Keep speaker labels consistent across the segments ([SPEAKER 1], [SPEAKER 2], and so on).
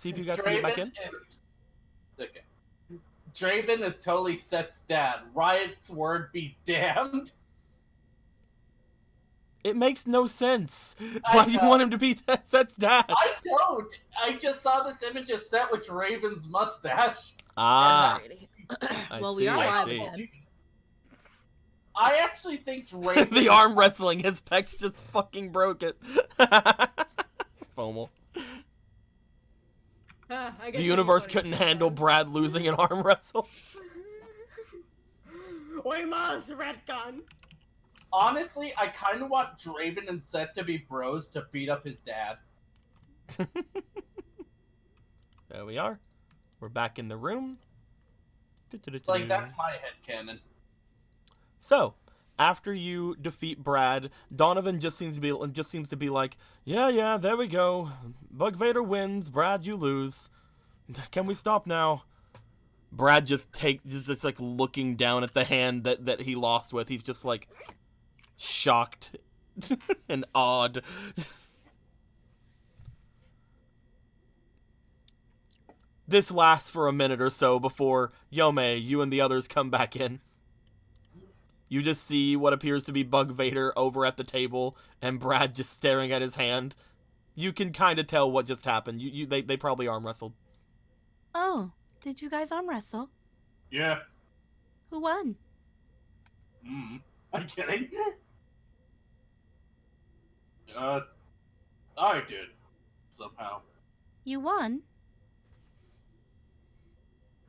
[SPEAKER 1] See if you guys can get back in.
[SPEAKER 2] Okay. Draven is totally Set's dad. Riot's word be damned.
[SPEAKER 1] It makes no sense. Why do you want him to be Set's dad?
[SPEAKER 2] I don't. I just saw this image of Set with Draven's mustache.
[SPEAKER 1] Ah.
[SPEAKER 3] Well, we are live again.
[SPEAKER 2] I actually think Draven...
[SPEAKER 1] The arm wrestling, his pecs just fucking broke it. FOMO. The universe couldn't handle Brad losing an arm wrestle.
[SPEAKER 3] We must retcon.
[SPEAKER 2] Honestly, I kind of want Draven and Set to be bros to beat up his dad.
[SPEAKER 1] There we are. We're back in the room.
[SPEAKER 2] Like, that's my headcanon.
[SPEAKER 1] So, after you defeat Brad, Donovan just seems to be like, yeah, there we go. Bug Vader wins, Brad, you lose. Can we stop now? Brad just like looking down at the hand that he lost with. He's just like shocked and awed. This lasts for a minute or so before Yome, you and the others come back in. You just see what appears to be Bug Vader over at the table, and Brad just staring at his hand. You can kind of tell what just happened. They probably arm wrestled.
[SPEAKER 4] Oh, did you guys arm wrestle?
[SPEAKER 2] Yeah.
[SPEAKER 4] Who won?
[SPEAKER 2] I'm kidding. I did. Somehow.
[SPEAKER 4] You won?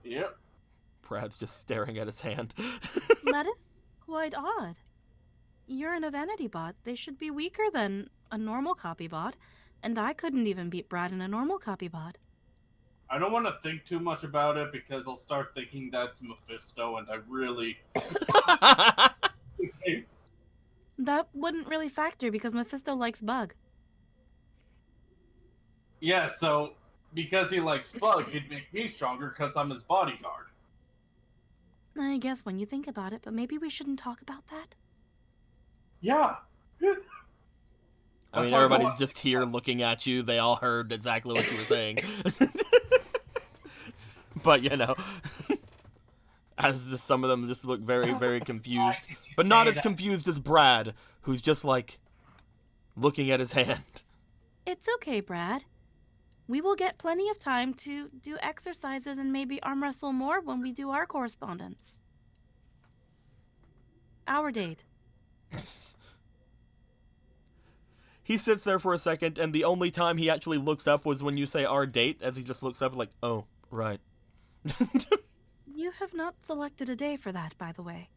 [SPEAKER 2] Yep.
[SPEAKER 1] Brad's just staring at his hand.
[SPEAKER 4] That is quite odd. You're in a vanity bot. They should be weaker than a normal copy bot, and I couldn't even beat Brad in a normal copy bot.
[SPEAKER 2] I don't want to think too much about it because I'll start thinking that's Mephisto, and I really...
[SPEAKER 4] That wouldn't really factor because Mephisto likes Bug.
[SPEAKER 2] Yeah, so because he likes Bug, he'd make me stronger because I'm his bodyguard.
[SPEAKER 4] I guess when you think about it, but maybe we shouldn't talk about that.
[SPEAKER 2] Yeah.
[SPEAKER 1] I mean, everybody's just here looking at you. They all heard exactly what you were saying. But, you know, some of them just look very, very confused. But not as confused as Brad, who's just, like, looking at his hand.
[SPEAKER 4] It's okay, Brad. We will get plenty of time to do exercises and maybe arm wrestle more when we do our correspondence. Our date.
[SPEAKER 1] He sits there for a second, and the only time he actually looks up was when you say our date, as he just looks up like, oh, right.
[SPEAKER 4] You have not selected a day for that, by the way.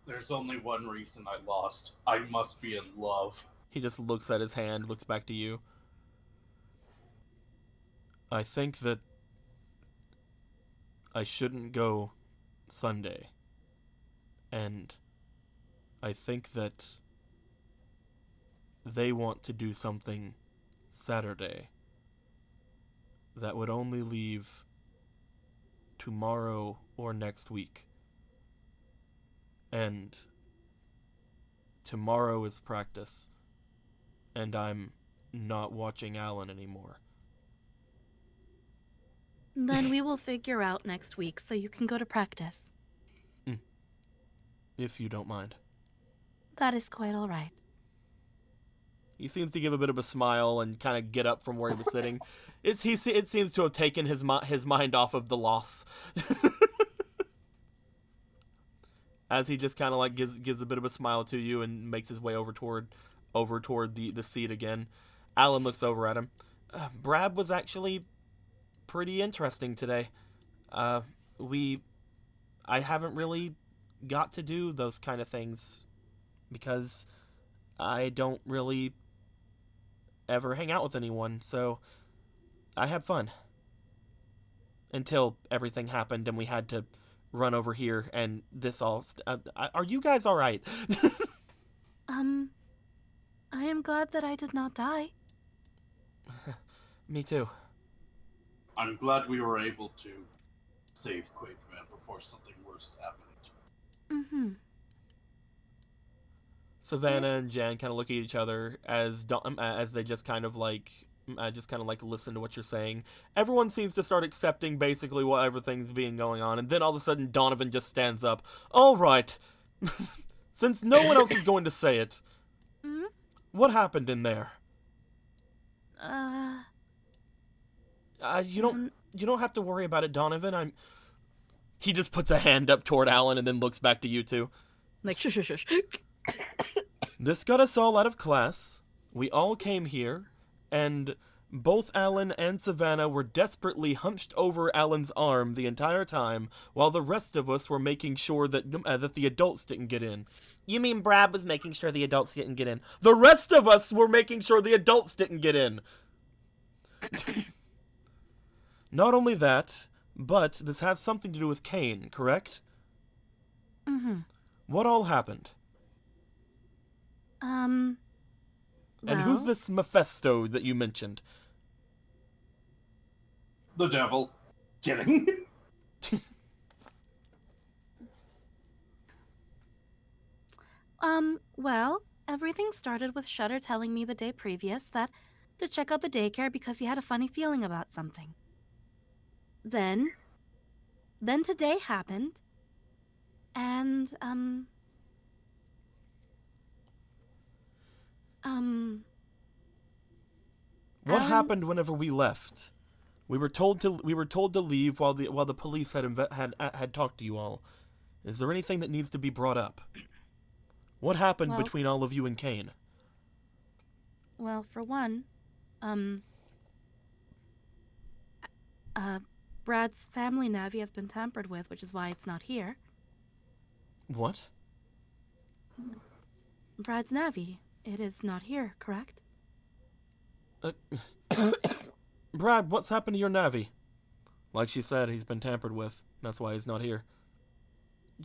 [SPEAKER 2] There's only one reason I lost. I must be in love.
[SPEAKER 1] He just looks at his hand, looks back to you. I think that I shouldn't go Sunday. And I think that they want to do something Saturday that would only leave tomorrow or next week. And tomorrow is practice, and I'm not watching Alan anymore.
[SPEAKER 4] Then we will figure out next week so you can go to practice.
[SPEAKER 1] If you don't mind.
[SPEAKER 4] That is quite all right.
[SPEAKER 1] He seems to give a bit of a smile and kind of get up from where he was sitting. It seems to have taken his mind off of the loss. As he just kind of like gives a bit of a smile to you and makes his way over toward the seat again. Alan looks over at him. Brad was actually pretty interesting today. I haven't really got to do those kind of things because I don't really ever hang out with anyone, so I had fun. Until everything happened and we had to run over here and this all... are you guys alright?
[SPEAKER 4] I am glad that I did not die.
[SPEAKER 1] Me too.
[SPEAKER 2] I'm glad we were able to save Quakeman before something worse happened.
[SPEAKER 1] Savannah and Jan kind of look at each other as they just kind of like listen to what you're saying. Everyone seems to start accepting basically what everything's being going on, and then all of a sudden Donovan just stands up. All right, since no one else is going to say it, what happened in there? You don't have to worry about it, Donovan. He just puts a hand up toward Alan and then looks back to you two.
[SPEAKER 5] Like, shush, shush, shush.
[SPEAKER 1] This got us all out of class. We all came here, and both Alan and Savannah were desperately hunched over Alan's arm the entire time, while the rest of us were making sure that the adults didn't get in. You mean Brad was making sure the adults didn't get in? The rest of us were making sure the adults didn't get in. Not only that, but this has something to do with Kane, correct?
[SPEAKER 4] Mm-hmm.
[SPEAKER 1] What all happened?
[SPEAKER 4] Well,
[SPEAKER 1] And who's this Mephisto that you mentioned?
[SPEAKER 2] The devil. Kidding.
[SPEAKER 4] Well, everything started with Shutter telling me the day previous that to check out the daycare because he had a funny feeling about something. Then today happened, and,
[SPEAKER 1] What happened whenever we left? We were told to leave while the police had talked to you all. Is there anything that needs to be brought up? What happened between all of you and Kane?
[SPEAKER 4] Well, for one, Brad's family Navi has been tampered with, which is why it's not here.
[SPEAKER 1] What?
[SPEAKER 4] Brad's Navi. It is not here, correct?
[SPEAKER 1] Brad, what's happened to your Navi? Like she said, he's been tampered with. That's why he's not here.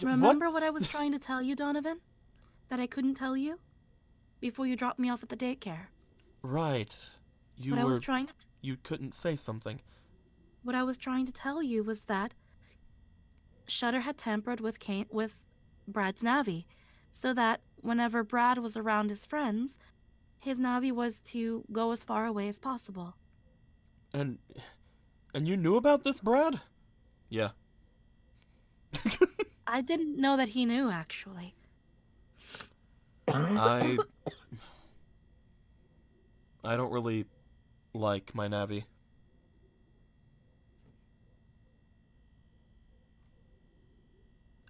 [SPEAKER 4] Remember what I was trying to tell you, Donovan? That I couldn't tell you? Before you dropped me off at the daycare.
[SPEAKER 1] Right. You couldn't say something.
[SPEAKER 4] What I was trying to tell you was that Shutter had tampered with Brad's Navi, so that whenever Brad was around his friends, his Navi was to go as far away as possible.
[SPEAKER 1] And you knew about this, Brad? Yeah.
[SPEAKER 4] I didn't know that he knew, actually.
[SPEAKER 1] I don't really like my Navi.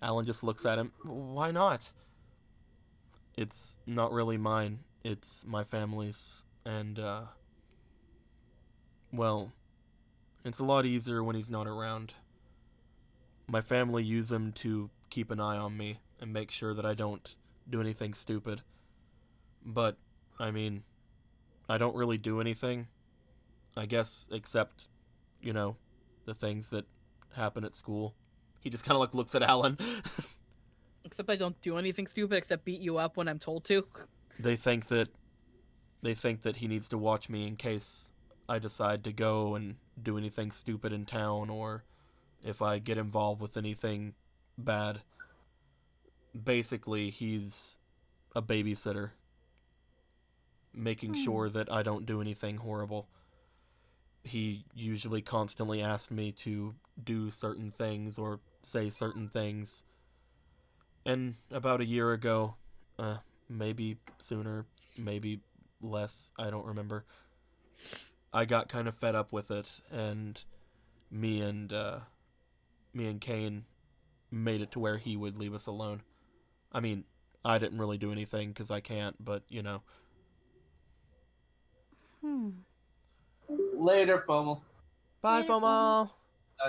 [SPEAKER 1] Alan just looks at him. Why not? It's not really mine. It's my family's. And, well, it's a lot easier when he's not around. My family use him to keep an eye on me and make sure that I don't do anything stupid. But, I mean, I don't really do anything, I guess, except, the things that happen at school. He just kind of like looks at Alan.
[SPEAKER 5] Except I don't do anything stupid except beat you up when I'm told to.
[SPEAKER 1] They think that he needs to watch me in case I decide to go and do anything stupid in town, or if I get involved with anything bad. Basically, he's a babysitter, making sure that I don't do anything horrible. He usually constantly asks me to do certain things or say certain things. And about a year ago, maybe sooner, maybe less, I don't remember, I got kind of fed up with it, and me and Kane made it to where he would leave us alone. I mean, I didn't really do anything because I can't, but,
[SPEAKER 2] Later, FOMO.
[SPEAKER 1] Bye, FOMO!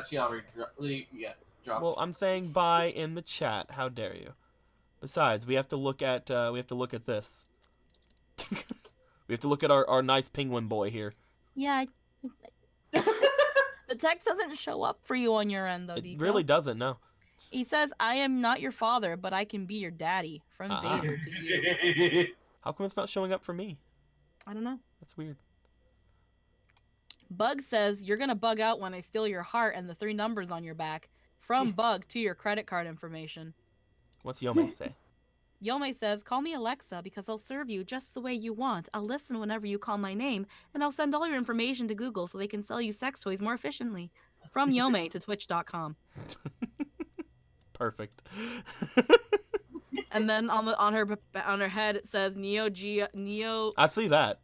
[SPEAKER 2] She already dropped.
[SPEAKER 1] Well, I'm saying bye in the chat. How dare you? Besides, we have to look at this. We have to look at our nice penguin boy here.
[SPEAKER 4] Yeah,
[SPEAKER 5] The text doesn't show up for you on your end, though,
[SPEAKER 1] It
[SPEAKER 5] Deco.
[SPEAKER 1] really doesn't, no.
[SPEAKER 5] He says, I am not your father, but I can be your daddy. From Vader to you.
[SPEAKER 1] How come it's not showing up for me?
[SPEAKER 5] I don't know.
[SPEAKER 1] That's weird.
[SPEAKER 5] Bug says, you're going to bug out when I steal your heart and the 3 numbers on your back. From Bug to your credit card information.
[SPEAKER 1] What's Yome say?
[SPEAKER 4] Yome says, call me Alexa because I'll serve you just the way you want. I'll listen whenever you call my name, and I'll send all your information to Google so they can sell you sex toys more efficiently. From Yome to Twitch.com.
[SPEAKER 1] Perfect.
[SPEAKER 4] And then on her head it says Neo.
[SPEAKER 1] I see that.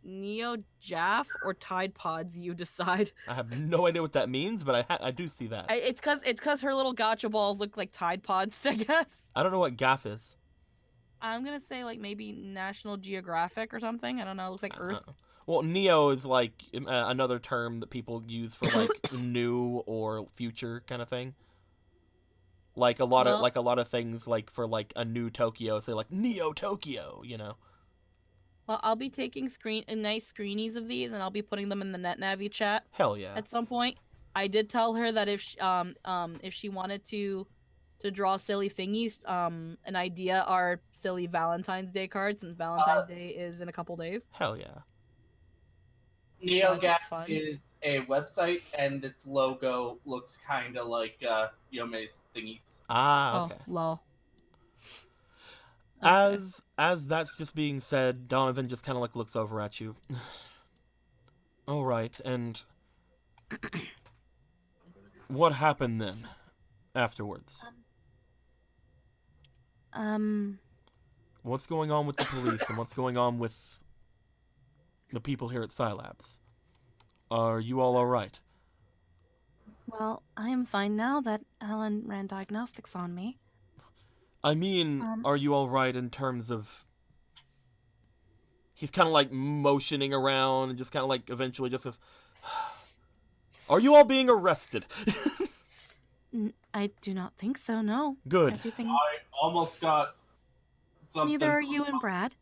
[SPEAKER 4] Neo Jaff or Tide Pods, you decide.
[SPEAKER 1] I have no idea what that means, but I do see that.
[SPEAKER 4] It's cause her little gotcha balls look like Tide Pods, I guess.
[SPEAKER 1] I don't know what gaff is.
[SPEAKER 4] I'm gonna say like maybe National Geographic or something. I don't know. It looks like Earth.
[SPEAKER 1] Well, Neo is like another term that people use for like new or future kind of thing. Like a lot of things like for like a new Tokyo, say like Neo Tokyo, you know.
[SPEAKER 4] Well, I'll be taking nice screenies of these, and I'll be putting them in the Navi chat.
[SPEAKER 1] Hell yeah!
[SPEAKER 4] At some point, I did tell her that if she wanted to draw silly thingies, an idea are silly Valentine's Day cards, since Valentine's Day is in a couple days.
[SPEAKER 1] Hell yeah!
[SPEAKER 2] NeoGAF is a website, and its logo looks kind of like Yome's thingies.
[SPEAKER 1] Ah, okay.
[SPEAKER 4] Oh, lol.
[SPEAKER 1] As that's just being said, Donovan just kind of like looks over at you. All right, and what happened then afterwards? What's going on with the police and what's going on with the people here at Scilabs? Are you all right?
[SPEAKER 4] Well, I am fine now that Alan ran diagnostics on me.
[SPEAKER 1] I mean, are you all right in terms of... He's kind of like motioning around and just kind of like eventually just says, are you all being arrested?
[SPEAKER 4] I do not think so, no.
[SPEAKER 1] Good.
[SPEAKER 4] Everything...
[SPEAKER 2] I almost got something.
[SPEAKER 4] Neither are you and Brad.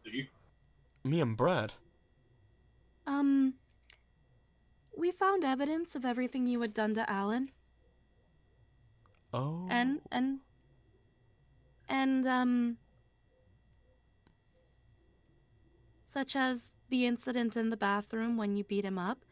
[SPEAKER 2] See?
[SPEAKER 1] Me and Brad?
[SPEAKER 4] We found evidence of everything you had done to Alan.
[SPEAKER 1] Oh.
[SPEAKER 4] And such as the incident in the bathroom when you beat him up.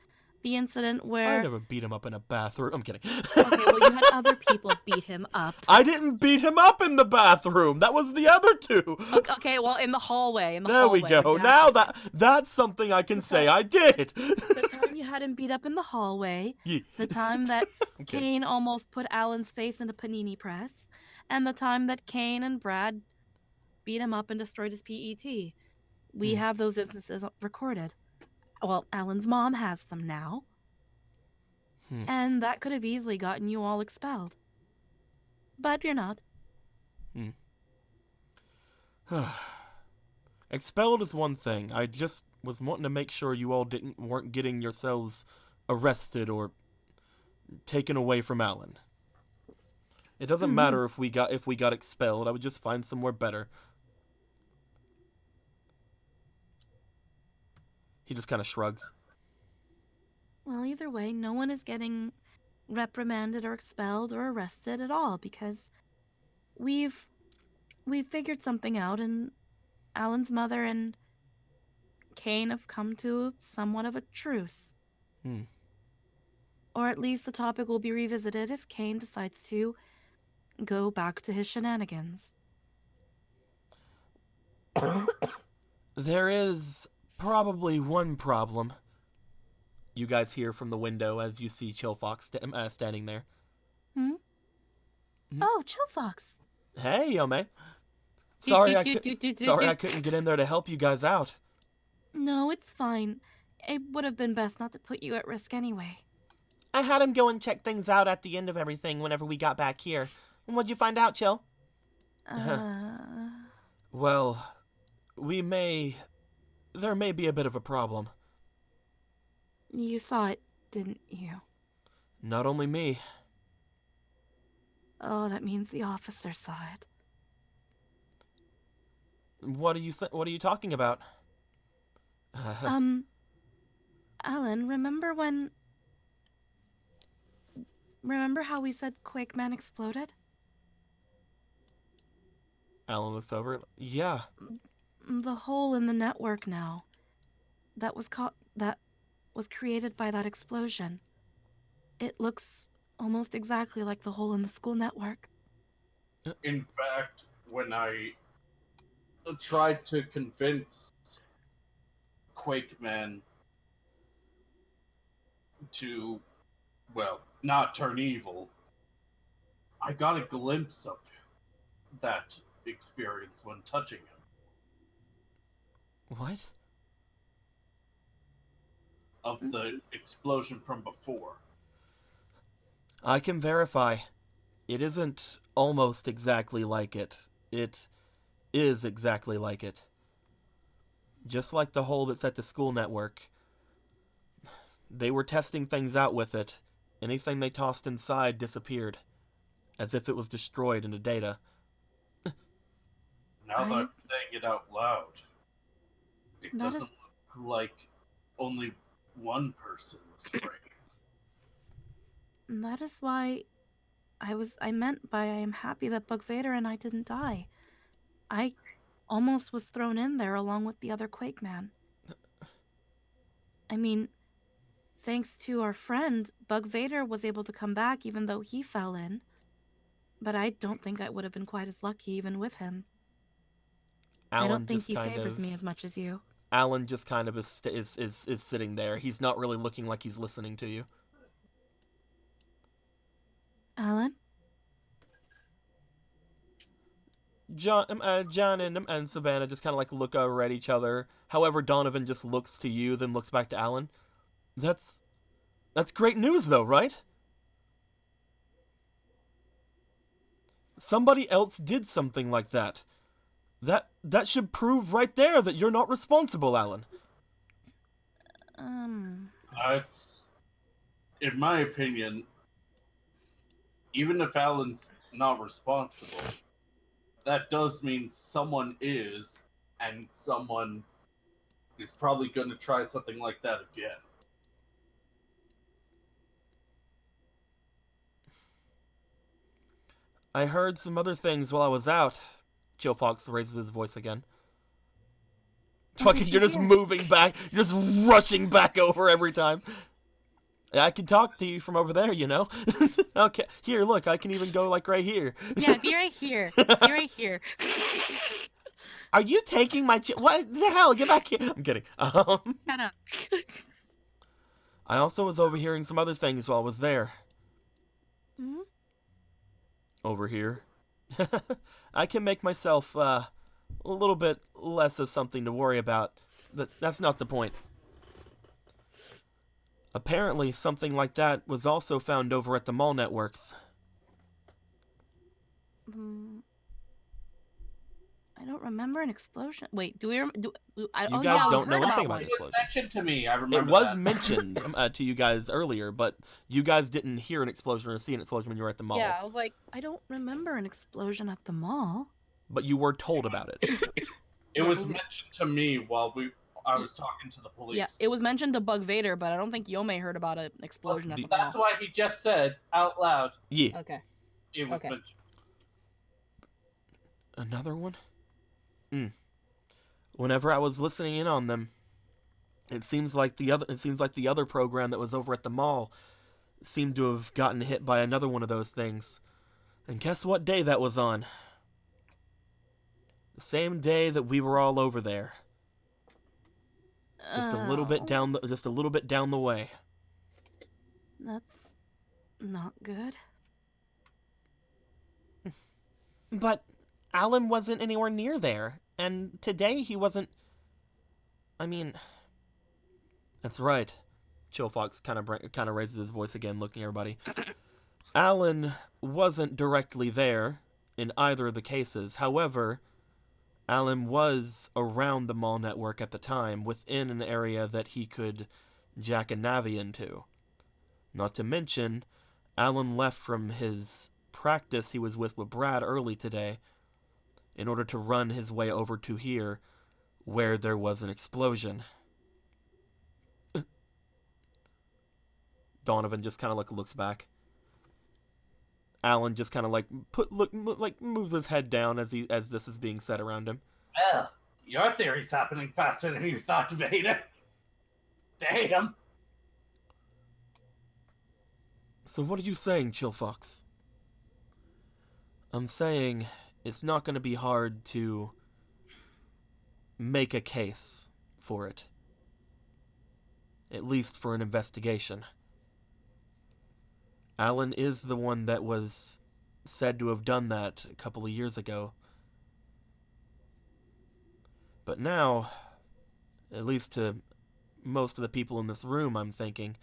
[SPEAKER 4] The incident where...
[SPEAKER 1] I never beat him up in a bathroom. I'm kidding.
[SPEAKER 4] Okay, well, you had other people beat him up.
[SPEAKER 1] I didn't beat him up in the bathroom. That was the other two.
[SPEAKER 4] Okay, well, in the hallway.
[SPEAKER 1] There we go. Now that's something I can say I did.
[SPEAKER 4] The time you had him beat up in the hallway.
[SPEAKER 1] Yeah.
[SPEAKER 4] The time that Kane almost put Alan's face in a panini press. And the time that Kane and Brad beat him up and destroyed his PET. We have those instances recorded. Well, Alan's mom has them now. And that could have easily gotten you all expelled. But you're not.
[SPEAKER 1] Expelled is one thing. I just was wanting to make sure you all weren't getting yourselves arrested or taken away from Alan. It doesn't matter if we got expelled. I would just find somewhere better. He just kind of shrugs.
[SPEAKER 4] Well, either way, no one is getting reprimanded or expelled or arrested at all because we've figured something out, and Alan's mother and Kane have come to somewhat of a truce. Or at least the topic will be revisited if Kane decides to go back to his shenanigans.
[SPEAKER 1] There is probably one problem. You guys hear from the window as you see Chill Fox standing there.
[SPEAKER 4] Oh, Chill Fox.
[SPEAKER 1] Hey, Yome. Sorry I couldn't get in there to help you guys out.
[SPEAKER 4] No, it's fine. It would have been best not to put you at risk anyway.
[SPEAKER 1] I had him go and check things out at the end of everything whenever we got back here. And what'd you find out, Chill? Well, there may be a bit of a problem.
[SPEAKER 4] You saw it, didn't you?
[SPEAKER 1] Not only me.
[SPEAKER 4] Oh, that means the officer saw it.
[SPEAKER 1] What are you talking about?
[SPEAKER 4] Alan, remember how we said Quakeman exploded?
[SPEAKER 1] Alan looks over. Yeah.
[SPEAKER 4] The hole in the network now. That was created by that explosion. It looks almost exactly like the hole in the school network.
[SPEAKER 2] In fact, when I tried to convince Quakeman to, well, not turn evil, I got a glimpse of that experience when touching him.
[SPEAKER 1] What?
[SPEAKER 2] Of the explosion from before.
[SPEAKER 1] I can verify. It isn't almost exactly like it. It is exactly like it. Just like the hole that's at the school network. They were testing things out with it. Anything they tossed inside disappeared. As if it was destroyed into data.
[SPEAKER 2] Now that I'm saying it out loud, it doesn't look like only one person was free.
[SPEAKER 4] That is why I meant by I am happy that Bug Vader and I didn't die. I almost was thrown in there along with the other Quakeman. I mean, thanks to our friend, Bug Vader was able to come back even though he fell in. But I don't think I would have been quite as lucky even with him. I don't think he favors me as much as you.
[SPEAKER 1] Alan just kind of is sitting there. He's not really looking like he's listening to you.
[SPEAKER 4] Alan?
[SPEAKER 1] John and Savannah just kind of like look over at each other. However, Donovan just looks to you, then looks back to Alan. That's great news, though, right? Somebody else did something like that. That should prove right there that you're not responsible, Alan.
[SPEAKER 2] It's, in my opinion, even if Alan's not responsible, that does mean someone is, and someone is probably going to try something like that again.
[SPEAKER 1] I heard some other things while I was out. Chill Fox raises his voice again. Fucking, you're just moving back. You're just rushing back over every time. I can talk to you from over there, you know? Okay, here, look, I can even go, like, right here.
[SPEAKER 4] Yeah, be right here. Be right here.
[SPEAKER 1] Are you taking my what the hell? Get back here. I'm kidding.
[SPEAKER 4] Shut up.
[SPEAKER 1] I also was overhearing some other things while I was there.
[SPEAKER 4] Hmm?
[SPEAKER 1] Over here. I can make myself, a little bit less of something to worry about. That's not the point. Apparently, something like that was also found over at the mall networks.
[SPEAKER 4] I don't remember an explosion. Wait, do we?
[SPEAKER 1] You guys don't know anything about an explosion.
[SPEAKER 2] It was mentioned to me. I remember.
[SPEAKER 1] It was mentioned to you guys earlier, but you guys didn't hear an explosion or see an explosion when you were at the mall.
[SPEAKER 5] Yeah, I was like,
[SPEAKER 4] I don't remember an explosion at the mall.
[SPEAKER 1] But you were told about it.
[SPEAKER 2] It was mentioned to me while I was talking to the police.
[SPEAKER 5] yeah, it was mentioned to Bug Vader, but I don't think Yome heard about an explosion at the mall.
[SPEAKER 2] That's why he just said out loud.
[SPEAKER 1] Yeah.
[SPEAKER 5] Okay.
[SPEAKER 2] It was mentioned.
[SPEAKER 1] Another one? Whenever I was listening in on them, it seems like the other program that was over at the mall seemed to have gotten hit by another one of those things. And guess what day that was on? The same day that we were all over there. Just a little bit down the way.
[SPEAKER 4] That's not good.
[SPEAKER 1] But Alan wasn't anywhere near there, and today he wasn't. I mean, that's right. Chill Fox kind of raises his voice again, looking at everybody. Alan wasn't directly there in either of the cases. However, Alan was around the mall network at the time, within an area that he could jack a Navi into. Not to mention, Alan left from his practice he was with Brad early today in order to run his way over to here, where there was an explosion. Donovan just kind of looks back. Alan just kind of moves his head down as this is being said around him.
[SPEAKER 2] Well, your theory's happening faster than you thought, Vader. Damn.
[SPEAKER 1] So what are you saying, Chill Fox? I'm saying it's not going to be hard to make a case for it. At least for an investigation. Alan is the one that was said to have done that a couple of years ago. But now, at least to most of the people in this room, I'm thinking,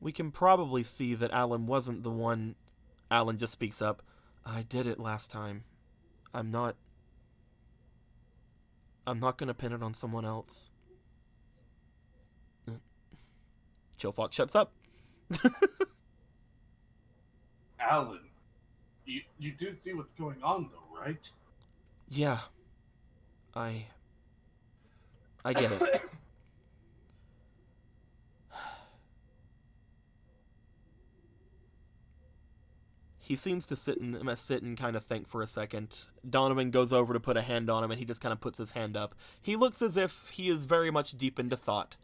[SPEAKER 1] we can probably see that Alan wasn't the one. Alan just speaks up. I did it last time. I'm not gonna pin it on someone else. Chillfox shuts up.
[SPEAKER 2] Alan, you do see what's going on, though, right?
[SPEAKER 1] Yeah. I get it. He seems to sit and kind of think for a second. Donovan goes over to put a hand on him, and he just kind of puts his hand up. He looks as if he is very much deep into thought.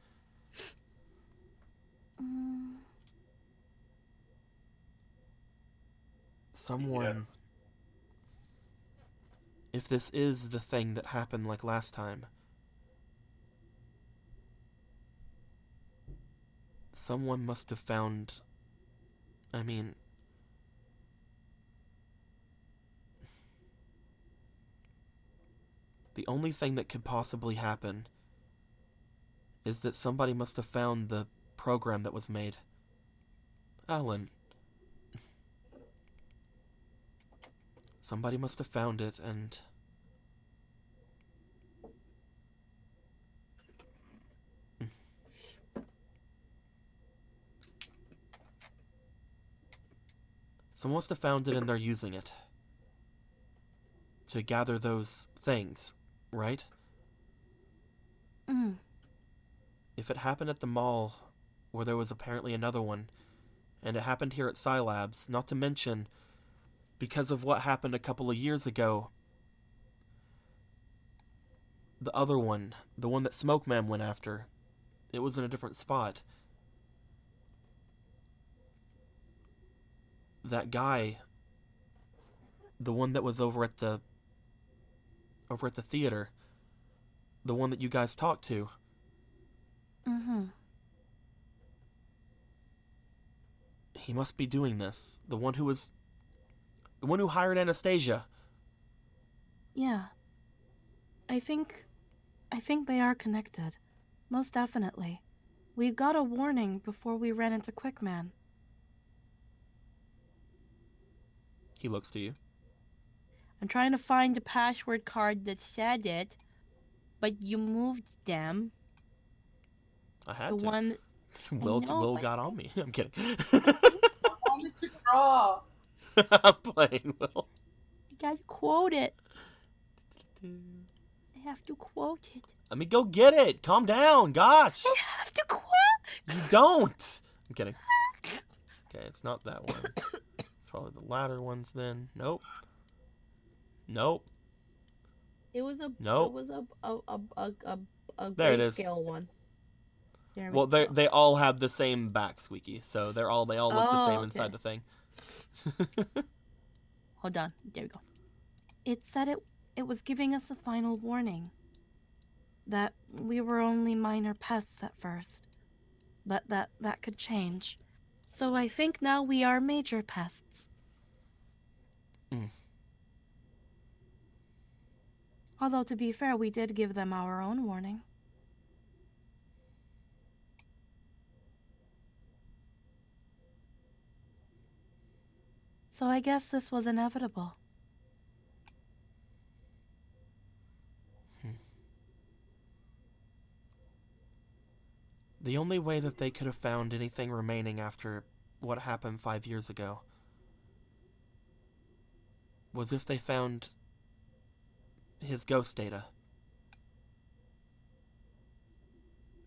[SPEAKER 1] Someone...
[SPEAKER 2] Yeah.
[SPEAKER 1] If this is the thing that happened like last time, someone must have found... I mean... The only thing that could possibly happen is that somebody must have found the program that was made. Alan. Somebody must have found it, and... Someone must have found it, and they're using it to gather those things, right? If it happened at the mall, where there was apparently another one, and it happened here at Scilabs, not to mention, because of what happened a couple of years ago, the other one, the one that Smokeman went after, it was in a different spot. That guy, the one that was over at the theater, the one that you guys talked to. He must be doing this. The one who hired Anastasia.
[SPEAKER 4] Yeah. I think they are connected. Most definitely. We got a warning before we ran into Quickman.
[SPEAKER 1] He looks to you.
[SPEAKER 5] I'm trying to find the password card that said it, but you moved them.
[SPEAKER 1] I had
[SPEAKER 5] The
[SPEAKER 1] to.
[SPEAKER 5] one.
[SPEAKER 1] Will got on me. I'm kidding.
[SPEAKER 2] I wanted to draw.
[SPEAKER 1] I'm playing Will.
[SPEAKER 5] You gotta quote it. I have to quote it.
[SPEAKER 1] Let me go get it. Calm down. Gosh.
[SPEAKER 5] I have to quote.
[SPEAKER 1] You don't. I'm kidding. Okay, it's not that one. It's probably the latter ones then. Nope.
[SPEAKER 5] It was a.
[SPEAKER 1] Nope.
[SPEAKER 5] It was a
[SPEAKER 1] There it is.
[SPEAKER 5] grayscale one. There we
[SPEAKER 1] Well,
[SPEAKER 5] go.
[SPEAKER 1] they all have the same back, Squeaky. So they all look the same
[SPEAKER 5] okay.
[SPEAKER 1] inside the thing.
[SPEAKER 5] Hold on. There we go.
[SPEAKER 4] It said it was giving us a final warning. That we were only minor pests at first. But that could change. So I think now we are major pests. Although, to be fair, we did give them our own warning. So I guess this was inevitable.
[SPEAKER 1] The only way that they could have found anything remaining after what happened 5 years ago was if they found his ghost data.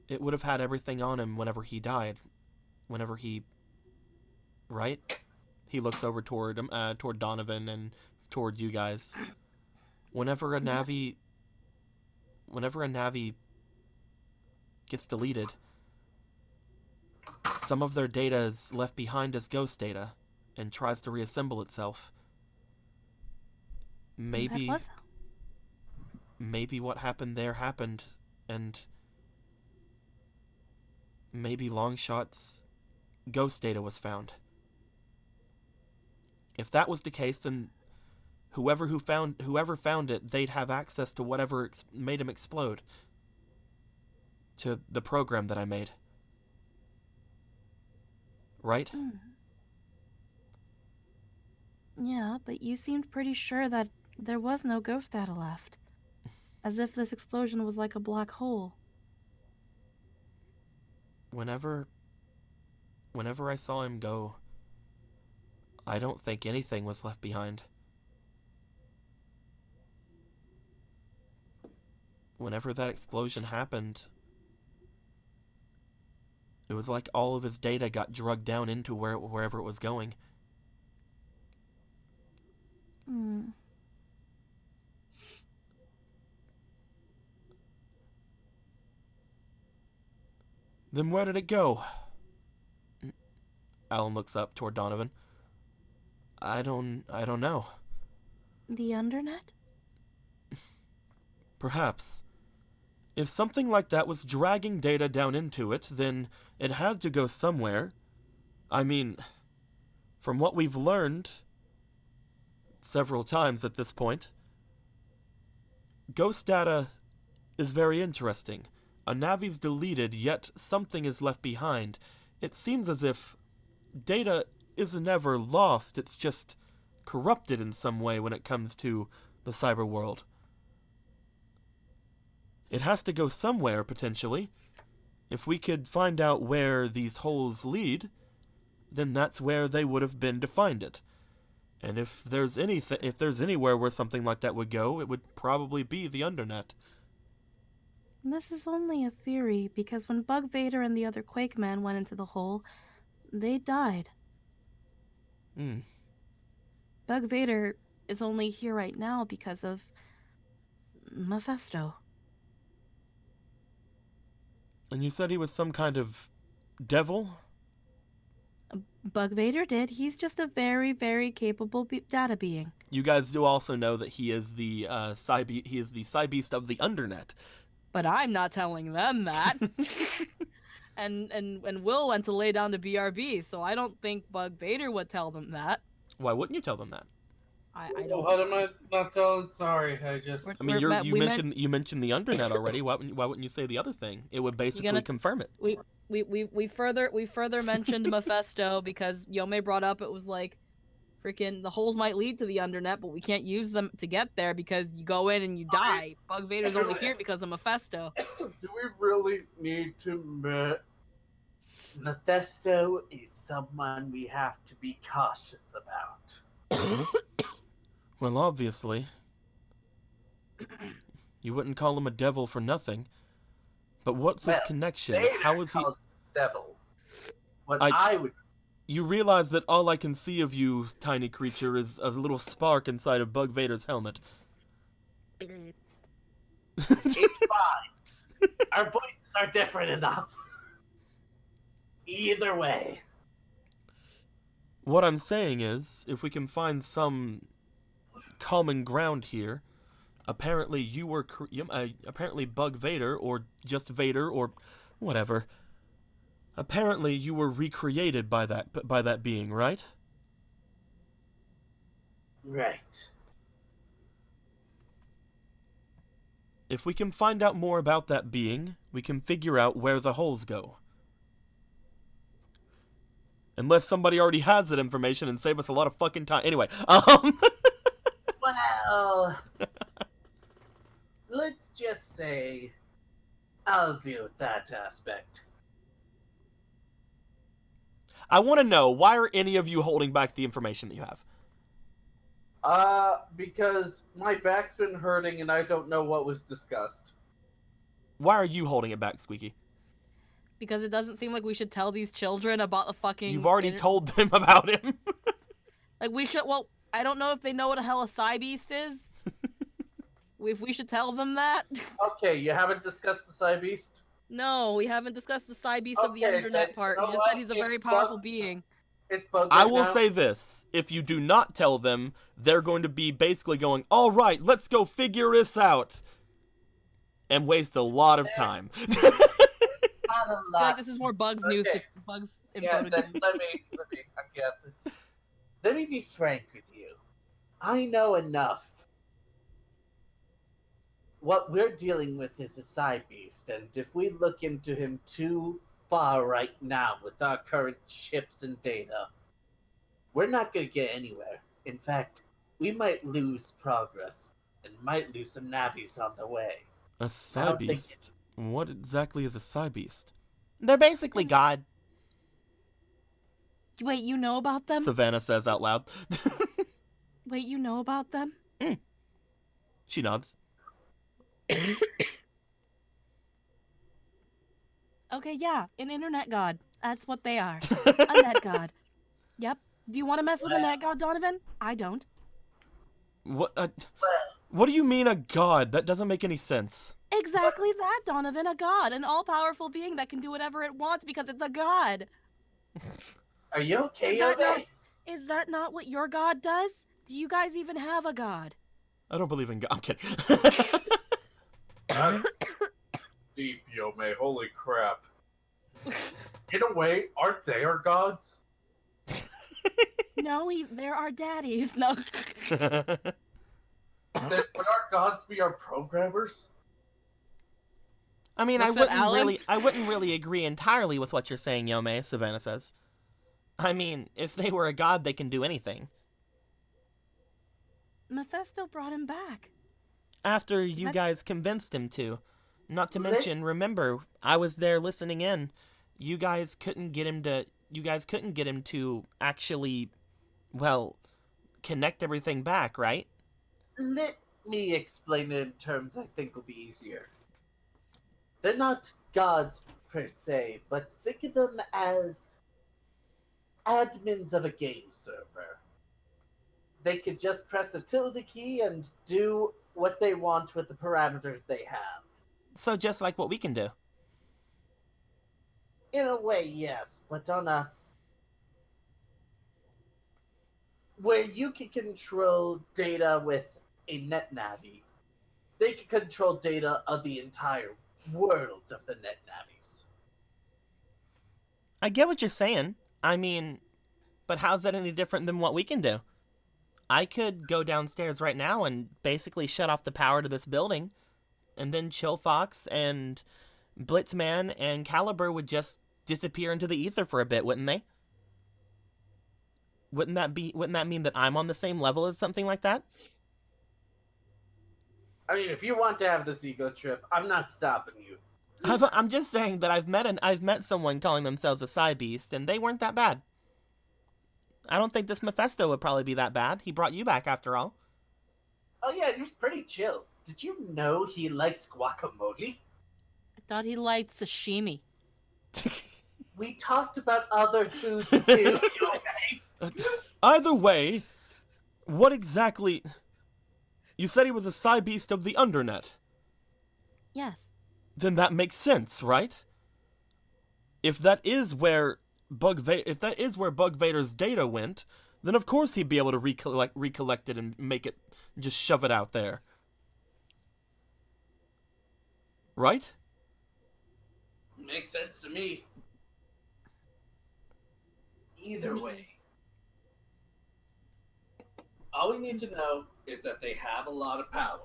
[SPEAKER 1] It would have had everything on him whenever he died. Right? He looks over toward Donovan and toward you guys. Whenever a Navi gets deleted, some of their data is left behind as ghost data and tries to reassemble itself. Maybe maybe what happened there happened, and maybe Longshot's ghost data was found. If that was the case, then whoever found it, they'd have access to whatever made him explode. To the program that I made. Right?
[SPEAKER 4] Yeah, but you seemed pretty sure that there was no ghost data left. As if this explosion was like a black hole.
[SPEAKER 1] Whenever I saw him go, I don't think anything was left behind. Whenever that explosion happened, it was like all of his data got drugged down into wherever it was going. Then where did it go? Alan looks up toward Donovan. I don't know.
[SPEAKER 4] The Undernet?
[SPEAKER 1] Perhaps. If something like that was dragging data down into it, then it had to go somewhere. I mean, from what we've learned several times at this point, ghost data is very interesting. A Navi's deleted, yet something is left behind. It seems as if data is never lost, it's just corrupted in some way when it comes to the cyber world. It has to go somewhere, potentially. If we could find out where these holes lead, then that's where they would have been to find it. And if there's anywhere where something like that would go, it would probably be the Undernet.
[SPEAKER 4] This is only a theory, because when Bug Vader and the other Quake Men went into the hole, they died. Bug Vader is only here right now because of Mephisto.
[SPEAKER 1] And you said he was some kind of devil?
[SPEAKER 4] Bug Vader did. He's just a very, very capable data being.
[SPEAKER 1] You guys do also know that he is the Psybeast of the Undernet.
[SPEAKER 5] But I'm not telling them that. and Will went to lay down to BRB, so I don't think Bug Vader would tell them that.
[SPEAKER 1] Why wouldn't you tell them that?
[SPEAKER 5] I don't.
[SPEAKER 2] What am I not telling? Sorry, I just.
[SPEAKER 1] I mean, you mentioned the Undernet already. Why wouldn't you say the other thing? It would basically confirm it.
[SPEAKER 5] We further mentioned Mephisto because Yome brought up it was like, freaking the holes might lead to the Undernet, but we can't use them to get there because you go in and you die. Bug Vader's only here because of Mephisto.
[SPEAKER 2] Do we really need to?
[SPEAKER 6] Mephisto is someone we have to be cautious about.
[SPEAKER 1] Well, obviously. You wouldn't call him a devil for nothing. But what's his connection? How is he?
[SPEAKER 6] Devil. What I would.
[SPEAKER 1] You realize that all I can see of you, tiny creature, is a little spark inside of Bug Vader's helmet.
[SPEAKER 6] It's fine. Our voices are different enough. Either way.
[SPEAKER 1] What I'm saying is, if we can find some common ground here, apparently you were apparently Bug Vader, or just Vader, or whatever. Apparently you were recreated by that being, right?
[SPEAKER 6] Right.
[SPEAKER 1] If we can find out more about that being, we can figure out where the holes go. Unless somebody already has that information and save us a lot of fucking time. Anyway,
[SPEAKER 6] Well, let's just say I'll deal with that aspect.
[SPEAKER 1] I want to know, why are any of you holding back the information that you have?
[SPEAKER 2] Because my back's been hurting and I don't know what was discussed.
[SPEAKER 1] Why are you holding it back, Squeaky?
[SPEAKER 5] Because it doesn't seem like we should tell these children about the fucking...
[SPEAKER 1] You've already told them about him.
[SPEAKER 5] Like, we should... Well, I don't know if they know what the hell a Psybeast is. If we should tell them that.
[SPEAKER 2] Okay, you haven't discussed the Psybeast?
[SPEAKER 5] No, we haven't discussed the Psybeast of the Undernet part. You just said he's a very powerful being.
[SPEAKER 2] It's Bug
[SPEAKER 1] I will say this. If you do not tell them, they're going to be basically going, all right, let's go figure this out. and waste a lot of time.
[SPEAKER 6] Not a
[SPEAKER 5] I feel
[SPEAKER 6] lot.
[SPEAKER 5] like this is more Bugs news to
[SPEAKER 6] Okay.
[SPEAKER 5] Bugs
[SPEAKER 6] Yeah,
[SPEAKER 5] info to
[SPEAKER 6] then let me be frank with you. I know enough. What we're dealing with is a side beast, and if we look into him too far right now with our current chips and data, we're not going to get anywhere. In fact, we might lose progress and might lose some navies on the way.
[SPEAKER 1] A
[SPEAKER 6] I
[SPEAKER 1] Psy
[SPEAKER 6] don't think
[SPEAKER 1] Beast? What exactly is a Psy Beast? They're basically God,
[SPEAKER 4] Wait, you know about them?
[SPEAKER 1] Savannah says out loud.
[SPEAKER 4] Wait, you know about them?
[SPEAKER 1] She nods.
[SPEAKER 4] Okay, yeah, an internet god. That's what they are. A net god. Yep. Do you want to mess with a net god, Donovan? I don't.
[SPEAKER 1] What do you mean a god? That doesn't make any sense.
[SPEAKER 4] Exactly that, Donovan. A god. An all-powerful being that can do whatever it wants because it's a god.
[SPEAKER 6] Are you okay,
[SPEAKER 4] Is that not-
[SPEAKER 6] Yobe?
[SPEAKER 4] Is that not what your god does? Do you guys even have a god?
[SPEAKER 1] I don't believe in God. I'm kidding.
[SPEAKER 2] That's deep, Yome. Holy crap. In a way, aren't they our gods?
[SPEAKER 4] No, they're our daddies. No.
[SPEAKER 2] Then would our gods be our programmers?
[SPEAKER 1] I mean,
[SPEAKER 5] What's that, Alan?
[SPEAKER 1] I wouldn't really agree entirely with what you're saying, Yome, Savannah says. I mean, if they were a god, they can do anything.
[SPEAKER 4] Mephisto brought him back.
[SPEAKER 1] After you guys convinced him to. Not to mention, remember, I was there listening in. You guys couldn't get him to actually, well, connect everything back, right?
[SPEAKER 6] Let me explain it in terms I think will be easier. They're not gods per se, but think of them as admins of a game server. They could just press a tilde key and do what they want with the parameters they have.
[SPEAKER 1] So just like what we can do.
[SPEAKER 6] In a way, yes, but on a... where you can control data with a net navi, they can control data of the entire world of the net navis.
[SPEAKER 1] I get what you're saying. I mean, but how's that any different than what we can do? I could go downstairs right now and basically shut off the power to this building, and then Chillfox and Blitzman and Caliber would just disappear into the ether for a bit, wouldn't they? Wouldn't that mean that I'm on the same level as something like that?
[SPEAKER 6] I mean, if you want to have this ego trip, I'm not stopping you.
[SPEAKER 1] I'm just saying that I've met someone calling themselves a Psy Beast, and they weren't that bad. I don't think this Mephisto would probably be that bad. He brought you back after all.
[SPEAKER 6] Oh yeah, he's pretty chill. Did you know he likes guacamole?
[SPEAKER 4] I thought he liked sashimi.
[SPEAKER 6] We talked about other foods too.
[SPEAKER 1] Either way, what exactly... You said he was a Psy Beast of the Undernet.
[SPEAKER 4] Yes.
[SPEAKER 1] Then that makes sense, right? If that is where Bug Vader's data went, then of course he'd be able to recollect it and make it, just shove it out there. Right?
[SPEAKER 6] Makes sense to me. Either way, all we need to know is that they have a lot of power.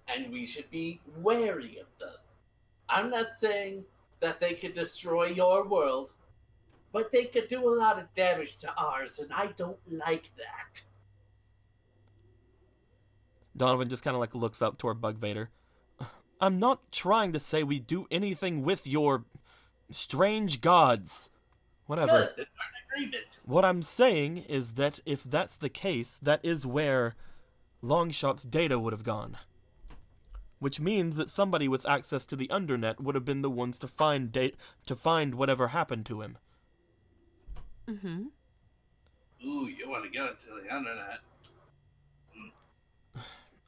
[SPEAKER 6] And we should be wary of them. I'm not saying that they could destroy your world, but they could do a lot of damage to ours, and I don't like that.
[SPEAKER 1] Donovan just kind of like looks up toward Bug Vader. I'm not trying to say we do anything with your strange gods. Whatever.
[SPEAKER 6] Good, an agreement.
[SPEAKER 1] What I'm saying is that if that's the case, that is where Longshot's data would have gone. Which means that somebody with access to the Undernet would have been the ones to find whatever happened to him.
[SPEAKER 4] Mm-hmm.
[SPEAKER 6] Ooh, you want to go into the internet.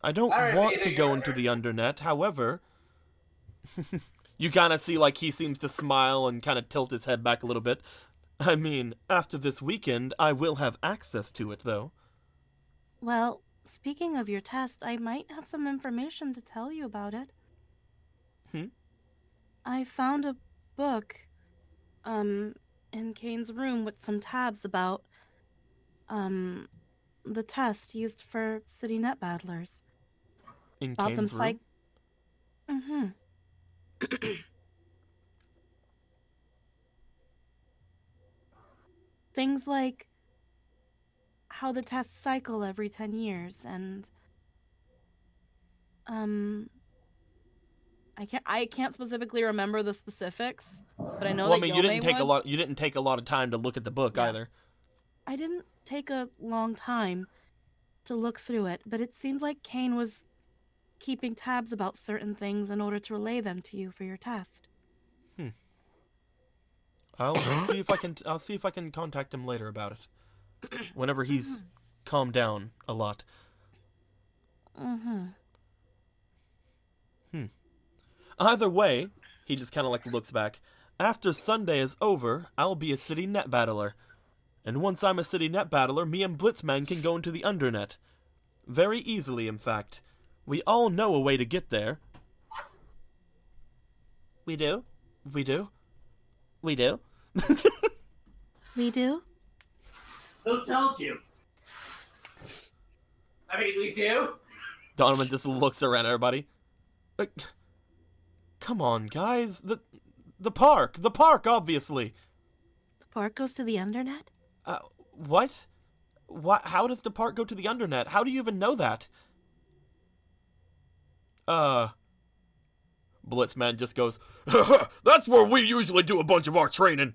[SPEAKER 1] I don't
[SPEAKER 6] All right,
[SPEAKER 1] want
[SPEAKER 6] Vader,
[SPEAKER 1] to go
[SPEAKER 6] you're
[SPEAKER 1] into
[SPEAKER 6] right.
[SPEAKER 1] the Undernet, however... You kind of see like he seems to smile and kind of tilt his head back a little bit. I mean, after this weekend, I will have access to it, though.
[SPEAKER 4] Well, speaking of your test, I might have some information to tell you about it. I found a book, in Kane's room with some tabs about, the test used for city net battlers.
[SPEAKER 1] In
[SPEAKER 4] About them
[SPEAKER 1] Kane's room?
[SPEAKER 4] Mm-hmm. Things like how the tests cycle every 10 years and I can't specifically remember the specifics, but I know
[SPEAKER 1] Well, I
[SPEAKER 4] that
[SPEAKER 1] mean, you didn't
[SPEAKER 4] Yome
[SPEAKER 1] take a
[SPEAKER 4] would.
[SPEAKER 1] lot. You didn't take a lot of time to look at the book
[SPEAKER 5] Yeah.
[SPEAKER 1] either.
[SPEAKER 4] I didn't take a long time to look through it, but it seemed like Kane was keeping tabs about certain things in order to relay them to you for your test.
[SPEAKER 1] I'll see if I can. I'll see if I can contact him later about it. Whenever he's calmed down a lot. Either way, he just kind of like looks back. After Sunday is over, I'll be a city net battler. And once I'm a city net battler, me and Blitzman can go into the undernet. Very easily, in fact. We all know a way to get there. We do? We do? We do?
[SPEAKER 4] We do?
[SPEAKER 6] Who told you? I mean, we do?
[SPEAKER 1] Donovan just looks around at everybody. Come on, guys. The park. The park, obviously.
[SPEAKER 4] The park goes to the undernet?
[SPEAKER 1] What? How does the park go to the undernet? How do you even know that? Blitzman just goes, that's where we usually do a bunch of our training.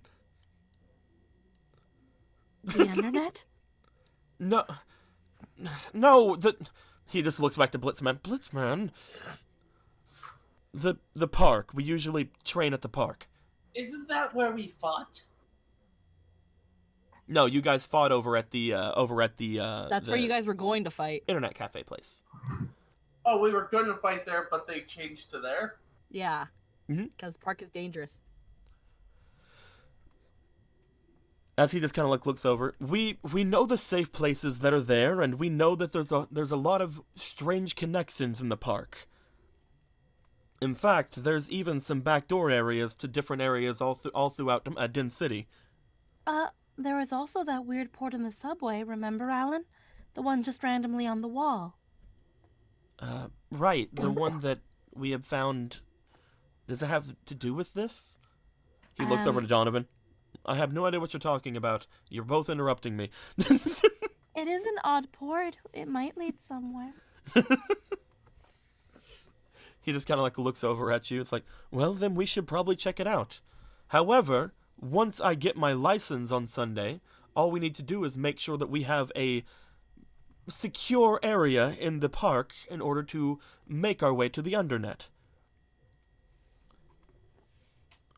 [SPEAKER 4] The internet?
[SPEAKER 1] No, he just looks back to Blitzman. Blitzman, the park. We usually train at the park.
[SPEAKER 6] Isn't that where we fought?
[SPEAKER 1] No, you guys fought over at the
[SPEAKER 5] That's where you guys were going to fight.
[SPEAKER 1] internet cafe place.
[SPEAKER 2] Oh, we were going to fight there, but they changed to there?
[SPEAKER 5] Yeah.
[SPEAKER 1] Mhm.
[SPEAKER 5] Because park is dangerous.
[SPEAKER 1] As he just kind of like looks over, we know the safe places that are there, and we know that there's a lot of strange connections in the park. In fact, there's even some backdoor areas to different areas all throughout Din City.
[SPEAKER 4] There was also that weird port in the subway, remember, Alan? The one just randomly on the wall.
[SPEAKER 1] Right, the one that we have found. Does it have to do with this? He looks over to Donovan. I have no idea what you're talking about. You're both interrupting me.
[SPEAKER 4] It is an odd port. It might lead somewhere.
[SPEAKER 1] He just kind of like looks over at you. It's like, well, then we should probably check it out. However, once I get my license on Sunday, all we need to do is make sure that we have a secure area in the park in order to make our way to the undernet.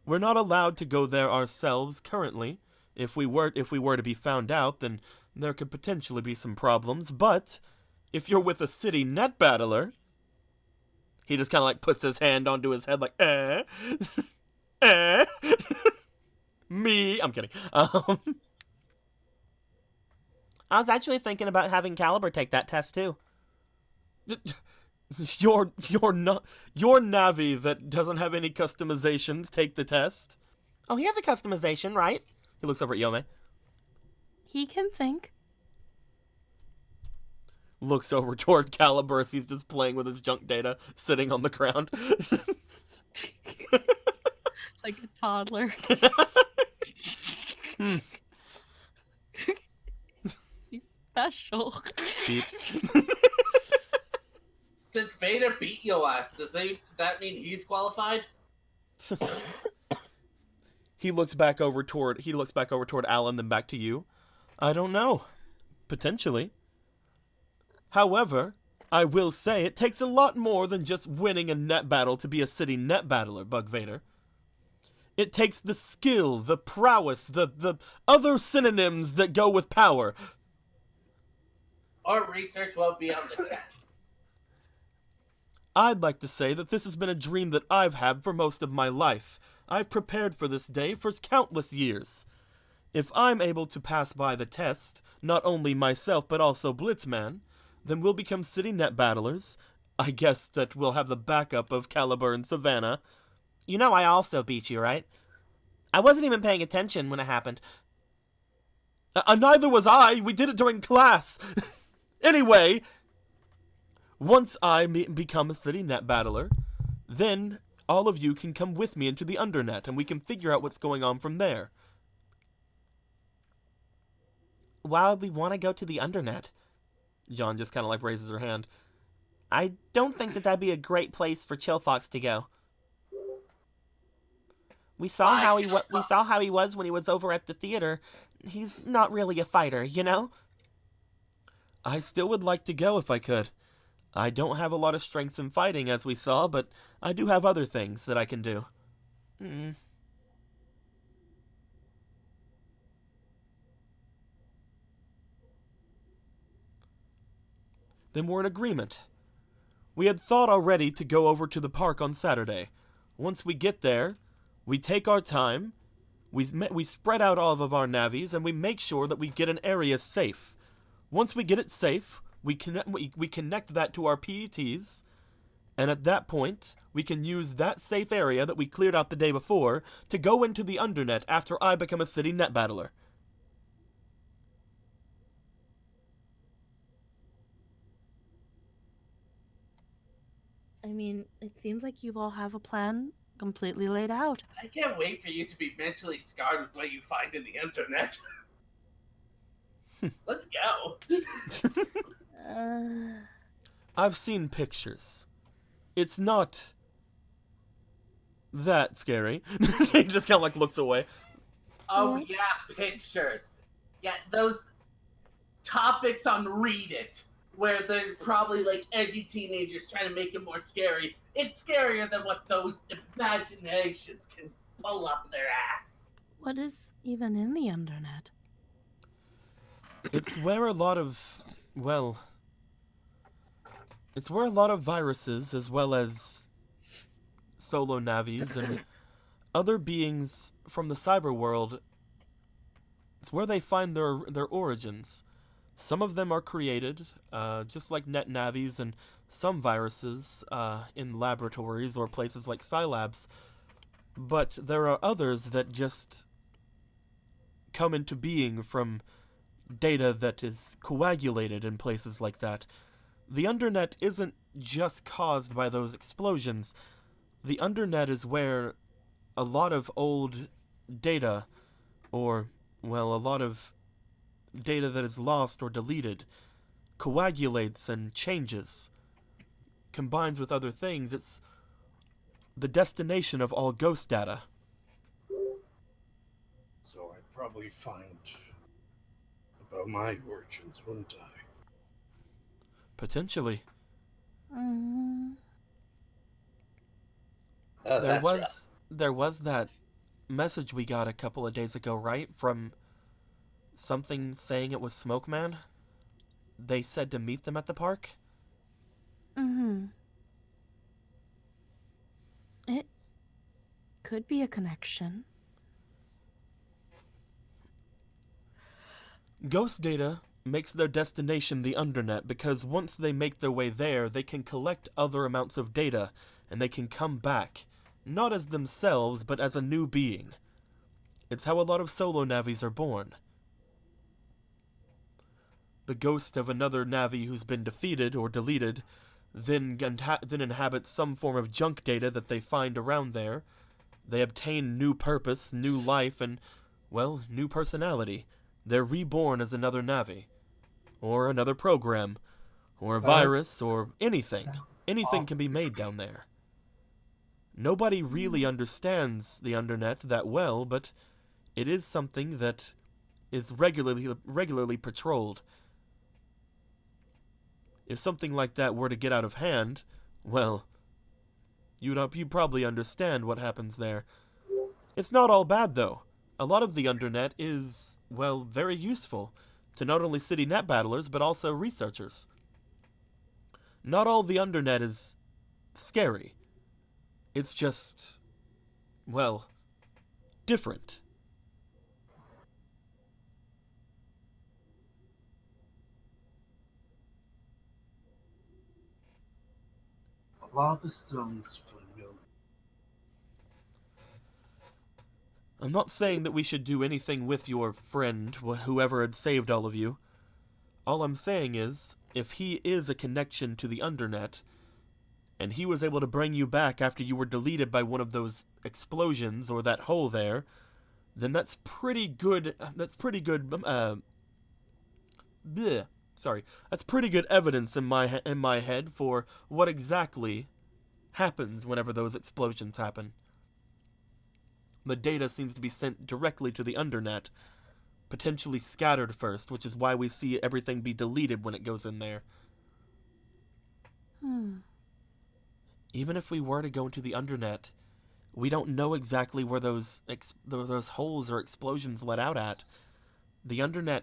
[SPEAKER 1] We're not allowed to go there ourselves currently. If we were to be found out, then there could potentially be some problems. But if you're with a city net battler, he just kind of like puts his hand onto his head like, me. I'm kidding. I was actually thinking about having Caliber take that test too. Your Navi that doesn't have any customizations take the test. Oh, he has a customization, right? He looks over at Yome.
[SPEAKER 4] He can think.
[SPEAKER 1] Looks over toward Caliber as he's just playing with his junk data, sitting on the ground.
[SPEAKER 5] Like a toddler. He's special.
[SPEAKER 1] Beep.
[SPEAKER 6] Since Vader beat your ass, does that mean he's qualified?
[SPEAKER 1] He looks back over toward Alan, then back to you. I don't know. Potentially. However, I will say it takes a lot more than just winning a net battle to be a city net battler, Bug Vader. It takes the skill, the prowess, the other synonyms that go with power.
[SPEAKER 6] Our research won't be on the...
[SPEAKER 1] I'd like to say that this has been a dream that I've had for most of my life. I've prepared for this day for countless years. If I'm able to pass by the test, not only myself but also Blitzman, Then we'll become city net battlers. I guess that we'll have the backup of Caliber and Savannah. You know I also beat you, right? I wasn't even paying attention when it happened. Neither was I. We did it during class. Anyway, once I become a city net battler, then all of you can come with me into the undernet, and we can figure out what's going on from there. Why would we want to go to the undernet? John just kind of like raises her hand. I don't think that that'd be a great place for Chillfox to go. We saw how he was when he was over at the theater. He's not really a fighter, you know? I still would like to go if I could. I don't have a lot of strength in fighting, as we saw, but I do have other things that I can do. Then we're in agreement. We had thought already to go over to the park on Saturday. Once we get there, we take our time, we spread out all of our navies, and we make sure that we get an area safe. Once we get it safe, we connect that to our PETs, and at that point, we can use that safe area that we cleared out the day before to go into the undernet after I become a city net battler.
[SPEAKER 4] I mean, it seems like you all have a plan completely laid out.
[SPEAKER 6] I can't wait for you to be mentally scarred with what you find in the internet. Let's go.
[SPEAKER 1] I've seen pictures. It's not that scary. He just kind of like looks away.
[SPEAKER 6] Oh yeah, pictures. Yeah, those topics on Read It, where they're probably like edgy teenagers trying to make it more scary. It's scarier than what those imaginations can pull up their ass.
[SPEAKER 4] What is even in the undernet?
[SPEAKER 1] It's where a lot of, well, it's where a lot of viruses, as well as solo navis and other beings from the cyber world, it's where they find their origins. Some of them are created, just like net navis and some viruses in laboratories or places like Scilabs. But there are others that just come into being from data that is coagulated in places like that. The undernet isn't just caused by those explosions. The undernet is where a lot of old data, or, well, a lot of data that is lost or deleted, coagulates and changes, combines with other things. It's the destination of all ghost data.
[SPEAKER 2] So I'd probably find about my origins, wouldn't I?
[SPEAKER 1] Potentially.
[SPEAKER 6] Oh,
[SPEAKER 1] There was that message we got a couple of days ago, right? From something saying it was Smoke Man. They said to meet them at the park.
[SPEAKER 4] It could be a connection.
[SPEAKER 1] Ghost data makes their destination the undernet because once they make their way there, they can collect other amounts of data, and they can come back, not as themselves, but as a new being. It's how a lot of solo navis are born. The ghost of another Navi who's been defeated or deleted then inhabits some form of junk data that they find around there. They obtain new purpose, new life, and, well, new personality. They're reborn as another Navi. Or another program. Or a virus, or anything. Anything can be made down there. Nobody really understands the undernet that well, but it is something that is regularly patrolled. If something like that were to get out of hand, well, you'd probably understand what happens there. It's not all bad, though. A lot of the undernet is, well, very useful to not only city net battlers, but also researchers. Not all the undernet is scary. It's just, well, different.
[SPEAKER 2] A lot of stones for no.
[SPEAKER 1] I'm not saying that we should do anything with your friend, whoever had saved all of you. All I'm saying is, if he is a connection to the Undernet, and he was able to bring you back after you were deleted by one of those explosions or that hole there, then that's pretty good. That's pretty good. That's pretty good evidence in my head for what exactly happens whenever those explosions happen. The data seems to be sent directly to the Undernet, potentially scattered first, which is why we see everything be deleted when it goes in there. Even if we were to go into the Undernet, we don't know exactly where those holes or explosions let out at. The Undernet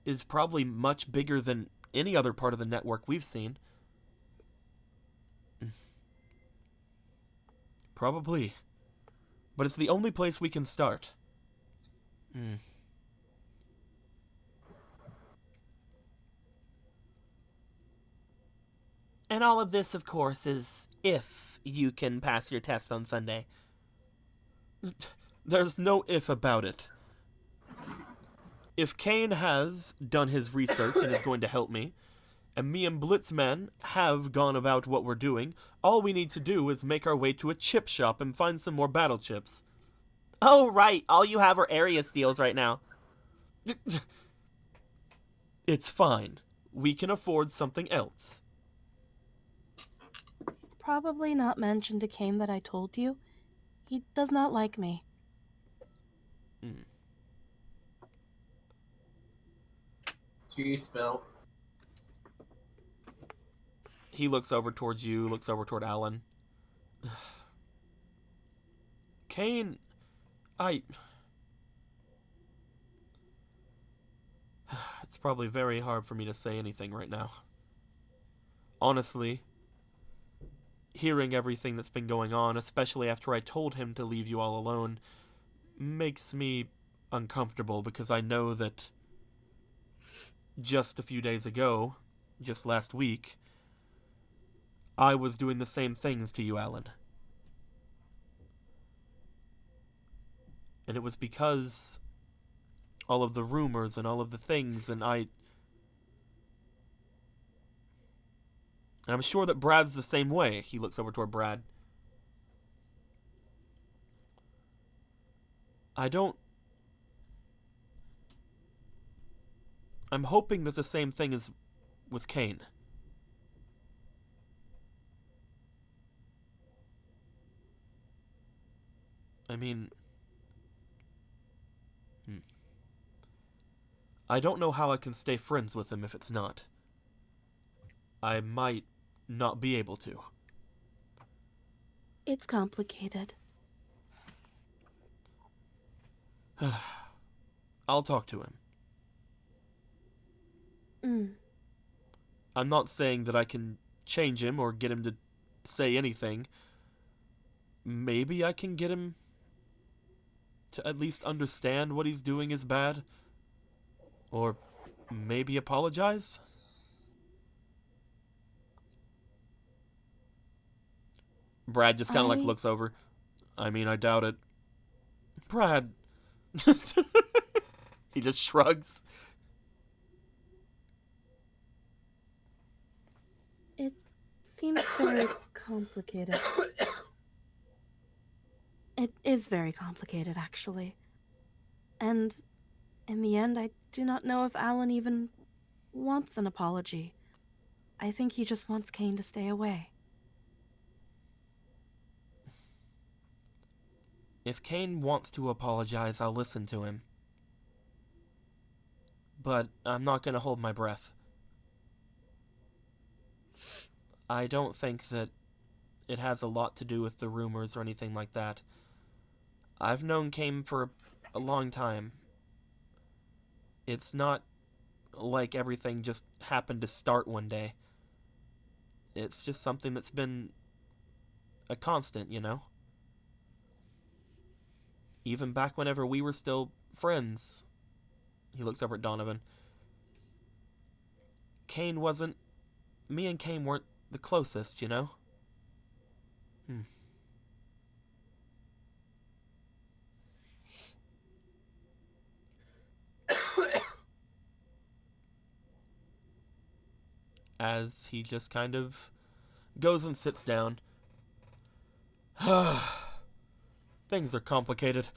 [SPEAKER 1] is probably much bigger than any other part of the network we've seen. Probably. But it's the only place we can start. And all of this, of course, is if you can pass your test on Sunday. There's no if about it. If Kane has done his research and is going to help me, and me and Blitzman have gone about what we're doing, all we need to do is make our way to a chip shop and find some more battle chips. Oh, right. All you have are area steals right now. It's fine. We can afford something else.
[SPEAKER 4] Probably not mention to Kane that I told you. He does not like me.
[SPEAKER 6] Cheese spill.
[SPEAKER 1] He looks over towards you, looks over toward Alan. Kane, It's probably very hard for me to say anything right now. Honestly, hearing everything that's been going on, especially after I told him to leave you all alone, makes me uncomfortable because I know that just a few days ago, just last week, I was doing the same things to you, Alan. And it was because all of the rumors and all of the things, and I'm sure that Brad's the same way. He looks over toward Brad. I'm hoping that the same thing is with Kane. I mean, I don't know how I can stay friends with him if it's not. I might not be able to.
[SPEAKER 4] It's complicated.
[SPEAKER 1] I'll talk to him.
[SPEAKER 4] Mm.
[SPEAKER 1] I'm not saying that I can change him or get him to say anything. Maybe I can get him to at least understand what he's doing is bad. Or maybe apologize? Brad just kind of like looks over. I mean, I doubt it. Brad. He just shrugs.
[SPEAKER 4] It seems very complicated. It is very complicated, actually. And in the end, I do not know if Alan even wants an apology. I think he just wants Kane to stay away.
[SPEAKER 1] If Kane wants to apologize, I'll listen to him. But I'm not going to hold my breath. I don't think that it has a lot to do with the rumors or anything like that. I've known Kane for a long time. It's not like everything just happened to start one day. It's just something that's been a constant, you know? Even back whenever we were still friends. He looks over at Donovan. Me and Kane weren't the closest, you know? Hmm. As he just kind of goes and sits down. Things are complicated.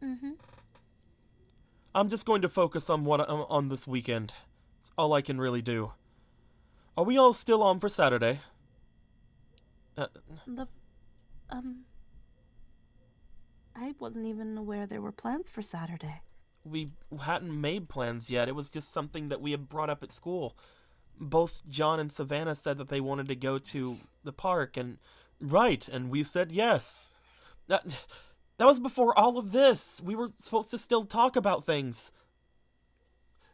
[SPEAKER 4] Mm-hmm.
[SPEAKER 1] I'm just going to focus on what on this weekend. It's all I can really do. Are we all still on for Saturday?
[SPEAKER 4] The, I wasn't even aware there were plans for Saturday.
[SPEAKER 1] We hadn't made plans yet. It was just something that we had brought up at school. Both John and Savannah said that they wanted to go to the park, and we said yes. That was before all of this. We were supposed to still talk about things.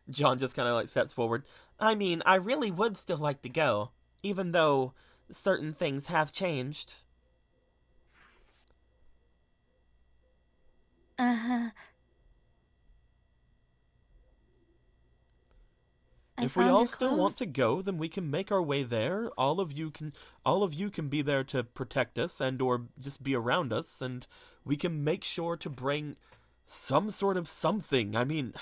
[SPEAKER 1] John just kind of like steps forward. I mean, I really would still like to go, even though certain things have changed.
[SPEAKER 4] Uh-huh.
[SPEAKER 1] If we all still want to go, then we can make our way there. All of you can be there to protect us and or just be around us, and we can make sure to bring some sort of something. I mean,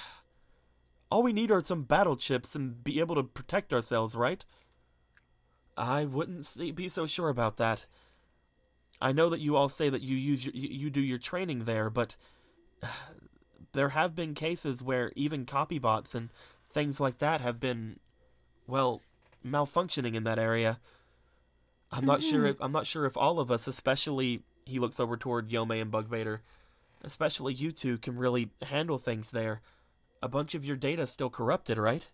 [SPEAKER 1] all we need are some battle chips and be able to protect ourselves, right? I wouldn't be so sure about that. I know that you all say that you do your training there, but there have been cases where even copy bots and things like that have been, well, malfunctioning in that area. I'm not sure if all of us, especially he looks over toward Yome and Bug Vader, especially you two, can really handle things there. A bunch of your data's still corrupted, right?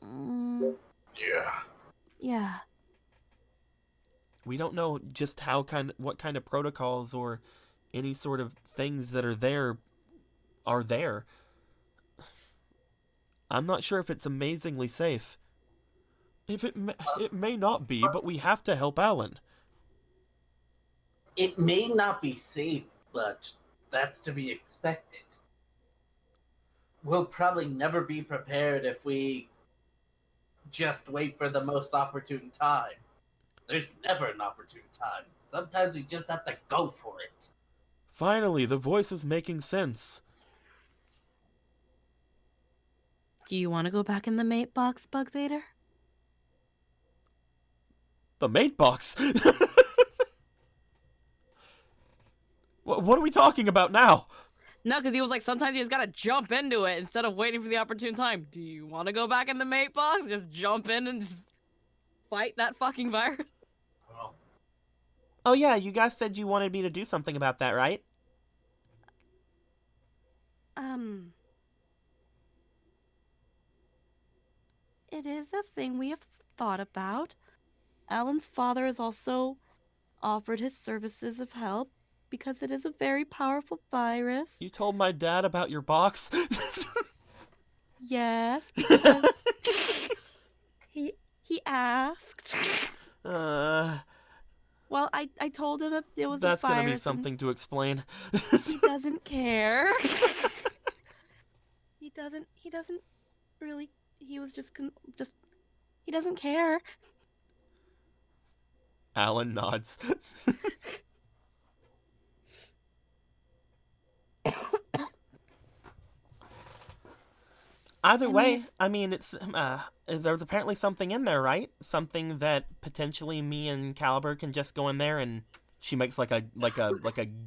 [SPEAKER 2] Yeah.
[SPEAKER 4] Yeah.
[SPEAKER 1] We don't know just what kind of protocols or any sort of things that are there. I'm not sure if it's amazingly safe. It may not be, but we have to help Alan.
[SPEAKER 6] It may not be safe, but that's to be expected. We'll probably never be prepared if we just wait for the most opportune time. There's never an opportune time. Sometimes we just have to go for it.
[SPEAKER 1] Finally, the voice is making sense.
[SPEAKER 4] Do you want to go back in the mate box, Bug Vader?
[SPEAKER 1] The mate box? What are we talking about now?
[SPEAKER 5] No, because he was like, sometimes you just gotta jump into it instead of waiting for the opportune time. Do you want to go back in the mate box? Just jump in and fight that fucking virus?
[SPEAKER 2] Well,
[SPEAKER 1] Oh yeah, you guys said you wanted me to do something about that, right?
[SPEAKER 4] It is a thing we have thought about. Alan's father has also offered his services of help because it is a very powerful virus.
[SPEAKER 1] You told my dad about your box?
[SPEAKER 4] Yes, because he asked. Well, I told him it was a virus.
[SPEAKER 1] That's gonna be something to explain.
[SPEAKER 4] He doesn't care. He doesn't really. He was just he doesn't care.
[SPEAKER 1] Alan nods. Either way, I mean, it's there's apparently something in there, right? Something that potentially me and Caliber can just go in there, and she makes like a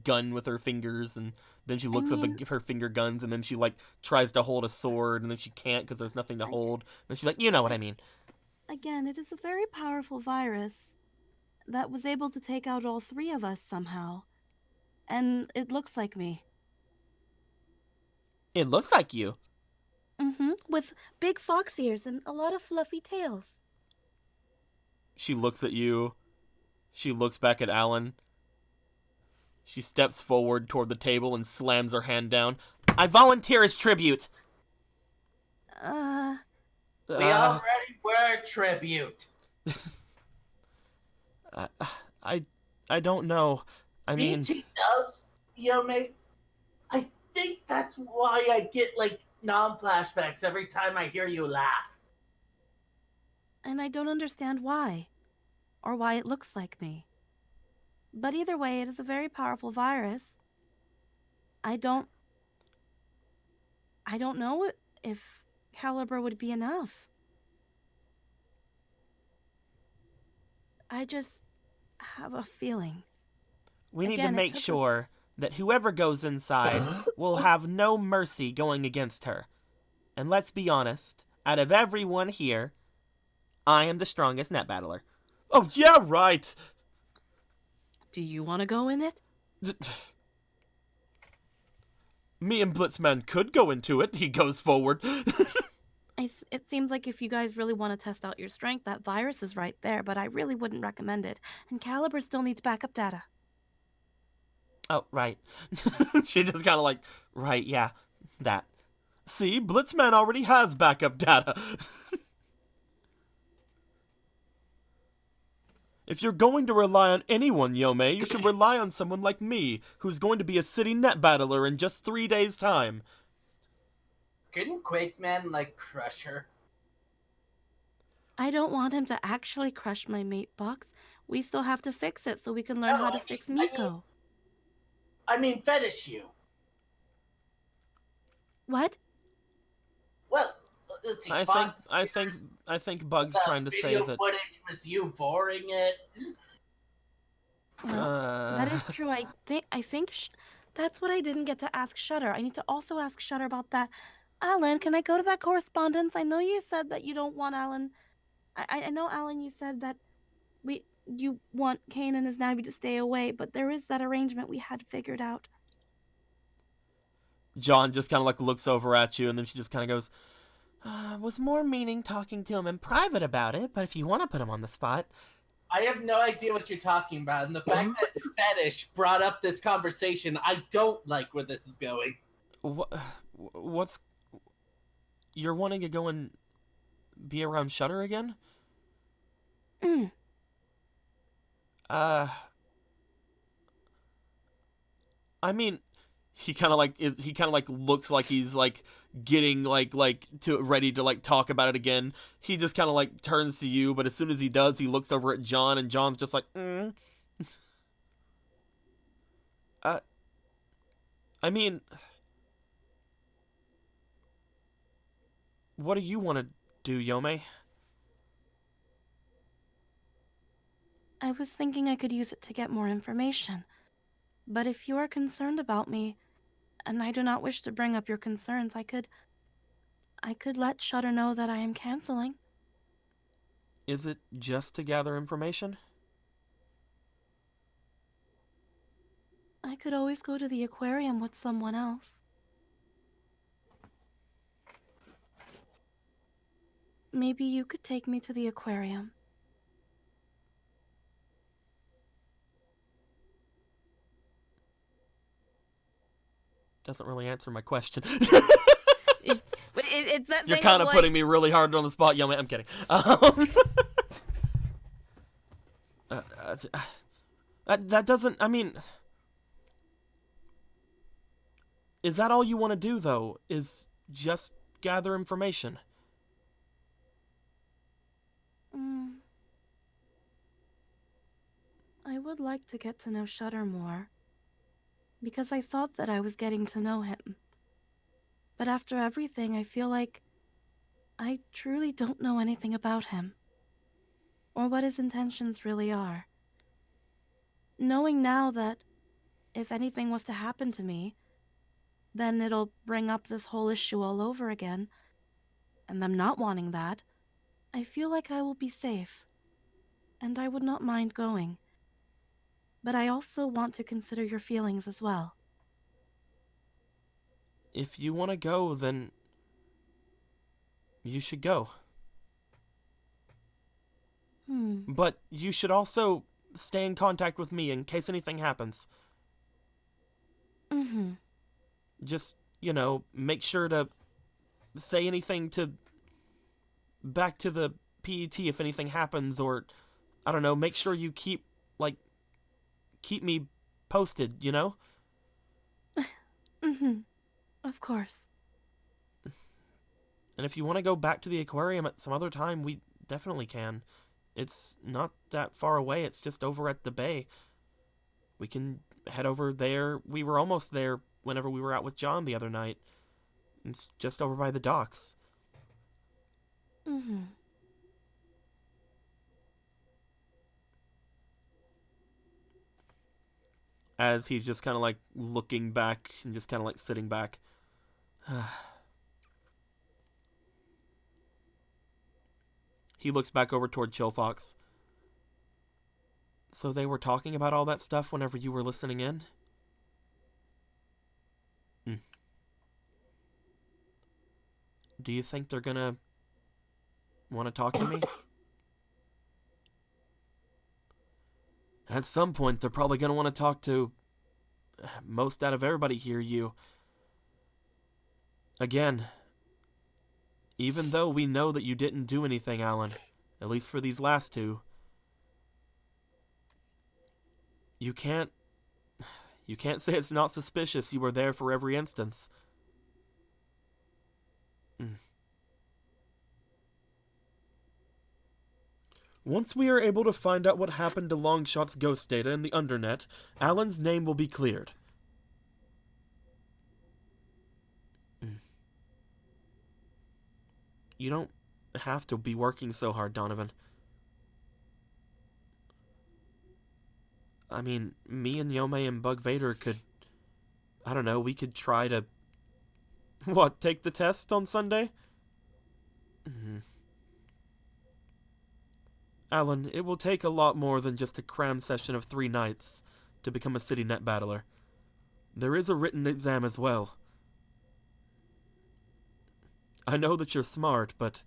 [SPEAKER 1] gun with her fingers, and then she looks at her finger guns, and then she like tries to hold a sword, and then she can't because there's nothing to hold. And she's like, you know what I mean.
[SPEAKER 4] Again, it is a very powerful virus that was able to take out all three of us somehow, and it looks like me.
[SPEAKER 1] It looks like you.
[SPEAKER 4] With big fox ears and a lot of fluffy tails.
[SPEAKER 1] She looks at you. She looks back at Alan. She steps forward toward the table and slams her hand down. I volunteer as tribute.
[SPEAKER 6] We already were tribute.
[SPEAKER 1] I don't know. I mean,
[SPEAKER 6] BT dubs, Yome. I think that's why I get like non-flashbacks every time I hear you laugh.
[SPEAKER 4] And I don't understand why. or why it looks like me. But either way, it is a very powerful virus. I don't know if caliber would be enough. I just have a feeling.
[SPEAKER 7] We need
[SPEAKER 4] Again,
[SPEAKER 7] to
[SPEAKER 4] it
[SPEAKER 7] make
[SPEAKER 4] took a-
[SPEAKER 7] sure that whoever goes inside will have no mercy going against her. And let's be honest, out of everyone here, I am the strongest net battler.
[SPEAKER 1] Oh, yeah, right.
[SPEAKER 4] Do you want to go in it?
[SPEAKER 1] Me and Blitzman could go into it. He goes forward.
[SPEAKER 4] It seems like if you guys really want to test out your strength, that virus is right there, but I really wouldn't recommend it. And Caliber still needs backup data.
[SPEAKER 7] Oh, right.
[SPEAKER 1] She just kind of like, right, yeah, that. See, Blitzman already has backup data. If you're going to rely on anyone, Yome, you should rely on someone like me, who's going to be a city net battler in just 3 days' time.
[SPEAKER 6] Couldn't Quakeman, like, crush her?
[SPEAKER 4] I don't want him to actually crush my mate box. We still have to fix it so we can learn how to fix Miko.
[SPEAKER 6] I mean, fetish you.
[SPEAKER 4] What?
[SPEAKER 6] Well, let's see.
[SPEAKER 7] I think Bug's trying to say
[SPEAKER 6] video
[SPEAKER 7] that.
[SPEAKER 6] footage was you boring it.
[SPEAKER 4] Well, that is true. I think that's what I didn't get to ask Shutter. I need to also ask Shutter about that. Alan, can I go to that correspondence? I know you said that you don't want Alan. I know, Alan, you said that you want Kane and his Navi to stay away, but there is that arrangement we had figured out.
[SPEAKER 1] John just kind of like looks over at you, and then she just kind of goes,
[SPEAKER 7] Was more meaning talking to him in private about it, but if you want to put him on the spot.
[SPEAKER 6] I have no idea what you're talking about, and the fact that fetish brought up this conversation, I don't like where this is going.
[SPEAKER 1] What's... You're wanting to go and be around Shutter again? I mean, he kind of like looks like he's like getting like to ready to like talk about it again. He just kind of like turns to you, but as soon as he does, he looks over at John, and John's just like, I mean, what do you want to do, Yome?
[SPEAKER 4] I was thinking I could use it to get more information. But if you are concerned about me, and I do not wish to bring up your concerns, I could let Shutter know that I am canceling.
[SPEAKER 1] Is it just to gather information?
[SPEAKER 4] I could always go to the aquarium with someone else. Maybe you could take me to the aquarium.
[SPEAKER 1] Doesn't really answer my question.
[SPEAKER 5] It's that
[SPEAKER 1] You're
[SPEAKER 5] thing
[SPEAKER 1] kind of
[SPEAKER 5] like,
[SPEAKER 1] putting me really hard on the spot, Yome. I'm kidding. That doesn't... I mean... Is that all you want to do, though? Is just gather information?
[SPEAKER 4] I would like to get to know Shutter more, because I thought that I was getting to know him. But after everything, I feel like I truly don't know anything about him, or what his intentions really are. Knowing now that if anything was to happen to me, then it'll bring up this whole issue all over again, and them not wanting that, I feel like I will be safe, and I would not mind going. But I also want to consider your feelings as well.
[SPEAKER 1] If you want to go, then you should go. But you should also stay in contact with me in case anything happens. Just, make sure to say anything back to the PET if anything happens, or, I don't know, make sure you keep me posted,
[SPEAKER 4] Of course.
[SPEAKER 1] And if you want to go back to the aquarium at some other time, we definitely can.
[SPEAKER 7] It's not that far away. It's just over at the bay. We can head over there. We were almost there whenever we were out with John the other night. It's just over by the docks.
[SPEAKER 4] Mm-hmm.
[SPEAKER 1] As he's just kind of like looking back and just kind of like sitting back. He looks back over toward Chill Fox. So they were talking about all that stuff whenever you were listening in? Do you think they're gonna want to talk to me? At some point, they're probably gonna want to talk to most out of everybody here, you. Again, even though we know that you didn't do anything, Alan, at least for these last two, you can't say it's not suspicious. You were there for every instance. Once we are able to find out what happened to Longshot's ghost data in the Undernet, Alan's name will be cleared. You don't have to be working so hard, Donovan. I mean, me and Yome and Bug Vader could... I don't know, we could try to... What, take the test on Sunday? Alan, it will take a lot more than just a cram session of 3 nights to become a city net battler. There is a written exam as well. I know that you're smart, but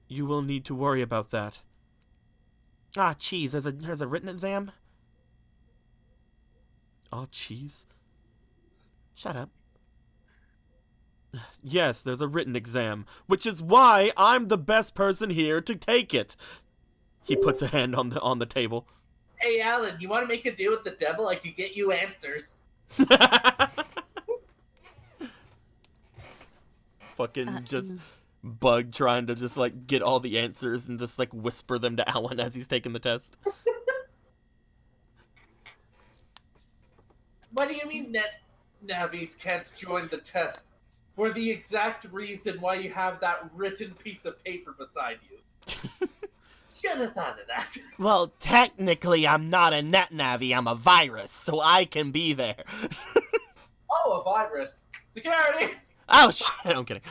[SPEAKER 1] you will need to worry about that. Ah, cheese, there's a written exam? Oh, cheese. Shut up. Yes, there's a written exam, which is why I'm the best person here to take it. He puts a hand on the table.
[SPEAKER 6] Hey, Alan, you want to make a deal with the devil? I could get you answers.
[SPEAKER 1] Fucking just Bug trying to just like get all the answers and just like whisper them to Alan as he's taking the test.
[SPEAKER 6] What do you mean Navis can't join the test? For the exact reason why you have that written piece of paper beside you. Should have thought of that.
[SPEAKER 7] Well, technically, I'm not a net Navi. I'm a virus, so I can be there.
[SPEAKER 6] Oh, a virus. Security!
[SPEAKER 7] Oh, shit. I'm kidding.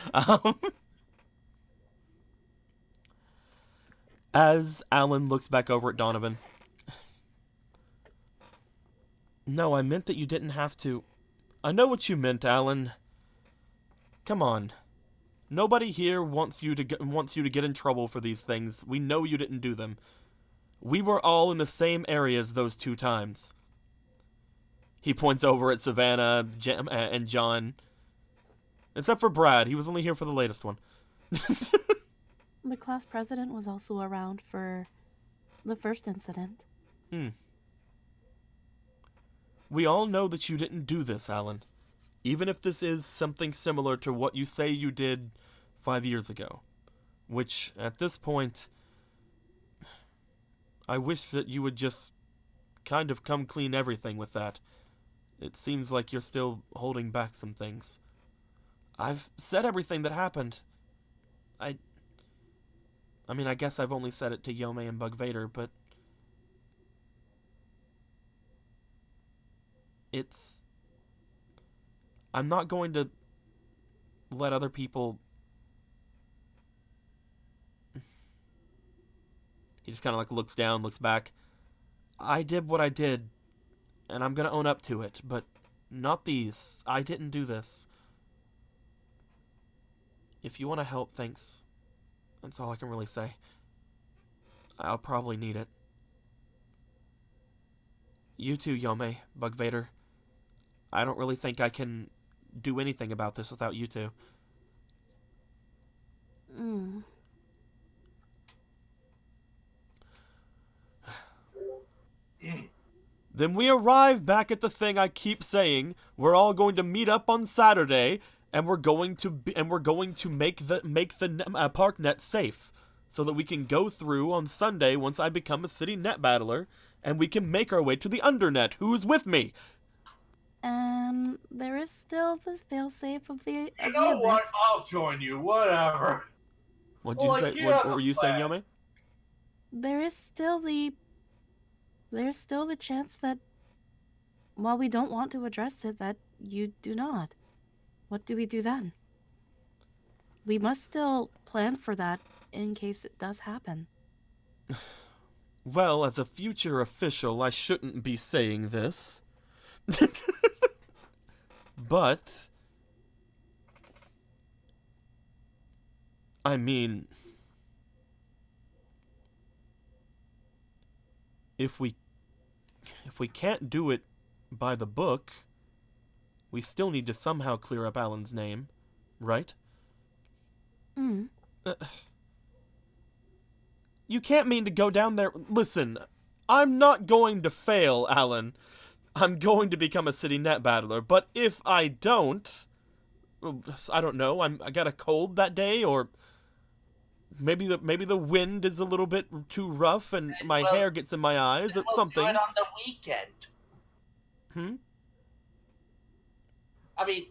[SPEAKER 1] As Alan looks back over at Donovan. No, I meant that you didn't have to. I know what you meant, Alan. Come on. Nobody here wants you to get in trouble for these things. We know you didn't do them. We were all in the same areas those 2 times. He points over at Savannah and John. Except for Brad. He was only here for the latest one.
[SPEAKER 4] The class president was also around for the first incident.
[SPEAKER 1] We all know that you didn't do this, Alan. Even if this is something similar to what you say you did 5 years ago. Which, at this point, I wish that you would just kind of come clean everything with that. It seems like you're still holding back some things. I've said everything that happened. I mean, I guess I've only said it to Yome and Bug Vader, but... I'm not going to let other people... He just kind of like looks down, looks back. I did what I did, and I'm going to own up to it, but not these. I didn't do this. If you want to help, thanks. That's all I can really say. I'll probably need it. You too, Yome, Bug Vader. I don't really think I can do anything about this without you two. Then we arrive back at the thing I keep saying. We're all going to meet up on Saturday, and we're going to make the park net safe. so that we can go through on Sunday once I become a city net battler, and we can make our way to the undernet. Who's with me?
[SPEAKER 4] There is still the failsafe of the
[SPEAKER 2] You
[SPEAKER 4] of the
[SPEAKER 2] know
[SPEAKER 4] event.
[SPEAKER 2] what? I'll join you. Whatever.
[SPEAKER 1] What'd you say? What were you saying, Yome?
[SPEAKER 4] There is still the chance that while we don't want to address it, that you do not. What do we do then? We must still plan for that in case it does happen.
[SPEAKER 1] Well, as a future official, I shouldn't be saying this. But I mean, if we can't do it by the book, we still need to somehow clear up Alan's name, right? You can't mean to go down there. Listen, I'm not going to fail, Alan. I'm going to become a city net battler, but if I don't, I don't know. I got a cold that day, or maybe the wind is a little bit too rough, and my hair gets in my eyes, or something.
[SPEAKER 6] We'll do it on the weekend. I mean,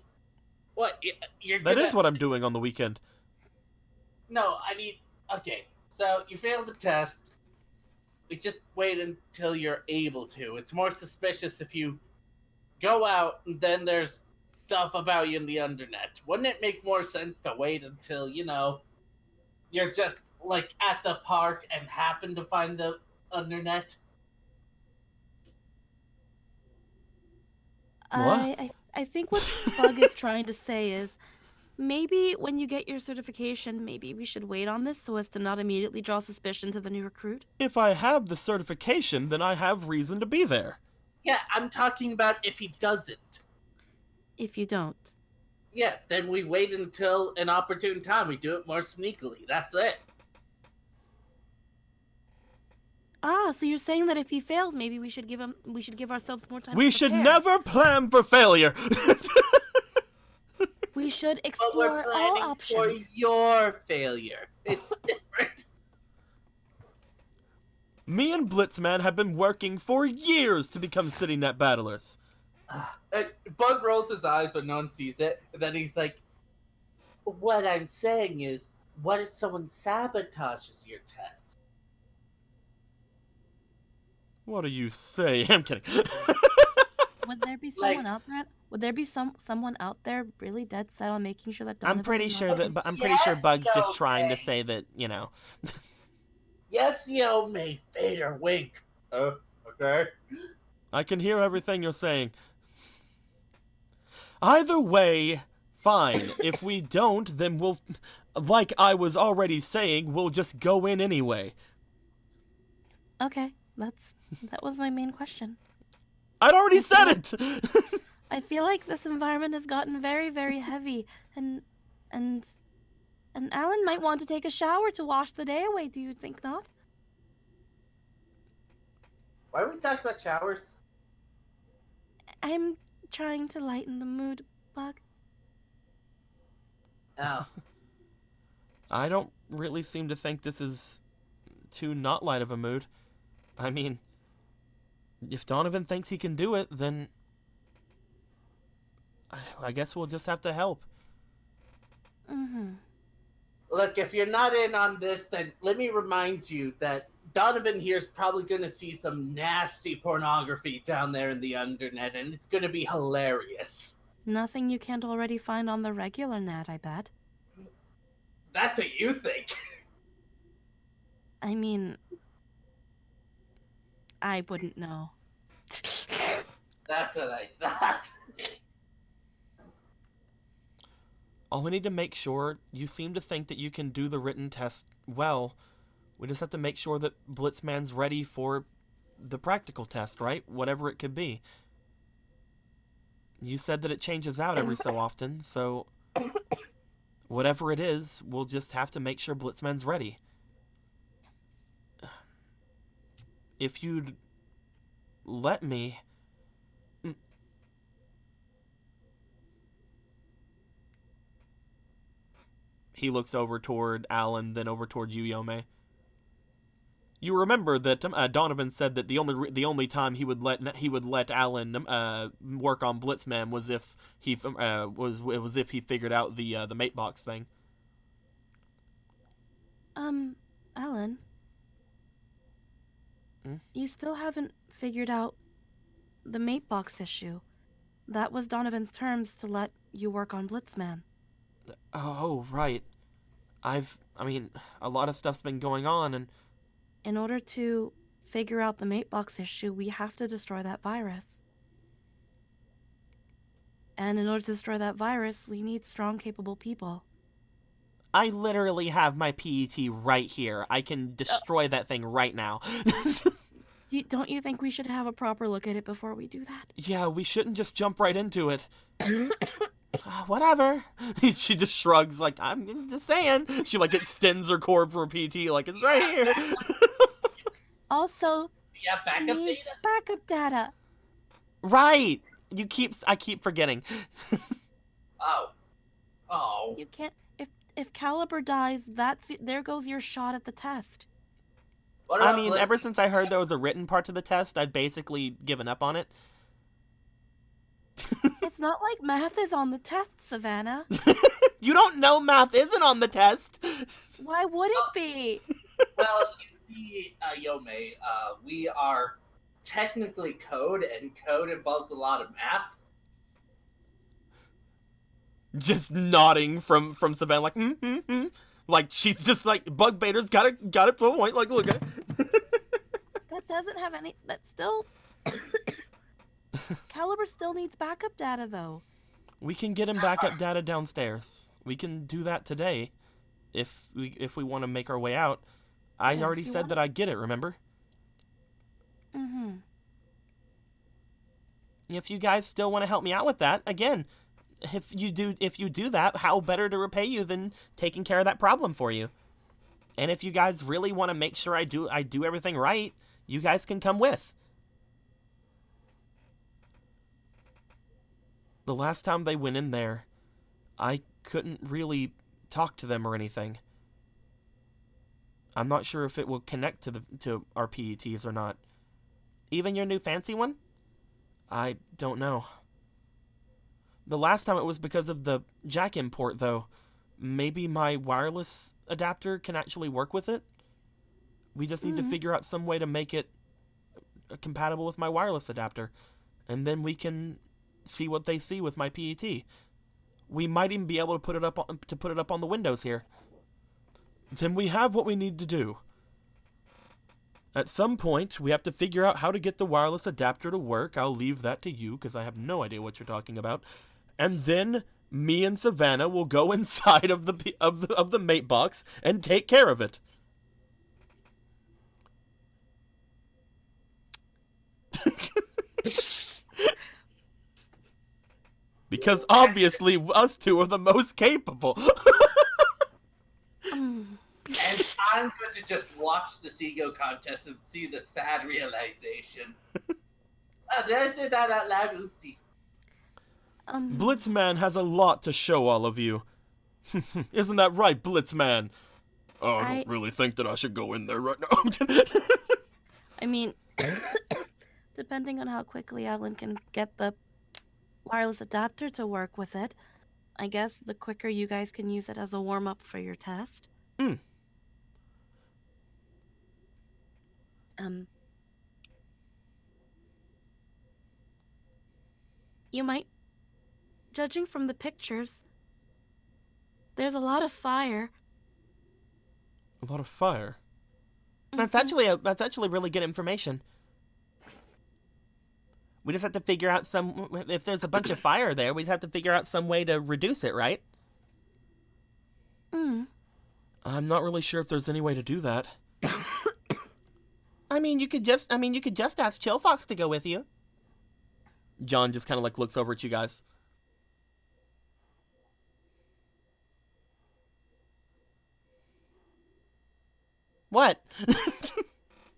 [SPEAKER 6] what you're?
[SPEAKER 1] That is what I'm doing on the weekend.
[SPEAKER 6] No, I mean, okay. So you failed the test. We just wait until you're able to. It's more suspicious if you go out and then there's stuff about you in the undernet. Wouldn't it make more sense to wait until, you're just, like, at the park and happen to find the undernet?
[SPEAKER 1] What?
[SPEAKER 4] I think what Bug is trying to say is, maybe when you get your certification, maybe we should wait on this so as to not immediately draw suspicion to the new recruit.
[SPEAKER 1] If I have the certification, then I have reason to be there.
[SPEAKER 6] Yeah, I'm talking about if he doesn't.
[SPEAKER 4] If you don't.
[SPEAKER 6] Yeah, then we wait until an opportune time. We do it more sneakily. That's it.
[SPEAKER 4] Ah, so you're saying that if he fails, maybe we should give ourselves more time.
[SPEAKER 1] We
[SPEAKER 4] to
[SPEAKER 1] should
[SPEAKER 4] prepare.
[SPEAKER 1] never plan for failure.
[SPEAKER 4] We should
[SPEAKER 6] But
[SPEAKER 4] explore
[SPEAKER 6] we're planning
[SPEAKER 4] all options.
[SPEAKER 6] for your failure. It's different.
[SPEAKER 1] Me and Blitzman have been working for years to become city net battlers.
[SPEAKER 6] Bug rolls his eyes, but no one sees it. And then he's like, what I'm saying is, what if someone sabotages your test?
[SPEAKER 1] What do you say? I'm kidding.
[SPEAKER 4] Would there be someone out there? Would there be someone out there really dead set on making sure that Donovan
[SPEAKER 7] I'm pretty
[SPEAKER 4] is
[SPEAKER 7] sure
[SPEAKER 4] not-
[SPEAKER 7] that, but I'm pretty sure
[SPEAKER 6] Yes,
[SPEAKER 7] Bug's just trying to
[SPEAKER 6] okay.
[SPEAKER 7] say that,
[SPEAKER 6] Yes, Yome, Vader, wink. Okay.
[SPEAKER 1] I can hear everything you're saying. Either way, fine. If we don't, then we'll, like I was already saying, we'll just go in anyway.
[SPEAKER 4] Okay, that was my main question.
[SPEAKER 1] I'd already said it!
[SPEAKER 4] I feel like this environment has gotten very, very heavy, and Alan might want to take a shower to wash the day away. Do you think not?
[SPEAKER 6] Why are we talking about showers?
[SPEAKER 4] I'm trying to lighten the mood, Bug.
[SPEAKER 6] Oh.
[SPEAKER 1] I don't really seem to think this is too not light of a mood. I mean, if Donovan thinks he can do it, then I guess we'll just have to help.
[SPEAKER 4] Mm-hmm.
[SPEAKER 6] Look, if you're not in on this, then let me remind you that Donovan here's probably going to see some nasty pornography down there in the undernet, and it's going to be hilarious.
[SPEAKER 4] Nothing you can't already find on the regular net, I bet.
[SPEAKER 6] That's what you think.
[SPEAKER 4] I mean, I wouldn't know.
[SPEAKER 6] That's what I thought.
[SPEAKER 1] All we need to make sure, you seem to think that you can do the written test well. We just have to make sure that Blitzman's ready for the practical test, right? Whatever it could be. You said that it changes out every so often, so whatever it is, we'll just have to make sure Blitzman's ready. If you'd let me... He looks over toward Alan, then over toward you, Yome. You remember that Donovan said that the only time he would let Alan work on Blitzman was if he was if he figured out the mate box thing.
[SPEAKER 4] Alan, you still haven't figured out the mate box issue. That was Donovan's terms to let you work on Blitzman.
[SPEAKER 1] Oh, right. I mean, a lot of stuff's been going on, and
[SPEAKER 4] in order to figure out the mate box issue, we have to destroy that virus. And in order to destroy that virus, we need strong, capable people.
[SPEAKER 7] I literally have my PET right here. I can destroy that thing right now.
[SPEAKER 4] Don't you think we should have a proper look at it before we do that?
[SPEAKER 1] Yeah, we shouldn't just jump right into it.
[SPEAKER 7] Whatever.
[SPEAKER 1] She just shrugs like, I'm just saying. She like extends her cord for a PT like it's right here.
[SPEAKER 4] Also,
[SPEAKER 6] Yeah, backup data.
[SPEAKER 4] Backup data.
[SPEAKER 7] Right. I keep forgetting.
[SPEAKER 6] Oh.
[SPEAKER 4] You can't. If Caliber dies, there goes your shot at the test.
[SPEAKER 7] I mean, ever since I heard there was a written part to the test, I've basically given up on it.
[SPEAKER 4] It's not like math is on the test, Savannah.
[SPEAKER 7] You don't know math isn't on the test.
[SPEAKER 4] Why would it be?
[SPEAKER 6] Well, you see, Yome, we are technically code, and code involves a lot of math.
[SPEAKER 1] Just nodding from Savannah, like, like she's just like, Bug Baiter's got it to a point. Like, look at
[SPEAKER 4] That doesn't have any. That still. Caliber still needs backup data, though.
[SPEAKER 1] We can get him backup data downstairs. We can do that today, if we want to make our way out. I already said that I get it. Remember?
[SPEAKER 7] If you guys still want to help me out with that, again, if you do that, how better to repay you than taking care of that problem for you? And if you guys really want to make sure I do everything right, you guys can come with.
[SPEAKER 1] The last time they went in there, I couldn't really talk to them or anything. I'm not sure if it will connect to our PETs or not.
[SPEAKER 7] Even your new fancy one?
[SPEAKER 1] I don't know. The last time it was because of the jack import, though. Maybe my wireless adapter can actually work with it? We just need to figure out some way to make it compatible with my wireless adapter. And then we can see what they see with my PET. We might even be able to put it up on the windows here. Then we have what we need to do. At some point, we have to figure out how to get the wireless adapter to work. I'll leave that to you, because I have no idea what you're talking about. And then me and Savannah will go inside of the mate box and take care of it. Because obviously us two are the most capable.
[SPEAKER 6] And I'm going to just watch the Seago contest and see the sad realization. Did I say that out loud? Oopsies.
[SPEAKER 1] Blitzman has a lot to show all of you. Isn't that right, Blitzman? Oh, I don't really think that I should go in there right now.
[SPEAKER 4] I mean, depending on how quickly Alan can get the wireless adapter to work with it, I guess the quicker you guys can use it as a warm-up for your test. You might, judging from the pictures, there's a lot of fire.
[SPEAKER 1] A lot of fire?
[SPEAKER 7] That's actually really good information. We just have to figure out if there's a bunch of fire there, we just have to figure out some way to reduce it, right?
[SPEAKER 1] I'm not really sure if there's any way to do that.
[SPEAKER 7] I mean, you could just ask Chill Fox to go with you.
[SPEAKER 1] John just kind of like looks over at you guys.
[SPEAKER 7] What?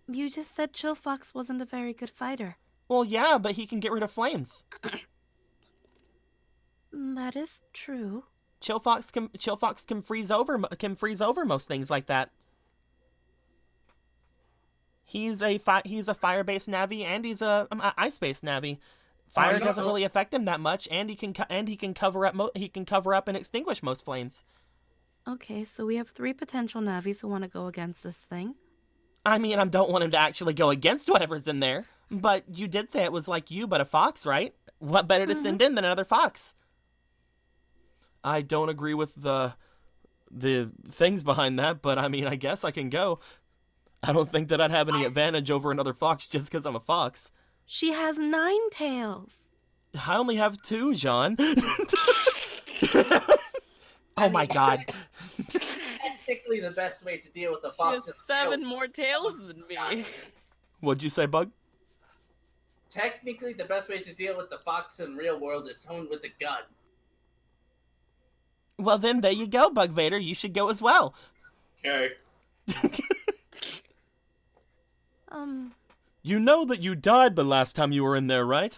[SPEAKER 4] You just said Chill Fox wasn't a very good fighter.
[SPEAKER 7] Well, yeah, but he can get rid of flames.
[SPEAKER 4] That is true.
[SPEAKER 7] Chill Fox can freeze over most things like that. He's a fire-based Navi and he's a ice-based Navi. Fire doesn't really affect him that much, and he can cover up and extinguish most flames.
[SPEAKER 4] Okay, so we have 3 potential Navis who want to go against this thing.
[SPEAKER 7] I mean, I don't want him to actually go against whatever's in there, but you did say it was like you, but a fox, right? What better to send in than another fox? I don't agree with the things behind that, but I mean, I guess I can go. I don't think that I'd have any advantage over another fox just because I'm a fox.
[SPEAKER 4] She has 9 tails.
[SPEAKER 7] I only have 2, Jean. Oh my god.
[SPEAKER 6] Technically, the best way to deal with the fox
[SPEAKER 5] She has 7 more tails than me.
[SPEAKER 7] What'd you say, Bug?
[SPEAKER 6] Technically, the best way to deal with the fox in real world is someone with a gun.
[SPEAKER 7] Well, then there you go, Bug Vader. You should go as well.
[SPEAKER 2] Okay.
[SPEAKER 1] You know that you died the last time you were in there, right?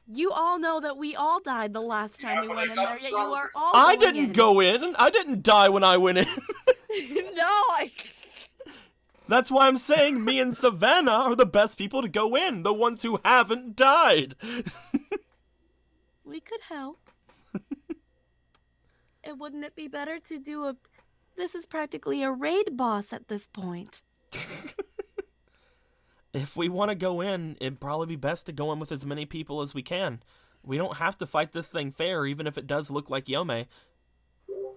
[SPEAKER 4] You all know that we all died the last time we went in there, yet you are all
[SPEAKER 1] I
[SPEAKER 4] going
[SPEAKER 1] didn't
[SPEAKER 4] in.
[SPEAKER 1] go in. I didn't die when I went in.
[SPEAKER 5] No,
[SPEAKER 1] That's why I'm saying me and Savannah are the best people to go in. The ones who haven't died.
[SPEAKER 4] We could help. And wouldn't it be better to do a... This is practically a raid boss at this point.
[SPEAKER 7] If we want to go in, it'd probably be best to go in with as many people as we can. We don't have to fight this thing fair, even if it does look like Yome.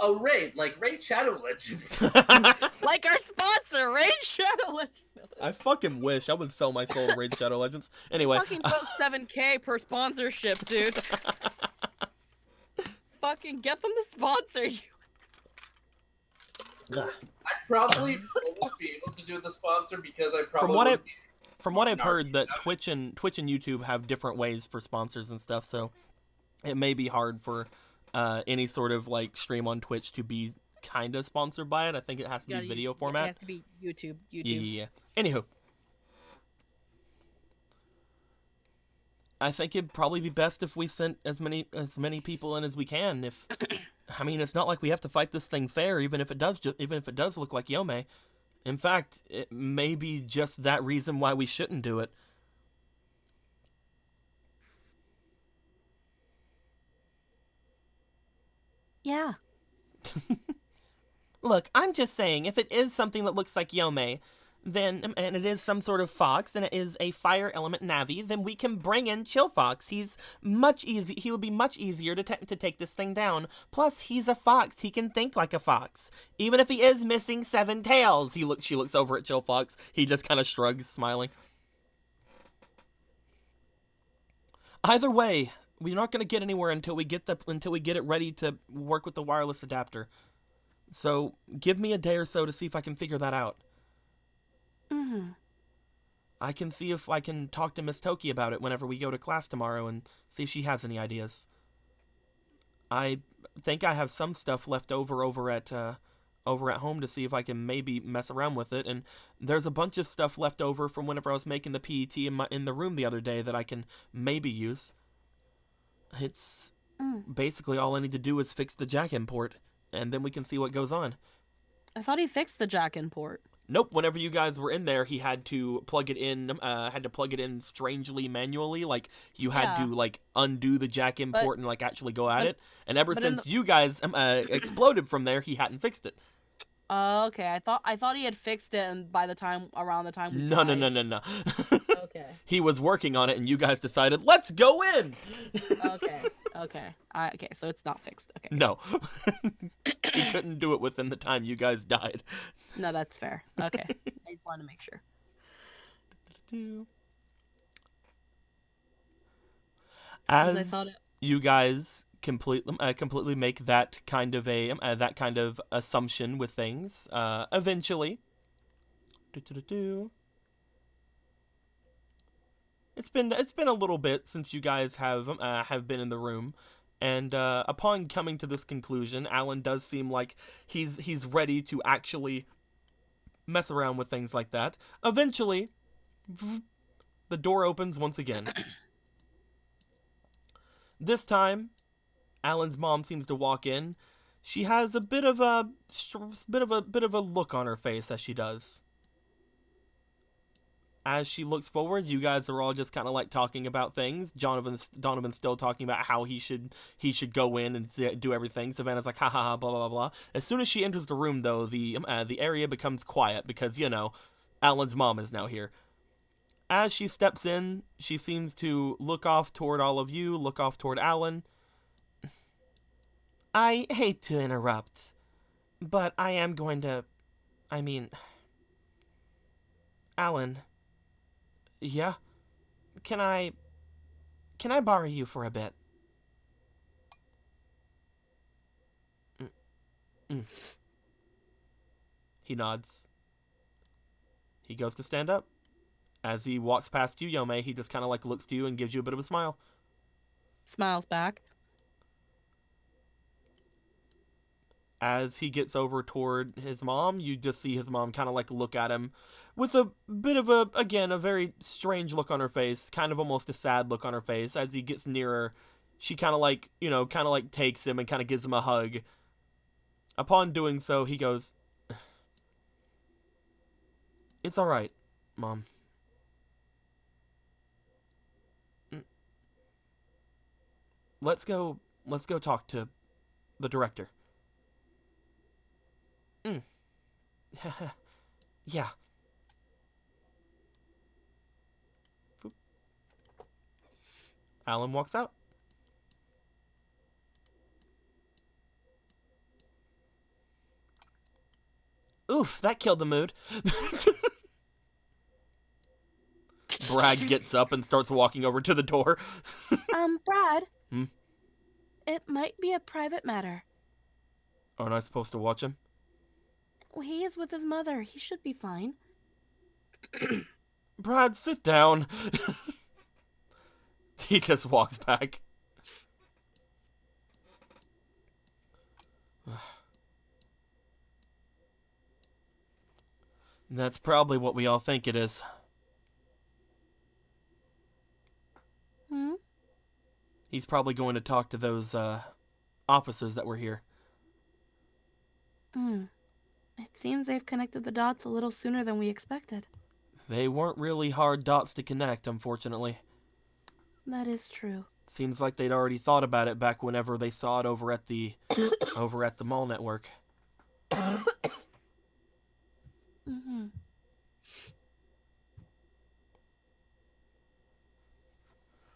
[SPEAKER 6] A raid, like Raid Shadow Legends.
[SPEAKER 5] like our sponsor, Raid Shadow Legends.
[SPEAKER 1] I fucking wish I would sell my soul to Raid Shadow Legends. Anyway.
[SPEAKER 5] Fucking quote $7K per sponsorship, dude. Fucking get them to sponsor you.
[SPEAKER 6] I probably won't be able to do the sponsor because I probably
[SPEAKER 7] From what I've heard, that Twitch and YouTube have different ways for sponsors and stuff, so it may be hard for any sort of like stream on Twitch to be kind of sponsored by it. I think it has to be video format.
[SPEAKER 5] It has to be YouTube.
[SPEAKER 7] Yeah. Anywho, I think it'd probably be best if we sent as many people in as we can. If I mean, it's not like we have to fight this thing fair, even if it does look like Yome. In fact, it may be just that reason why we shouldn't do it.
[SPEAKER 4] Yeah.
[SPEAKER 7] Look, I'm just saying, if it is something that looks like Yome, then, and it is some sort of fox, and it is a fire element Navi, then we can bring in Chill Fox. He will be much easier to take this thing down. Plus, he's a fox. He can think like a fox. Even if he is missing 7 tails. She looks over at Chill Fox. He just kind of shrugs, smiling. Either way, we're not going to get anywhere until we get it ready to work with the wireless adapter. So, give me a day or so to see if I can figure that out.
[SPEAKER 4] Mm-hmm.
[SPEAKER 7] I can see if I can talk to Miss Toki about it whenever we go to class tomorrow and see if she has any ideas. I think I have some stuff left over at home to see if I can maybe mess around with it, and there's a bunch of stuff left over from whenever I was making the PET in the room the other day that I can maybe use. It's basically all I need to do is fix the jack import, and then we can see what goes on.
[SPEAKER 5] I thought he fixed the jack import.
[SPEAKER 7] Nope. Whenever you guys were in there, he had to plug it in. Strangely manually. Like you had to like undo the jack import and like actually go at it. And ever since you guys exploded from there, he hadn't fixed it.
[SPEAKER 5] Okay. I thought he had fixed it, and around the time we
[SPEAKER 7] No.
[SPEAKER 5] Okay.
[SPEAKER 7] He was working on it, and you guys decided, let's go in.
[SPEAKER 5] Okay. Okay. So it's not fixed. Okay.
[SPEAKER 7] No. He couldn't do it within the time you guys died.
[SPEAKER 5] No, that's fair. Okay. I just wanted to make sure.
[SPEAKER 7] As you guys completely make that kind of assumption with things, eventually. It's been a little bit since you guys have been in the room, and upon coming to this conclusion, Alan does seem like he's ready to actually mess around with things like that. Eventually, the door opens once again. This time,
[SPEAKER 1] Alan's mom seems to walk in. She has a bit of a look on her face as she does. As she looks forward, you guys are all just kind of like talking about things. Donovan's still talking about how he should go in and do everything. Savannah's like, ha ha ha, blah blah blah. As soon as she enters the room, though, the area becomes quiet because Alan's mom is now here. As she steps in, she seems to look off toward all of you, look off toward Alan. I hate to interrupt, but I am going to. Alan. Yeah? Can I borrow you for a bit? He nods. He goes to stand up. As he walks past you, Yome, he just kind of like looks to you and gives you a bit of a smile.
[SPEAKER 5] Smiles back.
[SPEAKER 1] As he gets over toward his mom, you just see his mom kind of like look at him with a bit of a very strange look on her face, kind of almost a sad look on her face. As he gets nearer, she kind of like, takes him and kind of gives him a hug. Upon doing so, he goes, "It's all right, Mom. Let's go talk to the director." Yeah. Boop. Alan walks out. Oof, that killed the mood. Brad gets up and starts walking over to the door.
[SPEAKER 4] Brad?
[SPEAKER 1] Hmm?
[SPEAKER 4] It might be a private matter.
[SPEAKER 1] Aren't I supposed to watch him?
[SPEAKER 4] He is with his mother. He should be fine.
[SPEAKER 1] Brad, sit down. He just walks back. That's probably what we all think it is.
[SPEAKER 4] Hmm?
[SPEAKER 1] He's probably going to talk to those officers that were here.
[SPEAKER 4] It seems they've connected the dots a little sooner than we expected.
[SPEAKER 1] They weren't really hard dots to connect, unfortunately.
[SPEAKER 4] That is true.
[SPEAKER 1] Seems like they'd already thought about it back whenever they saw it over at the mall network.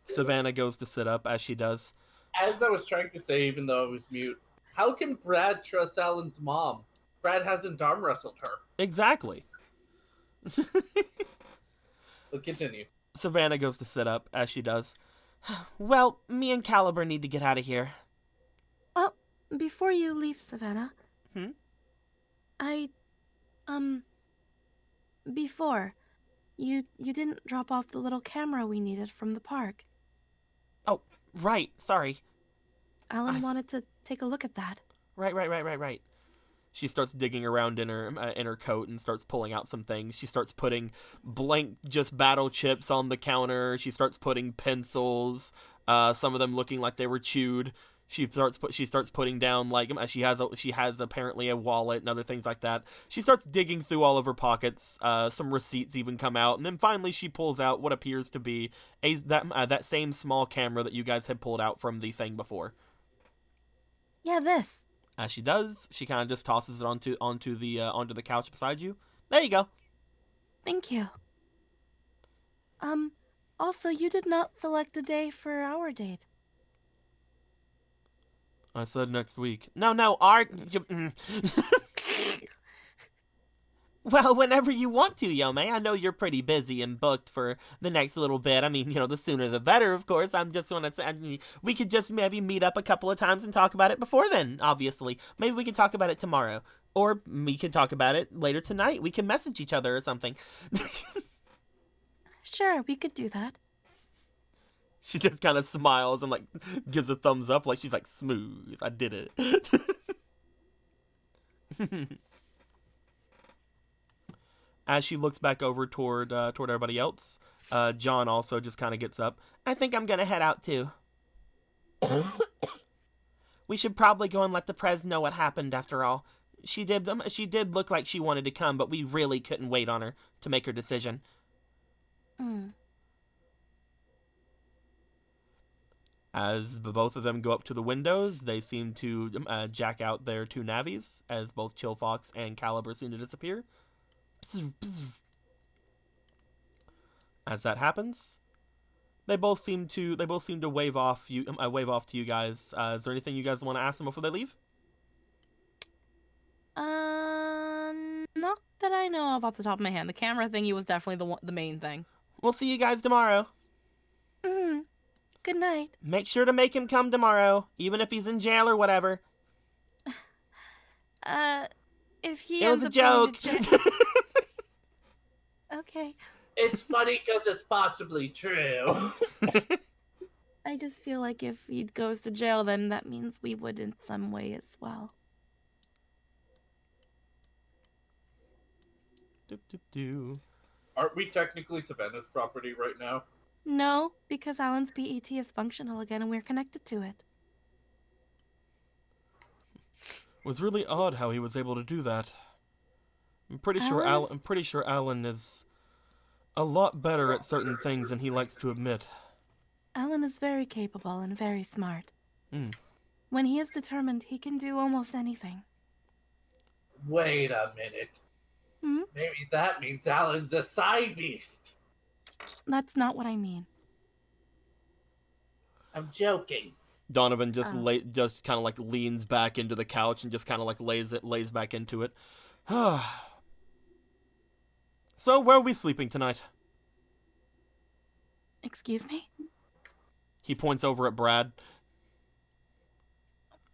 [SPEAKER 1] Savannah goes to sit up, as she does.
[SPEAKER 6] As I was trying to say, even though I was mute, how can Brad trust Alan's mom? Brad hasn't arm wrestled her.
[SPEAKER 1] Exactly.
[SPEAKER 6] But continue.
[SPEAKER 1] Savannah goes to sit up, as she does. Well, me and Caliber need to get out of here.
[SPEAKER 4] Oh, before you leave, Savannah. Before, you didn't drop off the little camera we needed from the park.
[SPEAKER 1] Oh, right, sorry.
[SPEAKER 4] Alan wanted to take a look at that.
[SPEAKER 1] Right. She starts digging around in her coat and starts pulling out some things. She starts putting blank just battle chips on the counter. She starts putting pencils, some of them looking like they were chewed. She starts putting down like she has apparently a wallet and other things like that. She starts digging through all of her pockets. Some receipts even come out, and then finally she pulls out what appears to be that same small camera that you guys had pulled out from the thing before.
[SPEAKER 4] Yeah, this.
[SPEAKER 1] As she does, she kind of just tosses it onto the couch beside you. There you go.
[SPEAKER 4] Thank you. Also, you did not select a day for our date.
[SPEAKER 1] I said next week. No, our... Well, whenever you want to, Yome. I know you're pretty busy and booked for the next little bit. I mean, the sooner the better, of course. I'm just want to say, we could just maybe meet up a couple of times and talk about it before then, obviously. Maybe we can talk about it tomorrow. Or we can talk about it later tonight. We can message each other or something.
[SPEAKER 3] Sure, we could do that.
[SPEAKER 1] She just kind of smiles and like gives a thumbs up, like she's like, smooth, I did it. As she looks back over toward everybody else, John also just kind of gets up. I think I'm gonna head out too.
[SPEAKER 7] We should probably go and let the Prez know what happened after all. She did look like she wanted to come, but we really couldn't wait on her to make her decision. As both of them go up to the windows, they seem to jack out their 2 Navis, as both Chill Fox and Caliber seem to disappear. As that happens, they both seem to wave off to you guys. Is there anything you guys want to ask them before they leave?
[SPEAKER 5] Not that I know of off the top of my head. The camera thingy was definitely the main thing.
[SPEAKER 7] We'll see you guys tomorrow.
[SPEAKER 4] Good night.
[SPEAKER 7] Make sure to make him come tomorrow, even if he's in jail or whatever.
[SPEAKER 4] If he
[SPEAKER 7] It was
[SPEAKER 4] ends
[SPEAKER 7] a
[SPEAKER 4] up going
[SPEAKER 7] joke.
[SPEAKER 4] to jail- Okay.
[SPEAKER 6] It's funny because it's possibly true.
[SPEAKER 4] I just feel like if he goes to jail, then that means we would in some way as well.
[SPEAKER 2] Aren't we technically Savannah's property right now?
[SPEAKER 4] No, because Alan's BET is functional again and we're connected to it.
[SPEAKER 1] It was really odd how he was able to do that. I'm pretty sure Alan is a lot better at certain things than he likes to admit.
[SPEAKER 4] Alan is very capable and very smart.
[SPEAKER 1] Mm.
[SPEAKER 4] When he is determined, he can do almost anything.
[SPEAKER 6] Wait a minute. Maybe that means Alan's a side beast.
[SPEAKER 4] That's not what I mean.
[SPEAKER 6] I'm joking.
[SPEAKER 1] Donovan just kind of like leans back into the couch and just kind of like lays back into it. So, where are we sleeping tonight?
[SPEAKER 4] Excuse me?
[SPEAKER 1] He points over at Brad.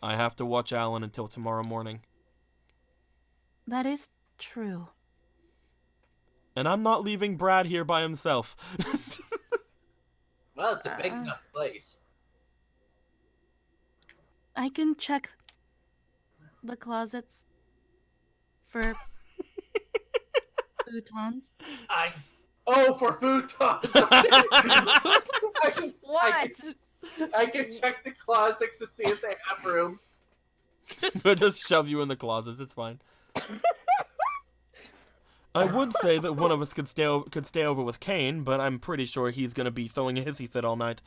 [SPEAKER 1] I have to watch Alan until tomorrow morning.
[SPEAKER 4] That is true.
[SPEAKER 1] And I'm not leaving Brad here by himself.
[SPEAKER 6] Well, it's a big enough place.
[SPEAKER 4] I can check the closets for futons.
[SPEAKER 6] For futons.
[SPEAKER 5] What?
[SPEAKER 6] I can check the closets to see if they have room.
[SPEAKER 1] We'll just shove you in the closets. It's fine. I would say that one of us could stay over with Kane, but I'm pretty sure he's gonna be throwing a hissy fit all night.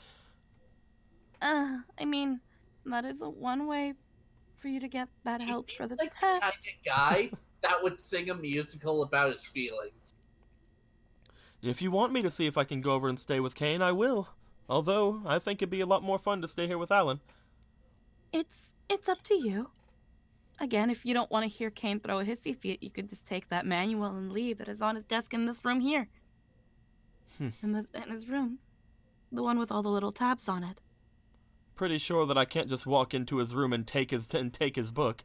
[SPEAKER 4] I mean, that isn't one way for you to get that help for the
[SPEAKER 6] Like
[SPEAKER 4] test.
[SPEAKER 6] the kind of guy that would sing a musical about his feelings.
[SPEAKER 1] If you want me to see if I can go over and stay with Kane, I will. Although, I think it'd be a lot more fun to stay here with Alan.
[SPEAKER 4] It's up to you. Again, if you don't want to hear Kane throw a hissy fit, you could just take that manual and leave. It is on his desk in this room here. In his room. The one with all the little tabs on it.
[SPEAKER 1] Pretty sure that I can't just walk into his room and take his book.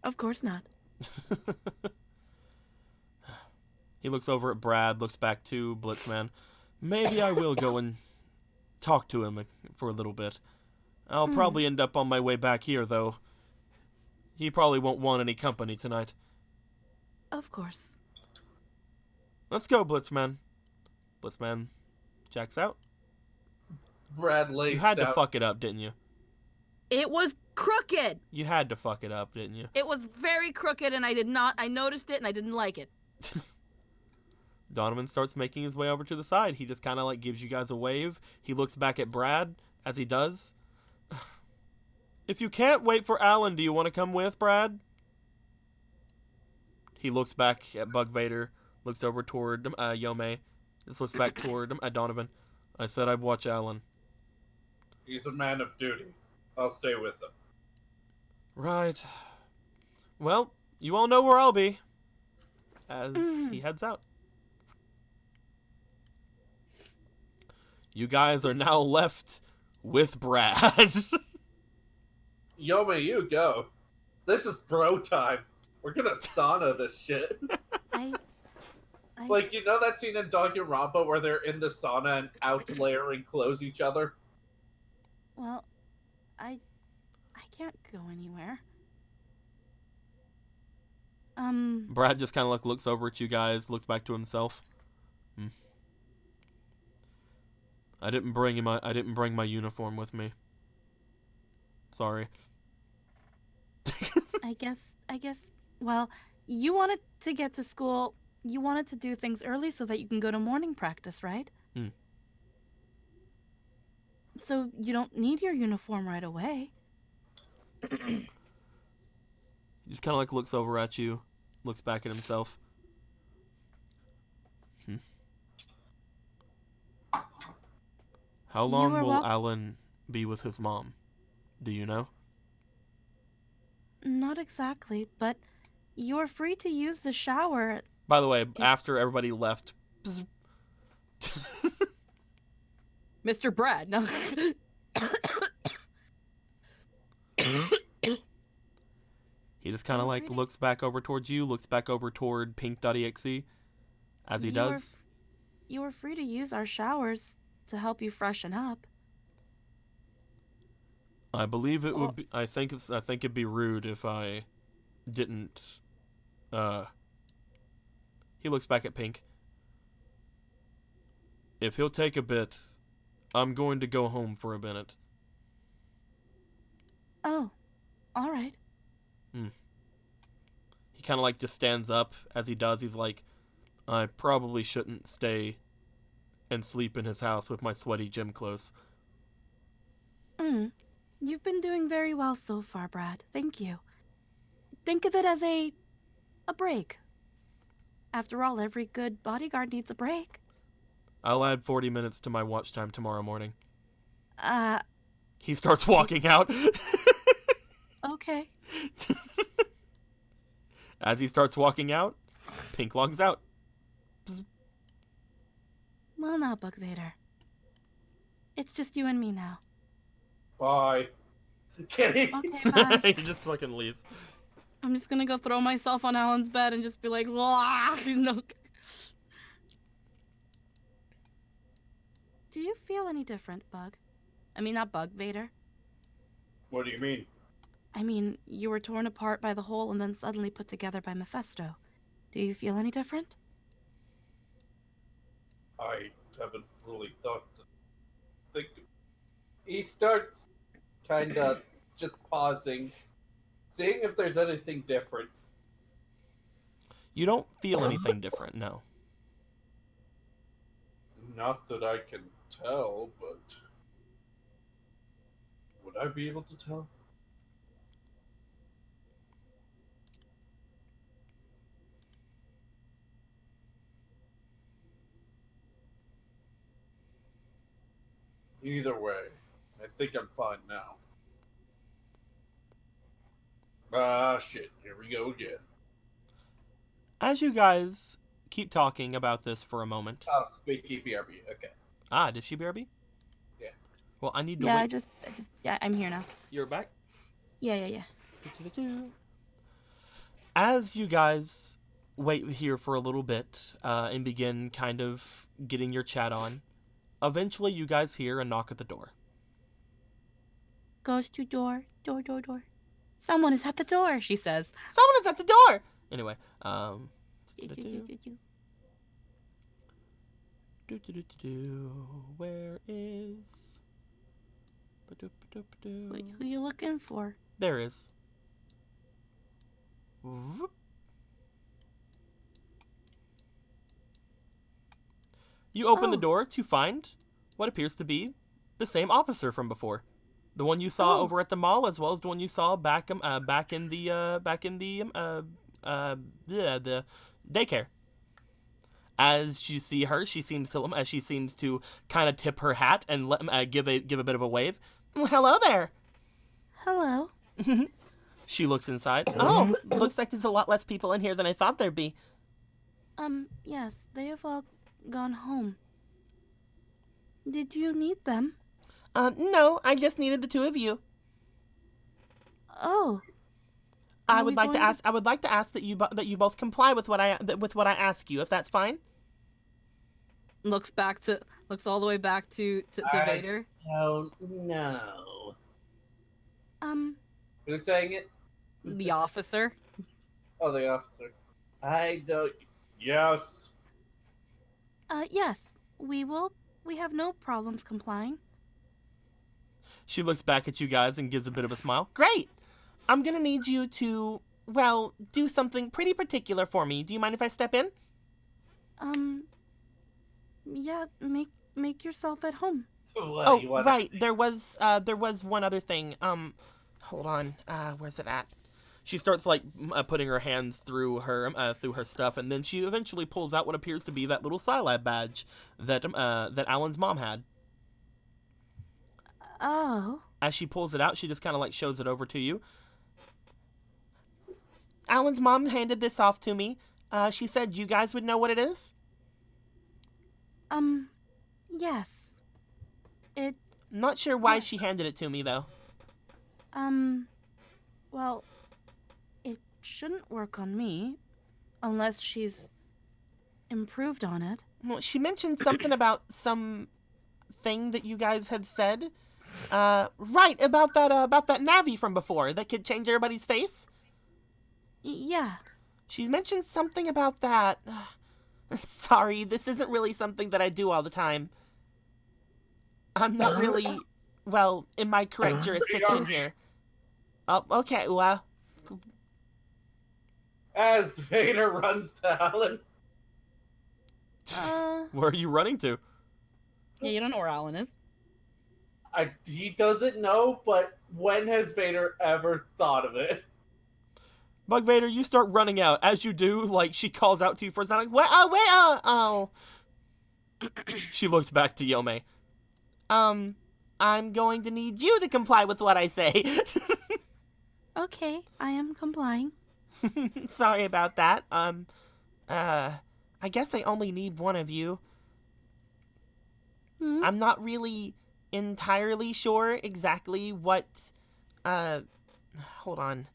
[SPEAKER 4] Of course not.
[SPEAKER 1] He looks over at Brad, looks back to Blitzman. Maybe I will go and talk to him for a little bit. I'll probably end up on my way back here, though. He probably won't want any company tonight.
[SPEAKER 4] Of course.
[SPEAKER 1] Let's go, Blitzman. Blitzman checks out.
[SPEAKER 6] Brad lays
[SPEAKER 1] You had to
[SPEAKER 6] down.
[SPEAKER 1] fuck it up, didn't you?
[SPEAKER 5] It was crooked.
[SPEAKER 1] You had to fuck it up, didn't you?
[SPEAKER 5] It was very crooked, and I noticed it, and I didn't like it.
[SPEAKER 1] Donovan starts making his way over to the side. He just kind of like gives you guys a wave. He looks back at Brad as he does. If you can't wait for Alan, do you want to come with, Brad? He looks back at Bug Vader, looks over toward Yomei, just looks back toward Donovan. I said I'd watch Alan.
[SPEAKER 2] He's a man of duty. I'll stay with him.
[SPEAKER 1] Right. Well, you all know where I'll be. As he heads out. You guys are now left with Brad.
[SPEAKER 2] Yoma, you go. This is bro time. We're gonna sauna this shit. Like, you know that scene in Danganronpa where they're in the sauna and out-layer and close each other?
[SPEAKER 4] Well, I can't go anywhere.
[SPEAKER 1] Brad just kind of like looks over at you guys, looks back to himself. I didn't bring my uniform with me. Sorry.
[SPEAKER 4] I guess, well, you wanted to get to school, you wanted to do things early so that you can go to morning practice, right?
[SPEAKER 1] Hmm.
[SPEAKER 4] So you don't need your uniform right away.
[SPEAKER 1] He just kind of like looks over at you, looks back at himself. How long will Alan be with his mom? Do you know?
[SPEAKER 4] Not exactly, but you're free to use the shower.
[SPEAKER 1] By the way, after everybody left...
[SPEAKER 5] Mr. Brad, no.
[SPEAKER 1] He just kind of like looks back over towards you, looks back over toward Pink.exe as he does.
[SPEAKER 4] You were free to use our showers to help you freshen up.
[SPEAKER 1] I believe it would be, I think it'd be rude if I didn't. He looks back at Pink. If he'll take a bit, I'm going to go home for a minute.
[SPEAKER 4] Oh, all right.
[SPEAKER 1] He kind of like just stands up. As he does, he's like, I probably shouldn't stay and sleep in his house with my sweaty gym clothes.
[SPEAKER 4] You've been doing very well so far, Brad. Thank you. Think of it as a break. After all, every good bodyguard needs a break.
[SPEAKER 1] I'll add 40 minutes to my watch time tomorrow morning.
[SPEAKER 4] Uh...
[SPEAKER 1] He starts walking out.
[SPEAKER 4] Okay.
[SPEAKER 1] As he starts walking out, Pink logs out. Bzz.
[SPEAKER 4] Well, now, Bug Vader. It's just you and me now.
[SPEAKER 2] Bye. Kidding.
[SPEAKER 4] Okay, bye.
[SPEAKER 1] He just fucking leaves.
[SPEAKER 5] I'm just gonna go throw myself on Alan's bed and just be like, "Wah!" No.
[SPEAKER 4] Do you feel any different, Bug? I mean, not Bug, Vader.
[SPEAKER 2] What do you mean?
[SPEAKER 4] I mean, you were torn apart by the hole and then suddenly put together by Mephisto. Do you feel any different?
[SPEAKER 2] I haven't really thought to think. He starts kind of just pausing, seeing if there's anything different.
[SPEAKER 1] You don't feel anything different, no.
[SPEAKER 2] Not that I can tell, but would I be able to tell? Either way, I think I'm fine now. Shit, here we go again.
[SPEAKER 1] As you guys keep talking about this for a moment.
[SPEAKER 2] Oh, speaky BRB, okay.
[SPEAKER 1] Ah, did she BRB?
[SPEAKER 2] Yeah.
[SPEAKER 1] Well, I need to
[SPEAKER 4] Yeah,
[SPEAKER 1] wait.
[SPEAKER 4] yeah, I'm here now.
[SPEAKER 1] You're back?
[SPEAKER 4] Yeah.
[SPEAKER 1] As you guys wait here for a little bit and begin kind of getting your chat on, eventually you guys hear a knock at the door.
[SPEAKER 4] Goes to door. Someone is at the door, she says.
[SPEAKER 1] Someone is at the door! Anyway, where is...
[SPEAKER 4] Wait, who you looking for?
[SPEAKER 1] There is. Whoop. You open the door to find what appears to be the same officer from before. The one you saw over at the mall, as well as the one you saw back in the daycare. As you see her, she seems to kind of tip her hat and give a bit of a wave. Hello there.
[SPEAKER 4] Hello.
[SPEAKER 1] She looks inside. Oh, looks like there's a lot less people in here than I thought there'd be.
[SPEAKER 4] Yes, they have all gone home. Did you need them?
[SPEAKER 7] No, I just needed the two of you.
[SPEAKER 4] Oh.
[SPEAKER 7] I would like to ask that you both comply with what I ask you, if that's fine.
[SPEAKER 5] Looks all the way back to Vader.
[SPEAKER 6] Oh no.
[SPEAKER 2] Who's saying it?
[SPEAKER 5] The officer.
[SPEAKER 2] Oh, the officer. I don't. Yes.
[SPEAKER 4] Yes. We have no problems complying.
[SPEAKER 1] She looks back at you guys and gives a bit of a smile. Great!
[SPEAKER 7] I'm gonna need you to, well, do something pretty particular for me. Do you mind if I step in?
[SPEAKER 4] Yeah, make yourself at home.
[SPEAKER 7] Oh, right. There was one other thing. Hold on. Where's it at? She starts like putting her hands through her stuff, and then she eventually pulls out what appears to be that little Scilab badge that Alan's mom had.
[SPEAKER 4] Oh.
[SPEAKER 7] As she pulls it out, she just kind of like shows it over to you. Alan's mom handed this off to me. She said you guys would know what it is.
[SPEAKER 4] Yes.
[SPEAKER 7] Not sure why she handed it to me though.
[SPEAKER 4] Well, it shouldn't work on me unless she's improved on it.
[SPEAKER 7] Well, she mentioned something about some thing that you guys had said. Right, about that Navi from before that could change everybody's face.
[SPEAKER 4] Yeah.
[SPEAKER 7] She's mentioned something about that. Sorry, this isn't really something that I do all the time. I'm not really, well, in my correct jurisdiction here. Oh, okay, well.
[SPEAKER 2] As Vader runs to Alan.
[SPEAKER 1] Where are you running to?
[SPEAKER 5] Yeah, you don't know where Alan is.
[SPEAKER 2] He doesn't know, but when has Vader ever thought of it?
[SPEAKER 1] Bug Vader, you start running out. As you do, like, she calls out to you for a second, like, what? Oh. She looks back to Yome.
[SPEAKER 7] I'm going to need you to comply with what I say.
[SPEAKER 4] Okay, I am complying.
[SPEAKER 7] Sorry about that. I guess I only need one of you. I'm not really entirely sure exactly what, hold on.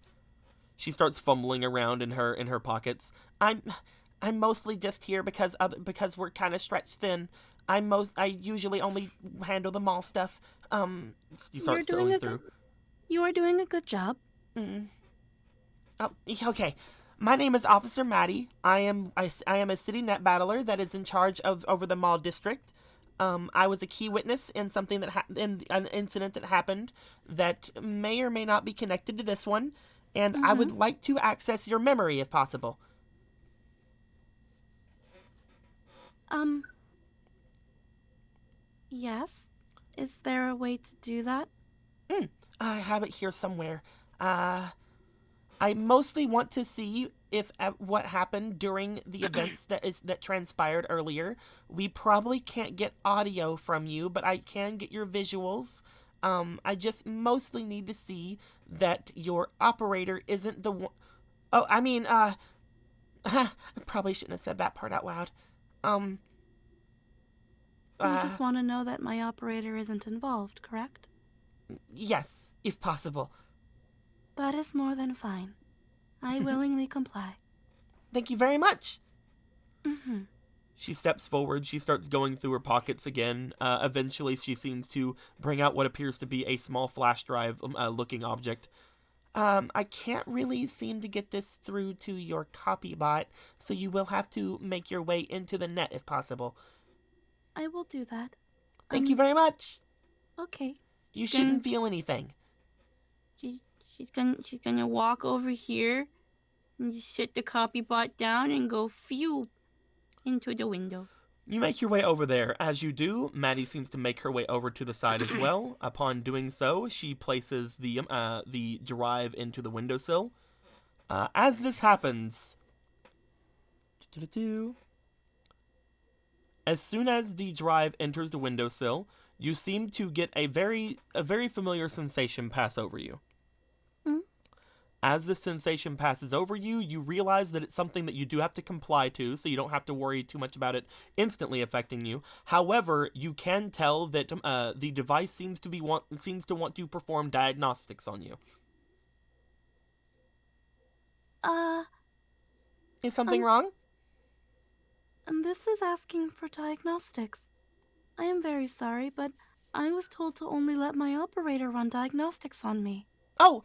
[SPEAKER 1] She starts fumbling around in her pockets.
[SPEAKER 7] I'm mostly just here because we're kind of stretched thin. I usually only handle the mall stuff.
[SPEAKER 1] You start going through.
[SPEAKER 4] You are doing a good job.
[SPEAKER 7] Oh, okay. My name is Officer Maddie. I am a city net battler that is in charge of over the mall district. I was a key witness in something in an incident that happened that may or may not be connected to this one, and I would like to access your memory if possible.
[SPEAKER 4] Yes. Is there a way to do that?
[SPEAKER 7] I have it here somewhere. I mostly want to see if what happened during the events that transpired earlier. We probably can't get audio from you, but I can get your visuals. I just mostly need to see that your operator isn't the one. Oh, I mean, I probably shouldn't have said that part out loud.
[SPEAKER 4] You just want to know that my operator isn't involved, correct?
[SPEAKER 7] Yes, if possible.
[SPEAKER 4] That is more than fine. I willingly comply.
[SPEAKER 7] Thank you very much.
[SPEAKER 1] She steps forward. She starts going through her pockets again. Eventually, she seems to bring out what appears to be a small flash drive looking object.
[SPEAKER 7] I can't really seem to get this through to your copy bot, so you will have to make your way into the net if possible.
[SPEAKER 4] I will do that.
[SPEAKER 7] Thank you very much.
[SPEAKER 4] Okay.
[SPEAKER 7] You shouldn't feel anything.
[SPEAKER 4] She's gonna walk over here and just sit the copy bot down and go phew into the window.
[SPEAKER 1] You make your way over there. As you do, Maddie seems to make her way over to the side as well. Upon doing so, she places the drive into the windowsill. As this happens, as soon as the drive enters the windowsill, you seem to get a very familiar sensation pass over you. As the sensation passes over you, you realize that it's something that you do have to comply to, so you don't have to worry too much about it instantly affecting you. However, you can tell that the device seems to want to perform diagnostics on you.
[SPEAKER 7] Is something wrong?
[SPEAKER 4] This is asking for diagnostics. I am very sorry, but I was told to only let my operator run diagnostics on me.
[SPEAKER 7] No,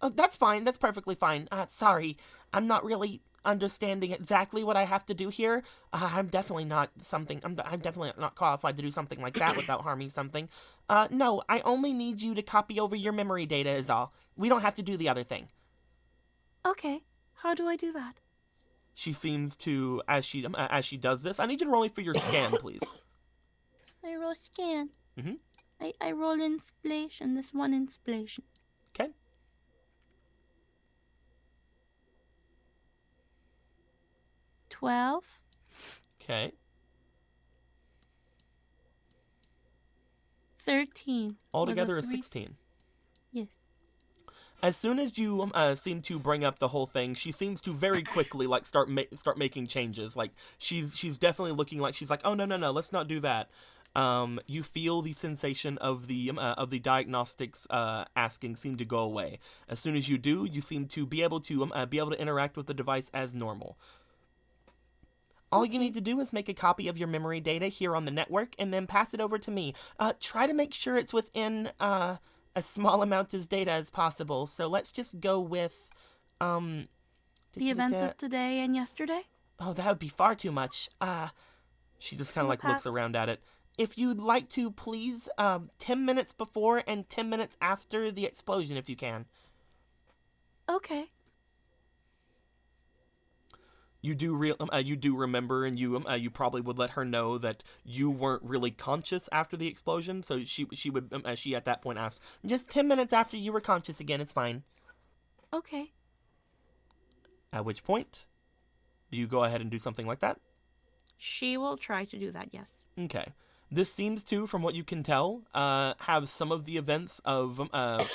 [SPEAKER 7] that's fine. That's perfectly fine. Sorry, I'm not really understanding exactly what I have to do here. I'm definitely not something. I'm definitely not qualified to do something like that without harming something. No, I only need you to copy over your memory data is all. We don't have to do the other thing.
[SPEAKER 4] Okay, how do I do that?
[SPEAKER 1] She seems to, as she does this, I need you to roll me for your scan, please.
[SPEAKER 4] I roll scan.
[SPEAKER 1] Mhm.
[SPEAKER 4] I roll inspiration. This one inspiration.
[SPEAKER 1] Okay.
[SPEAKER 4] 12.
[SPEAKER 1] Okay.
[SPEAKER 4] 13.
[SPEAKER 1] Altogether
[SPEAKER 4] with
[SPEAKER 1] is
[SPEAKER 4] a 3.
[SPEAKER 1] 16.
[SPEAKER 4] Yes.
[SPEAKER 1] As soon as you seem to bring up the whole thing, she seems to very quickly like start making changes. Like she's definitely looking like she's like, oh no, let's not do that. You feel the sensation of the diagnostics asking seem to go away. As soon as you do, you seem to be able to interact with the device as normal. All you need to do is make a copy of your memory data here on the network and then pass it over to me. Try to make sure it's within as small amount as data as possible. So let's just go with
[SPEAKER 4] The events of today and yesterday?
[SPEAKER 7] Oh, that would be far too much.
[SPEAKER 1] She just kind of like
[SPEAKER 4] pass.
[SPEAKER 1] looks around at it.
[SPEAKER 7] If you'd like to, please, 10 minutes before and 10 minutes after the explosion, if you can.
[SPEAKER 4] Okay.
[SPEAKER 1] You do remember, and you probably would let her know that you weren't really conscious after the explosion. So she would she at that point asked,
[SPEAKER 7] Just 10 minutes after you were conscious again is fine.
[SPEAKER 4] Okay.
[SPEAKER 1] at which point, do you go ahead and do something like that?
[SPEAKER 4] She will try to do that, yes.
[SPEAKER 1] Okay. This seems to, from what you can tell, have some of the events of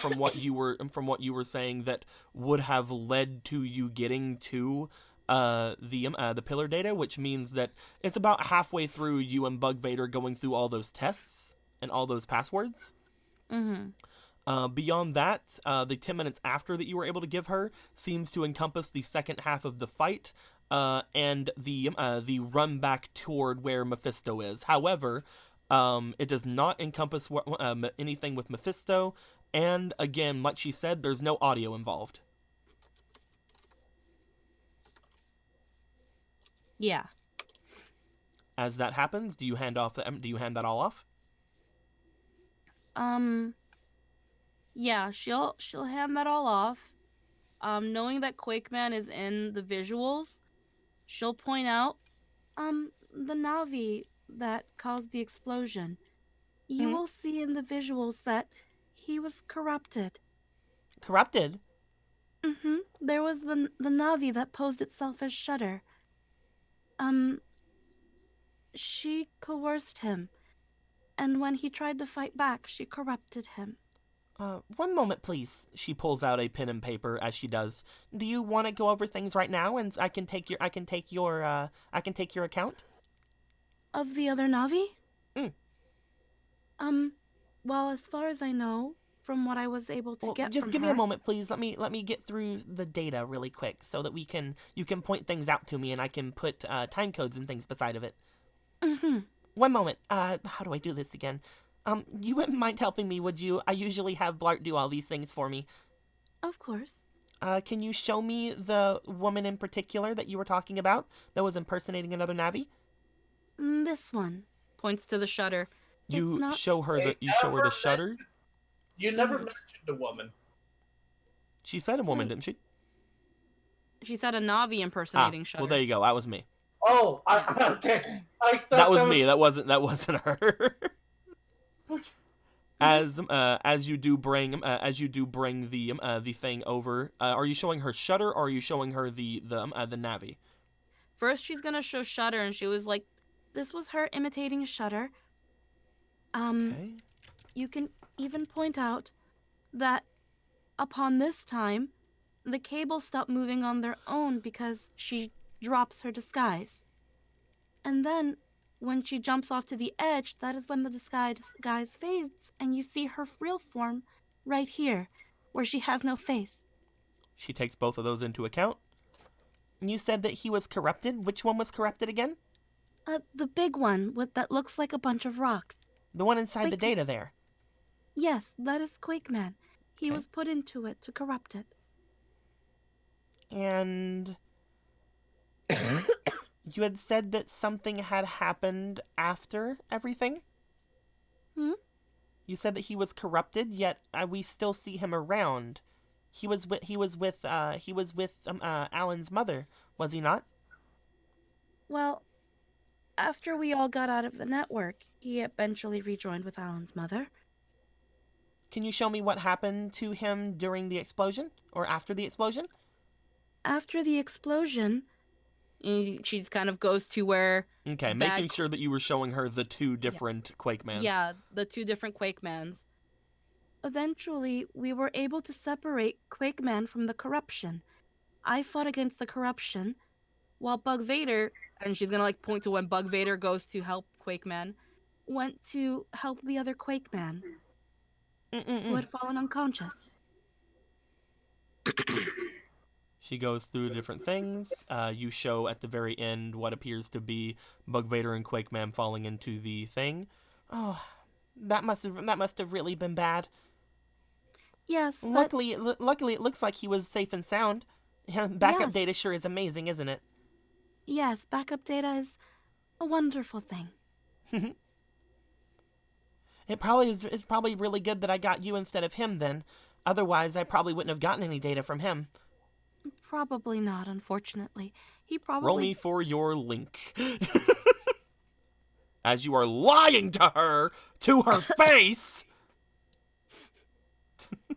[SPEAKER 1] from what you were saying that would have led to you getting to the pillar data, which means that it's about halfway through you and Bug Vader going through all those tests and all those passwords.
[SPEAKER 4] Mm-hmm.
[SPEAKER 1] Beyond that, the 10 minutes after that you were able to give her seems to encompass the second half of the fight, and the run back toward where Mephisto is. However, it does not encompass anything with Mephisto, and again, like she said, there's no audio involved.
[SPEAKER 4] Yeah.
[SPEAKER 1] As that happens, do you hand that all off?
[SPEAKER 4] Yeah, she'll hand that all off. Knowing that Quakeman is in the visuals, she'll point out the Navi that caused the explosion. You will see in the visuals that he was corrupted.
[SPEAKER 7] Corrupted?
[SPEAKER 4] There was the Navi that posed itself as Shudder. She coerced him, and when he tried to fight back, she corrupted him.
[SPEAKER 7] One moment, please.
[SPEAKER 1] She pulls out a pen and paper as she does.
[SPEAKER 7] Do you want to go over things right now, and I can take your account?
[SPEAKER 4] Of the other Navi? Well, as far as I know, from what I was able to get
[SPEAKER 7] just
[SPEAKER 4] from
[SPEAKER 7] give me
[SPEAKER 4] her,
[SPEAKER 7] a moment, please. Let me get through the data really quick so that you can point things out to me and I can put time codes and things beside of it. One moment. How do I do this again? You wouldn't mind helping me, would you? I usually have Blart do all these things for me.
[SPEAKER 4] Of course.
[SPEAKER 7] Can you show me the woman in particular that you were talking about that was impersonating another Navi?
[SPEAKER 4] This one.
[SPEAKER 5] Points to the shutter.
[SPEAKER 1] You show her the shutter.
[SPEAKER 6] You never mentioned a woman.
[SPEAKER 1] She said a woman, didn't she?
[SPEAKER 5] She said a Navi impersonating Shudder.
[SPEAKER 1] Well, there you go. That was me.
[SPEAKER 6] Oh, okay. I thought
[SPEAKER 1] That was me. That wasn't her. As you do bring the thing over, are you showing her Shudder or are you showing her the Navi?
[SPEAKER 5] First, she's gonna show Shudder, and she was like,
[SPEAKER 4] This was her imitating Shudder.
[SPEAKER 1] Okay.
[SPEAKER 4] You can even point out that upon this time, the cables stop moving on their own because she drops her disguise. And then, when she jumps off to the edge, that is when the disguise fades, and you see her real form right here, where she has no face.
[SPEAKER 1] She takes both of those into account.
[SPEAKER 7] You said that he was corrupted. Which one was corrupted again?
[SPEAKER 4] The big one that looks like a bunch of rocks.
[SPEAKER 7] The one inside the
[SPEAKER 4] Like-
[SPEAKER 7] data there.
[SPEAKER 4] Yes, that is Quakeman. He
[SPEAKER 7] Okay.
[SPEAKER 4] was put into it to corrupt it.
[SPEAKER 7] And You had said that something had happened after everything?
[SPEAKER 4] Hmm?
[SPEAKER 7] You said that he was corrupted, yet we still see him around. He was with Alan's mother, was he not?
[SPEAKER 4] Well, after we all got out of the network, he eventually rejoined with Alan's mother.
[SPEAKER 7] Can you show me what happened to him during the explosion or after the explosion?
[SPEAKER 4] After the explosion,
[SPEAKER 5] And she just kind of goes to where
[SPEAKER 1] Okay, making sure that you were showing her the two different Quakemans.
[SPEAKER 5] yeah, the two different Quakemans.
[SPEAKER 4] eventually we were able to separate Quakeman from the corruption. I fought against the corruption, while Bug Vader,
[SPEAKER 5] And she's gonna like point to when Bug Vader goes to help Quakeman.
[SPEAKER 4] went to help the other Quakeman who had fallen unconscious.
[SPEAKER 1] She goes through different things. You show at the very end what appears to be Bug Vader and Quakeman falling into the thing.
[SPEAKER 7] Oh, that must have really been bad.
[SPEAKER 4] Yes, but
[SPEAKER 7] Luckily, it looks like he was safe and sound. Backup
[SPEAKER 4] Yes.
[SPEAKER 7] data sure is amazing, isn't it?
[SPEAKER 4] yes, backup data is a wonderful thing.
[SPEAKER 7] It's probably really good that I got you instead of him then. Otherwise, I probably wouldn't have gotten any data from him.
[SPEAKER 4] Probably not, unfortunately. He probably
[SPEAKER 1] Roll me for your link. As you are lying to her face.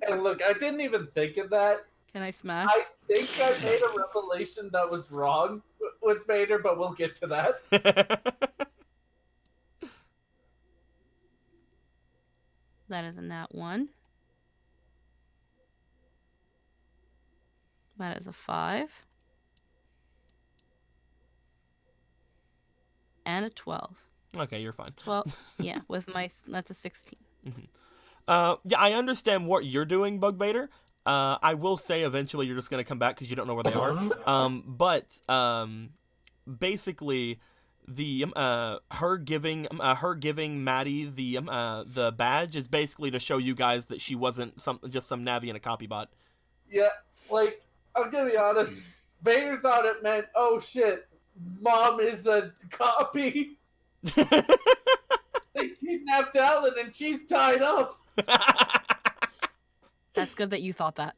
[SPEAKER 2] And look, I didn't even think of that.
[SPEAKER 5] Can I smash?
[SPEAKER 2] I think I made a revelation that was wrong with Vader, but we'll get to that.
[SPEAKER 5] That is a nat 1. That is a 5. And a 12.
[SPEAKER 1] Okay, you're fine.
[SPEAKER 5] 12. Yeah, with my that's a 16.
[SPEAKER 1] Yeah, I understand what you're doing, Bug Vader. I will say eventually you're just gonna come back because you don't know where they are. But basically, the her giving Maddie the badge is basically to show you guys that she wasn't just some Navi and a copy bot.
[SPEAKER 2] Yeah, like, I'm gonna be honest. Vader thought it meant, oh shit, Mom is a copy. They kidnapped Alan and she's tied up.
[SPEAKER 5] That's good that you thought that.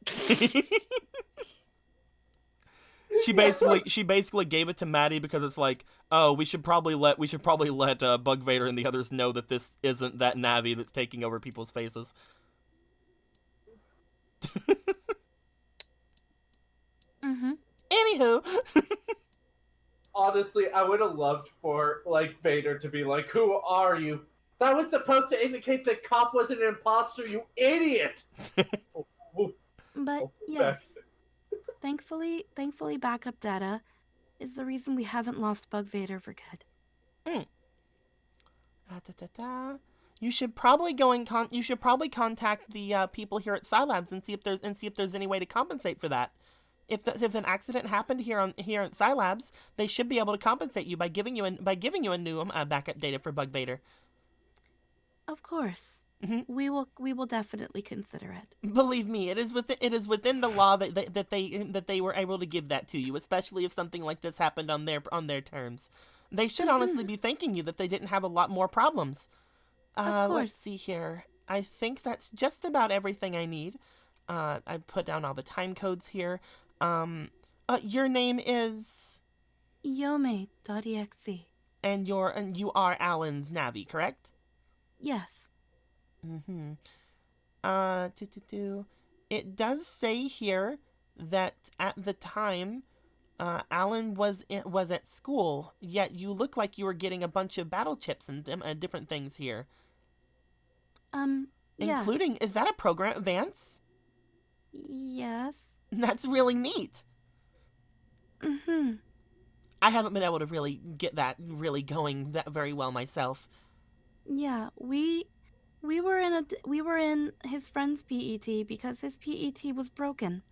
[SPEAKER 1] She basically gave it to Maddie because it's like, oh, we should probably let Bug Vader and the others know that this isn't that Navi that's taking over people's faces.
[SPEAKER 7] Anywho,
[SPEAKER 2] Honestly, I would have loved for, like, Vader to be like, who are you? That was supposed to indicate that Cop was an imposter, you idiot!
[SPEAKER 4] But yes, thankfully backup data is the reason we haven't lost Bug Vader for good.
[SPEAKER 7] You should probably contact the people here at Scilabs and see if there's any way to compensate for that. If an accident happened here at Scilabs, they should be able to compensate you by giving you a new backup data for Bug Vader.
[SPEAKER 4] Of course. We will definitely consider it.
[SPEAKER 7] Believe me, it is within the law that they were able to give that to you, especially if something like this happened on their terms. They should honestly be thanking you that they didn't have a lot more problems. Let's see here. I think that's just about everything I need. I put down all the time codes here. Your name is
[SPEAKER 4] Yome.exe.
[SPEAKER 7] and you are Alan's Navi, correct?
[SPEAKER 4] Yes.
[SPEAKER 7] It does say here that at the time, Alan was at school, yet you look like you were getting a bunch of battle chips and different things here.
[SPEAKER 4] Yes.
[SPEAKER 7] Including, is that a program advance?
[SPEAKER 4] Yes.
[SPEAKER 7] That's really neat. I haven't been able to really get that really going that very well myself.
[SPEAKER 4] Yeah, we were in his friend's PET because his PET was broken.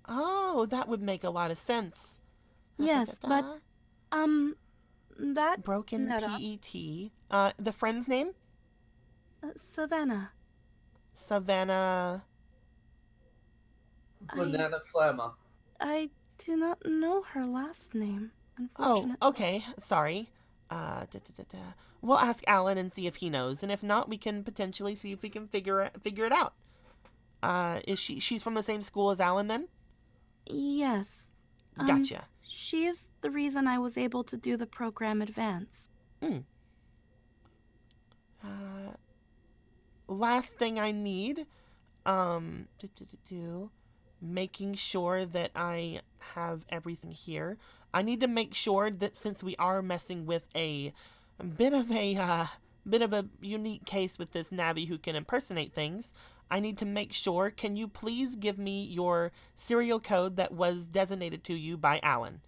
[SPEAKER 7] Oh, that would make a lot of sense.
[SPEAKER 4] Yes, but that
[SPEAKER 7] broken PET. The friend's name?
[SPEAKER 4] Savannah.
[SPEAKER 7] Savannah.
[SPEAKER 2] Banana Slammer.
[SPEAKER 4] I do not know her last name.
[SPEAKER 7] Oh,
[SPEAKER 4] unfortunately.
[SPEAKER 7] okay. Sorry. We'll ask Alan and see if he knows, and if not, we can potentially see if we can figure it out. Is she's from the same school as Alan then?
[SPEAKER 4] Yes.
[SPEAKER 7] Gotcha.
[SPEAKER 4] She is the reason I was able to do the program advance.
[SPEAKER 7] Hmm. Last thing I need, making sure that I have everything here. I need to make sure that since we are messing with a bit of a unique case with this Navi who can impersonate things, I need to make sure. Can you please give me your serial code that was designated to you by Alan?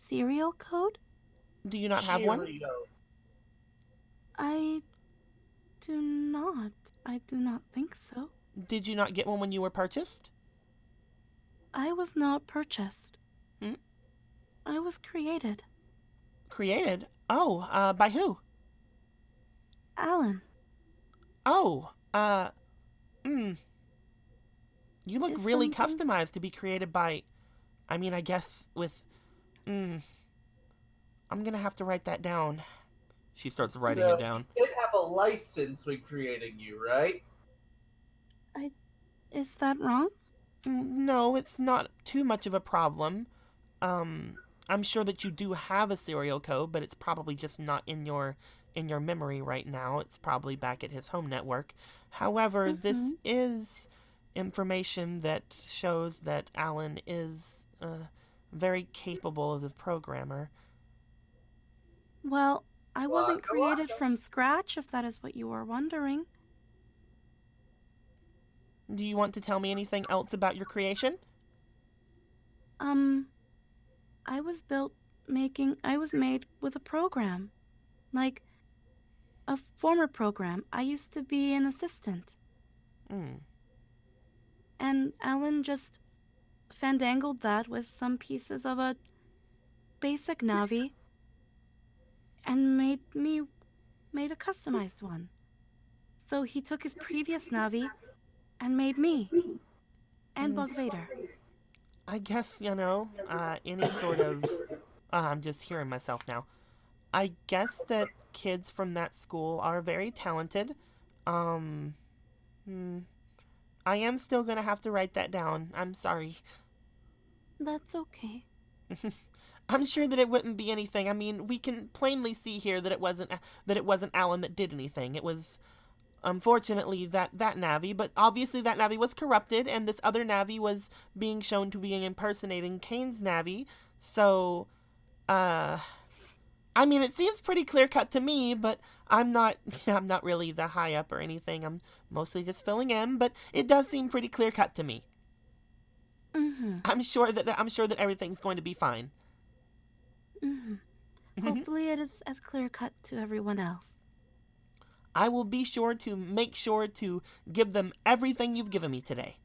[SPEAKER 4] Serial code?
[SPEAKER 7] Do you not have one?
[SPEAKER 6] Cheerios.
[SPEAKER 4] I do not. I do not think so.
[SPEAKER 7] Did you not get one when you were purchased?
[SPEAKER 4] I was not purchased.
[SPEAKER 7] Hmm?
[SPEAKER 4] I was created.
[SPEAKER 7] Created? Oh, by who?
[SPEAKER 4] Alan.
[SPEAKER 7] Oh, you look
[SPEAKER 4] Is
[SPEAKER 7] really
[SPEAKER 4] something-
[SPEAKER 7] customized to be created by, I mean, I guess with, I'm gonna have to write that down. She starts writing it down.
[SPEAKER 6] You did have a license when creating you, right?
[SPEAKER 4] Is that wrong?
[SPEAKER 7] No, it's not too much of a problem. I'm sure that you do have a serial code, but it's probably just not in your memory right now. It's probably back at his home network. However, this is information that shows that Alan is very capable as a programmer.
[SPEAKER 4] Well, I wasn't
[SPEAKER 6] go on.
[SPEAKER 4] created from scratch, if that is what you were wondering.
[SPEAKER 7] Do you want to tell me anything else about your creation?
[SPEAKER 4] I was made with a program. Like, a former program. I used to be an assistant. And Alan just fandangled that with some pieces of a basic Navi and made a customized one. So he took his previous Navi and made me and Bug Vader.
[SPEAKER 7] I guess, any sort of... I'm just hearing myself now. I guess that kids from that school are very talented. I am still gonna have to write that down. I'm sorry.
[SPEAKER 4] That's okay.
[SPEAKER 7] I'm sure that it wouldn't be anything. I mean, we can plainly see here that it wasn't Alan that did anything. It was, unfortunately, that Navi. But obviously, that Navi was corrupted, and this other Navi was being shown to be impersonating Kane's Navi. So, I mean, it seems pretty clear cut to me. But I'm not really the high up or anything. I'm mostly just filling in. But it does seem pretty clear cut to me. I'm sure that everything's going to be fine.
[SPEAKER 4] Hopefully it is as clear cut to everyone else.
[SPEAKER 7] I will be sure to make sure to give them everything you've given me today.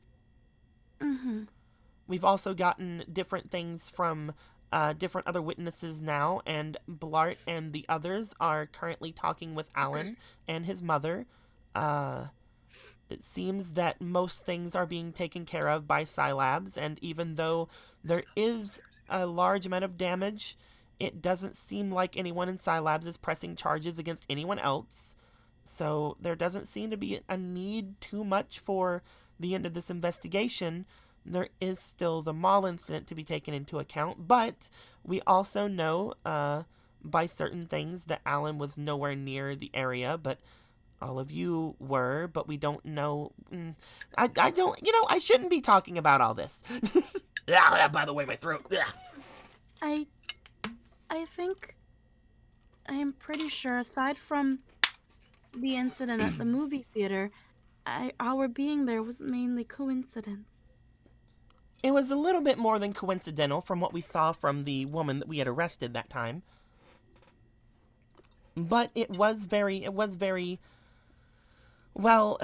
[SPEAKER 7] We've also gotten different things from different other witnesses now, and Blart and the others are currently talking with Alan and his mother. It seems that most things are being taken care of by Scilabs, and even though there is a large amount of damage, it doesn't seem like anyone in Scilabs is pressing charges against anyone else. So there doesn't seem to be a need too much for the end of this investigation. There is still the mall incident to be taken into account, but we also know by certain things that Alan was nowhere near the area, but all of you were, but we don't know. I don't, I shouldn't be talking about all this. Yeah, by the way, my throat. Yeah.
[SPEAKER 4] I think I am pretty sure, aside from the incident at the movie theater, our being there was mainly coincidence.
[SPEAKER 7] It was a little bit more than coincidental from what we saw from the woman that we had arrested that time. But it was very, well,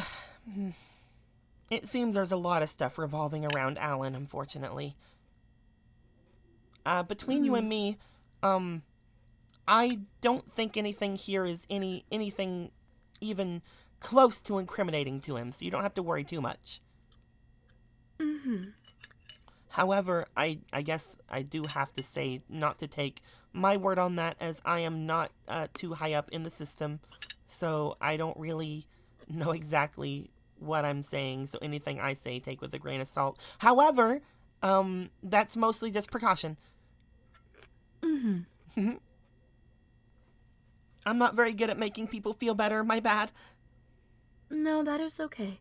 [SPEAKER 7] it seems there's a lot of stuff revolving around Alan, unfortunately. Between you and me, I don't think anything here is anything even close to incriminating to him, so you don't have to worry too much. However, I guess I do have to say not to take my word on that, as I am not too high up in the system, so I don't really know exactly what I'm saying, so anything I say take with a grain of salt. However, that's mostly just precaution.
[SPEAKER 4] Mm-hmm.
[SPEAKER 7] I'm not very good at making people feel better, my bad.
[SPEAKER 4] No, that is okay.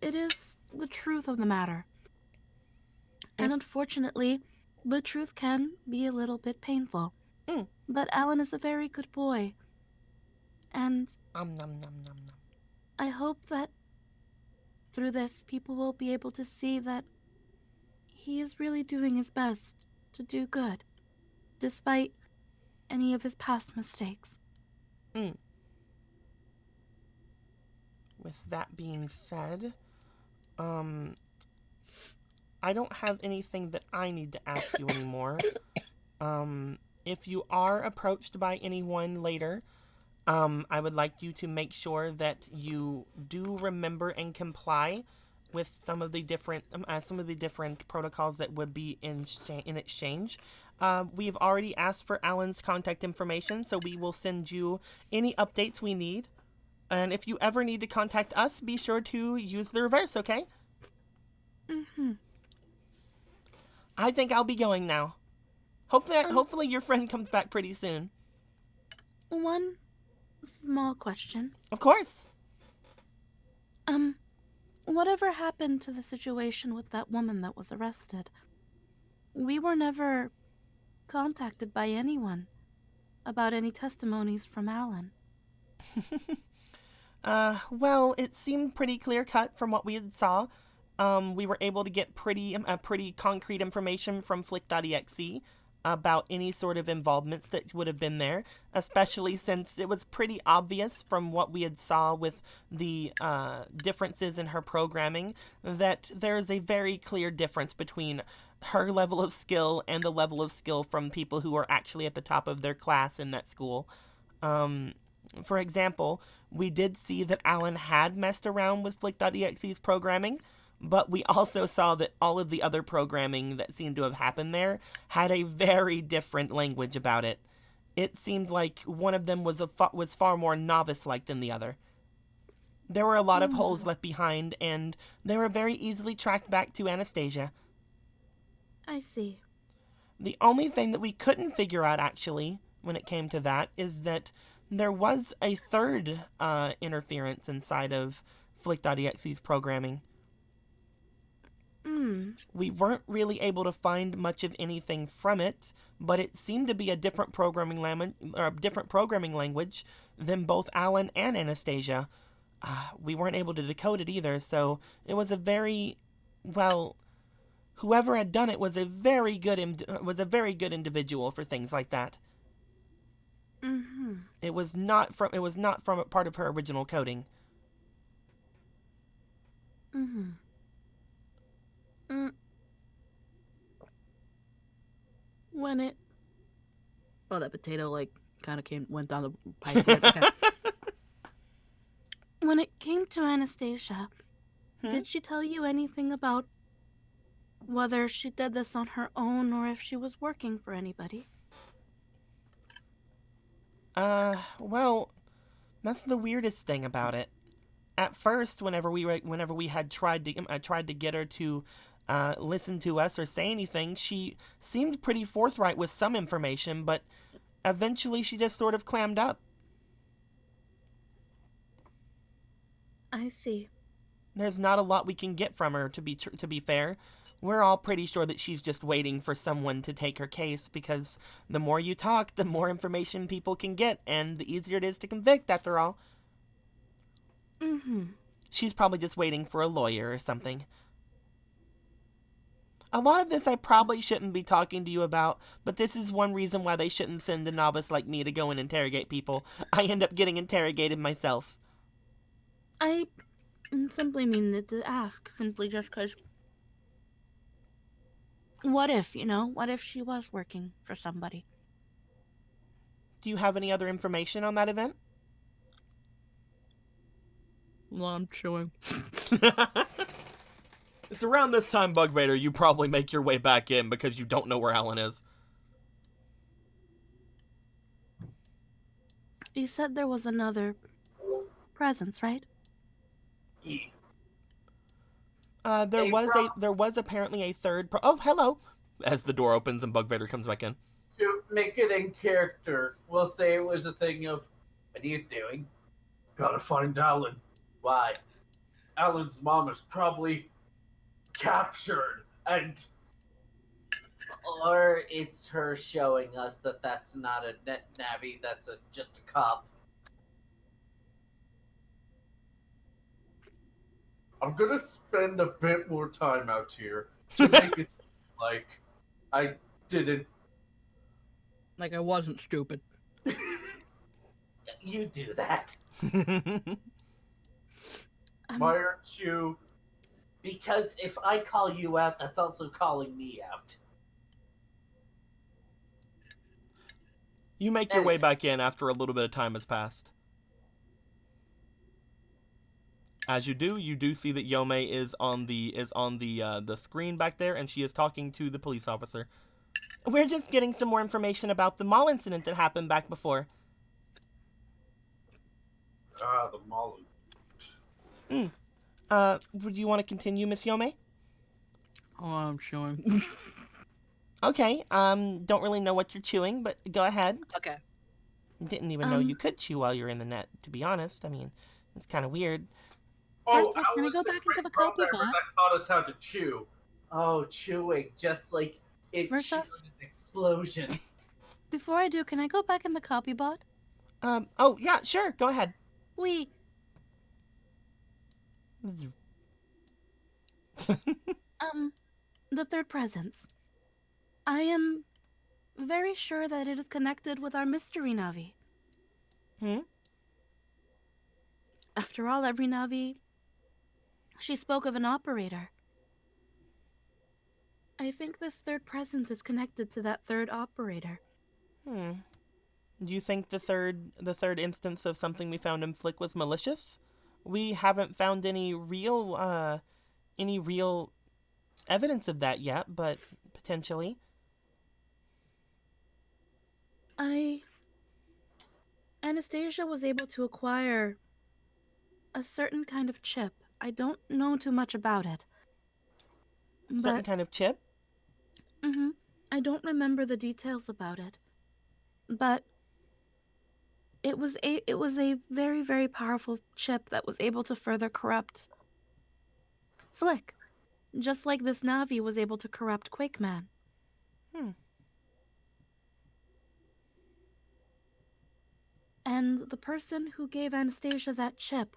[SPEAKER 4] It is the truth of the matter. And unfortunately, the truth can be a little bit painful.
[SPEAKER 7] Mm.
[SPEAKER 4] But Alan is a very good boy. And
[SPEAKER 7] Nom nom nom nom.
[SPEAKER 4] I hope that through this, people will be able to see that he is really doing his best to do good, despite any of his past mistakes.
[SPEAKER 7] Mm. With that being said, I don't have anything that I need to ask you anymore. If you are approached by anyone later, I would like you to make sure that you do remember and comply with some of the different protocols that would be in exchange. We've already asked for Alan's contact information, so we will send you any updates we need. And if you ever need to contact us, be sure to use the reverse, okay?
[SPEAKER 4] Mm-hmm.
[SPEAKER 7] I think I'll be going now. Hopefully your friend comes back pretty soon.
[SPEAKER 4] One small question.
[SPEAKER 7] Of course.
[SPEAKER 4] Whatever happened to the situation with that woman that was arrested? We were never contacted by anyone about any testimonies from Alan.
[SPEAKER 7] Well, it seemed pretty clear-cut from what we had saw. We were able to get pretty concrete information from Flick.exe about any sort of involvements that would have been there, especially since it was pretty obvious from what we had saw with the differences in her programming that there's a very clear difference between her level of skill and the level of skill from people who are actually at the top of their class in that school. For example, we did see that Alan had messed around with Flick.exe's programming, but we also saw that all of the other programming that seemed to have happened there had a very different language about it. It seemed like one of them was far more novice-like than the other. There were a lot of holes left behind, and they were very easily tracked back to Anastasia.
[SPEAKER 4] I see.
[SPEAKER 7] The only thing that we couldn't figure out, actually, when it came to that, is that there was a third interference inside of Flick.exe's programming. We weren't really able to find much of anything from it, but it seemed to be a different programming language than both Alan and Anastasia. We weren't able to decode it either, so it was a very, well, whoever had done it was a very good individual for things like that.
[SPEAKER 4] Mm-hmm.
[SPEAKER 7] It was not from a part of her original coding.
[SPEAKER 4] Mm-hmm. When it...
[SPEAKER 5] Oh, that potato, kind of went down the pipe there. Okay.
[SPEAKER 4] When it came to Anastasia, did she tell you anything about whether she did this on her own or if she was working for anybody?
[SPEAKER 7] Well, that's the weirdest thing about it. At first, whenever we had tried to get her to listen to us or say anything, she seemed pretty forthright with some information, but eventually she just sort of clammed up.
[SPEAKER 4] I see.
[SPEAKER 7] There's not a lot we can get from her, to be fair. We're all pretty sure that she's just waiting for someone to take her case, because the more you talk, the more information people can get, and the easier it is to convict, after all.
[SPEAKER 4] Mm-hmm.
[SPEAKER 7] She's probably just waiting for a lawyer or something. A lot of this I probably shouldn't be talking to you about, but this is one reason why they shouldn't send a novice like me to go and interrogate people. I end up getting interrogated myself.
[SPEAKER 4] I simply mean to ask, simply just because... What if she was working for somebody?
[SPEAKER 7] Do you have any other information on that event?
[SPEAKER 5] Well, I'm chewing.
[SPEAKER 1] It's around this time, Bug Vader, you probably make your way back in because you don't know where Alan is.
[SPEAKER 4] You said there was another presence, right?
[SPEAKER 6] Yeah.
[SPEAKER 1] There
[SPEAKER 6] Hey,
[SPEAKER 1] was apparently a third. Oh, hello! As the door opens and Bug Vader comes back in.
[SPEAKER 6] To make it in character, we'll say it was a thing of, what are you doing?
[SPEAKER 2] Gotta find Alan.
[SPEAKER 6] Why?
[SPEAKER 2] Alan's mom is probably captured, and
[SPEAKER 6] Or it's her showing us that that's not a Navi, that's just a cop.
[SPEAKER 2] I'm gonna spend a bit more time out here to make it like I didn't.
[SPEAKER 5] Like I wasn't stupid.
[SPEAKER 6] You do that.
[SPEAKER 2] Why aren't you?
[SPEAKER 6] Because if I call you out, that's also calling me out.
[SPEAKER 1] You make your way back in after a little bit of time has passed. As you do see that Yome is on the screen back there, and she is talking to the police officer.
[SPEAKER 7] We're just getting some more information about the mall incident that happened back before.
[SPEAKER 2] The Molly.
[SPEAKER 7] Would you want to continue, Miss Yome?
[SPEAKER 5] Oh, I'm showing.
[SPEAKER 7] Okay, don't really know what you're chewing, but go ahead.
[SPEAKER 5] Okay.
[SPEAKER 7] Didn't even know you could chew while you're in the net, to be honest. I mean, it's kind of weird.
[SPEAKER 3] First off, can I go back into the copy bot?
[SPEAKER 2] That taught us how to chew.
[SPEAKER 6] Oh, chewing, just like it
[SPEAKER 4] First
[SPEAKER 6] chewed
[SPEAKER 4] off-
[SPEAKER 6] an explosion.
[SPEAKER 4] Before I do, can I go back in the copy bot?
[SPEAKER 7] Oh, yeah, sure, go ahead.
[SPEAKER 4] We. The third presence. I am very sure that it is connected with our mystery Navi. After all, every Navi, she spoke of an operator. I think this third presence is connected to that third operator.
[SPEAKER 7] Do you think the third instance of something we found in Flick was malicious? We haven't found any real evidence of that yet, but potentially.
[SPEAKER 4] Anastasia was able to acquire a certain kind of chip. I don't know too much about it.
[SPEAKER 7] Certain kind of chip?
[SPEAKER 4] I don't remember the details about it. But it was a very, very powerful chip that was able to further corrupt Flick. Just like this Navi was able to corrupt Quakeman. And the person who gave Anastasia that chip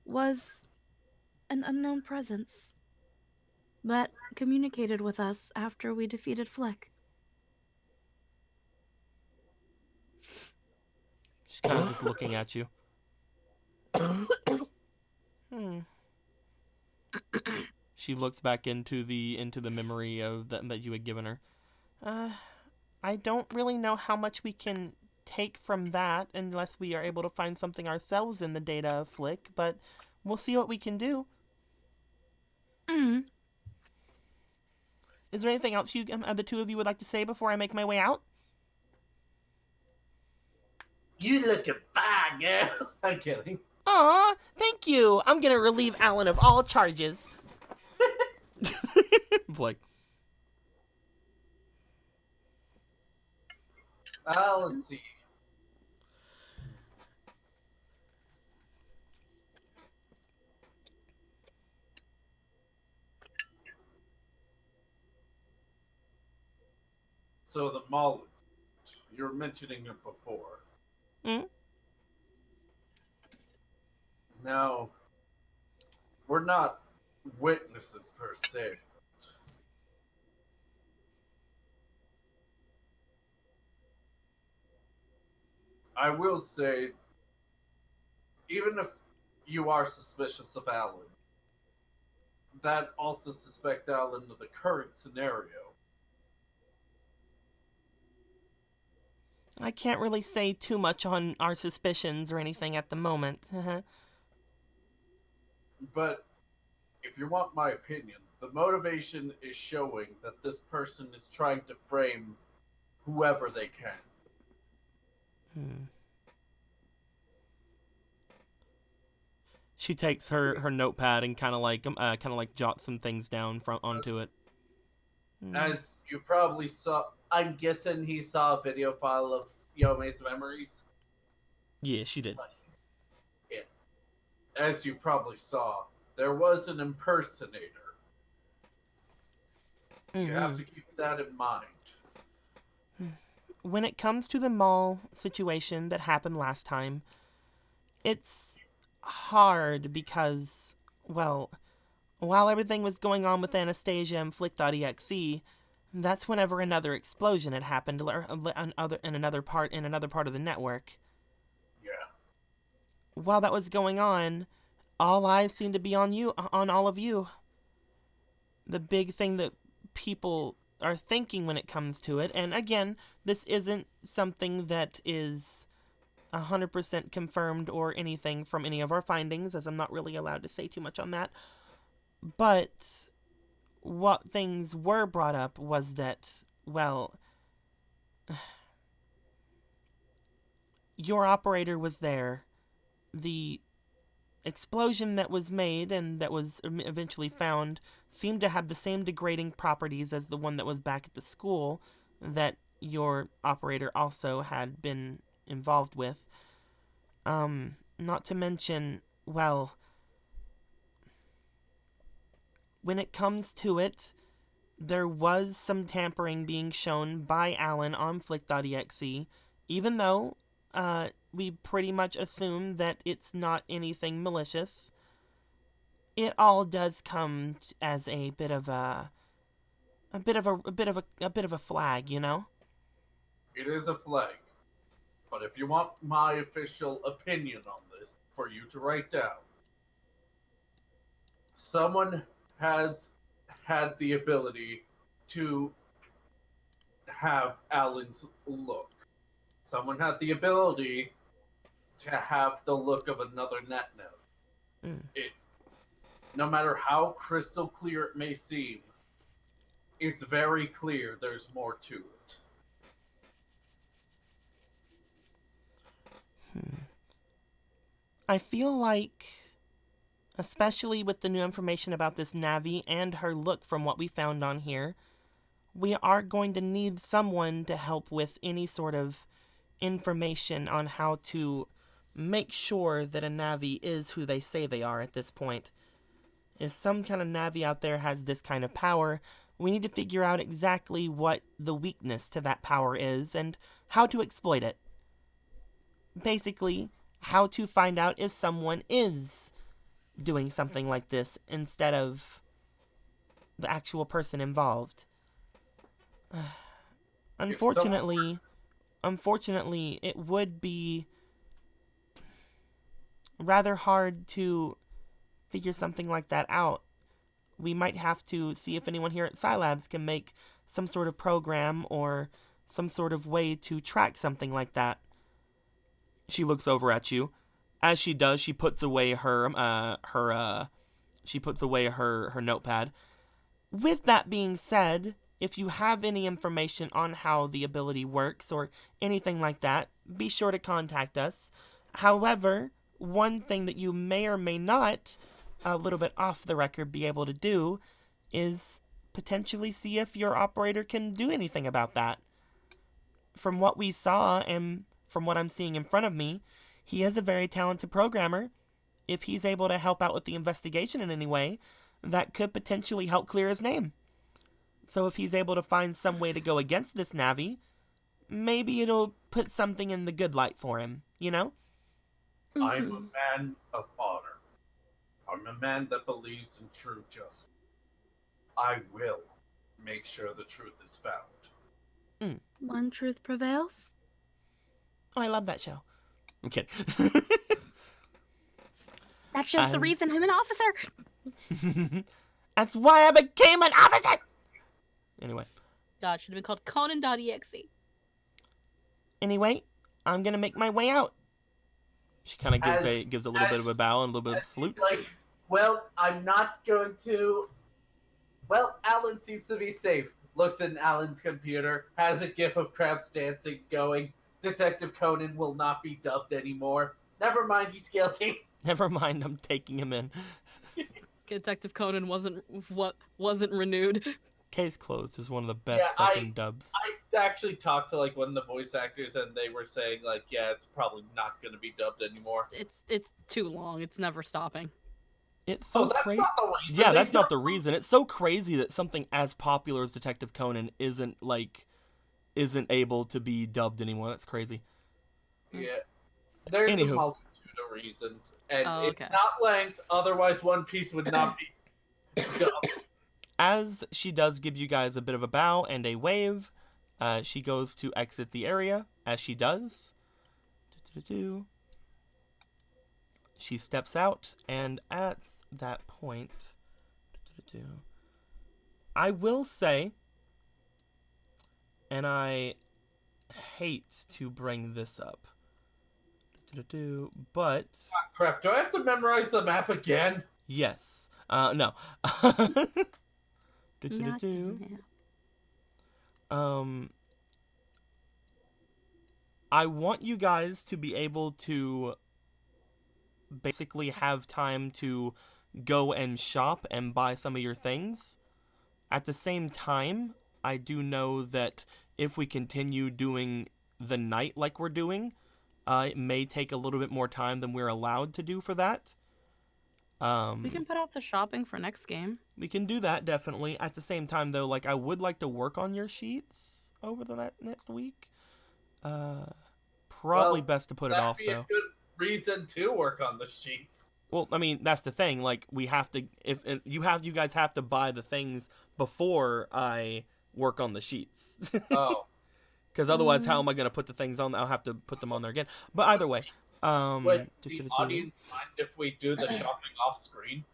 [SPEAKER 4] was an unknown presence, but communicated with us after we defeated Flick.
[SPEAKER 1] She's kind of just looking at you. She looks back into the memory of that you had given her.
[SPEAKER 7] I don't really know how much we can take from that unless we are able to find something ourselves in the data of Flick, but we'll see what we can do. Is there anything else the two of you would like to say before I make my way out?
[SPEAKER 6] You looking fine, girl. I'm kidding.
[SPEAKER 7] Aw, thank you. I'm gonna relieve Alan of all charges.
[SPEAKER 1] Like,
[SPEAKER 6] Let's see.
[SPEAKER 2] So the Molly. You were mentioning it before. Now, we're not witnesses per se. I will say, even if you are suspicious of Alan, that also suspect Alan of the current scenario.
[SPEAKER 7] I can't really say too much on our suspicions or anything at the moment.
[SPEAKER 2] But if you want my opinion, the motivation is showing that this person is trying to frame whoever they can.
[SPEAKER 7] Hmm. She takes her notepad and kind of like jots some things down from onto it.
[SPEAKER 2] As you probably saw, I'm guessing he saw a video file of Yome's memories.
[SPEAKER 7] Yeah, she did.
[SPEAKER 2] Yeah. As you probably saw, there was an impersonator. You have to keep that in mind.
[SPEAKER 7] When it comes to the mall situation that happened last time, it's hard because, well, while everything was going on with Anastasia and Flick.exe, that's whenever another explosion had happened in another part of the network.
[SPEAKER 2] Yeah.
[SPEAKER 7] While that was going on, all eyes seemed to be on all of you. The big thing that people are thinking when it comes to it, and again, this isn't something that is 100% confirmed or anything from any of our findings, as I'm not really allowed to say too much on that, but what things were brought up was that, well, your operator was there. The explosion that was made and that was eventually found seemed to have the same degrading properties as the one that was back at the school that your operator also had been involved with. Not to mention, well, when it comes to it, there was some tampering being shown by Alan on Flick.exe, even though we pretty much assume that it's not anything malicious. It all does come as a bit of a flag, you know?
[SPEAKER 2] It is a flag. But if you want my official opinion on this for you to write down, someone has had the ability to have Alan's look. Someone had the ability to have the look of another net node. It, no matter how crystal clear it may seem, it's very clear there's more to it.
[SPEAKER 7] I feel like, especially with the new information about this Navi and her look from what we found on here, we are going to need someone to help with any sort of information on how to make sure that a Navi is who they say they are at this point. If some kind of Navi out there has this kind of power, we need to figure out exactly what the weakness to that power is and how to exploit it. Basically, how to find out if someone is doing something like this instead of the actual person involved. Unfortunately, it would be rather hard to figure something like that out. We might have to see if anyone here at Scilabs can make some sort of program or some sort of way to track something like that. She looks over at you. As she does, she puts away her notepad. With that being said, if you have any information on how the ability works or anything like that, be sure to contact us. However, one thing that you may or may not, a little bit off the record, be able to do is potentially see if your operator can do anything about that. From what we saw and from what I'm seeing in front of me, he is a very talented programmer. If he's able to help out with the investigation in any way, that could potentially help clear his name. So if he's able to find some way to go against this Navi, maybe it'll put something in the good light for him, you know?
[SPEAKER 2] I'm a man of honor. I'm a man that believes in true justice. I will make sure the truth is found.
[SPEAKER 4] One truth prevails.
[SPEAKER 7] Oh, I love that show. I'm kidding.
[SPEAKER 4] That's just the reason I'm an officer.
[SPEAKER 7] That's why I became an officer! Anyway.
[SPEAKER 5] God, should have been called Conan.exe.
[SPEAKER 7] Anyway, I'm gonna make my way out. She kind of gives a little bit of a bow and a little bit of a salute.
[SPEAKER 2] Like
[SPEAKER 6] Well, I'm not going to. Well, Alan seems to be safe. Looks in Alan's computer, has a gif of crabs dancing going. Detective Conan will not be dubbed anymore. Never mind, he's guilty.
[SPEAKER 7] Never mind, I'm taking him in.
[SPEAKER 5] Detective Conan wasn't renewed.
[SPEAKER 7] Case closed is one of the best fucking dubs.
[SPEAKER 2] I actually talked to like one of the voice actors, and they were saying like, yeah, it's probably not going to be dubbed anymore.
[SPEAKER 5] It's too long. It's never stopping.
[SPEAKER 7] It's so
[SPEAKER 2] that's
[SPEAKER 7] crazy.
[SPEAKER 2] not the reason.
[SPEAKER 7] Yeah, that's not the reason. It's so crazy that something as popular as Detective Conan isn't able to be dubbed anymore. That's crazy.
[SPEAKER 2] Yeah, there's a
[SPEAKER 7] Anywho.
[SPEAKER 2] multitude of reasons, and
[SPEAKER 5] okay.
[SPEAKER 2] it's not length. Otherwise, One Piece would not be dubbed.
[SPEAKER 7] As she does give you guys a bit of a bow and a wave, she goes to exit the area. As she does, she steps out, and at that point, I will say, and I hate to bring this up, but
[SPEAKER 2] Crap, do I have to memorize the map again?
[SPEAKER 7] yes, no.
[SPEAKER 4] Not doing it.
[SPEAKER 7] I want you guys to be able to basically have time to go and shop and buy some of your things. At the same time, I do know that if we continue doing the night like we're doing, it may take a little bit more time than we're allowed to do for that.
[SPEAKER 5] We can put off the shopping for next game.
[SPEAKER 7] We can do that, definitely. At the same time, though, like, I would like to work on your sheets over the next week. Probably best to put it off, though.
[SPEAKER 2] That'd be a good reason to work on the sheets.
[SPEAKER 7] Well, I mean, that's the thing. Like, we have to, if you guys have to buy the things before I work on the sheets.
[SPEAKER 2] Oh.
[SPEAKER 7] Because otherwise, how am I going to put the things on? I'll have to put them on there again. But either way.
[SPEAKER 2] Would the audience mind if we do the shopping off screen?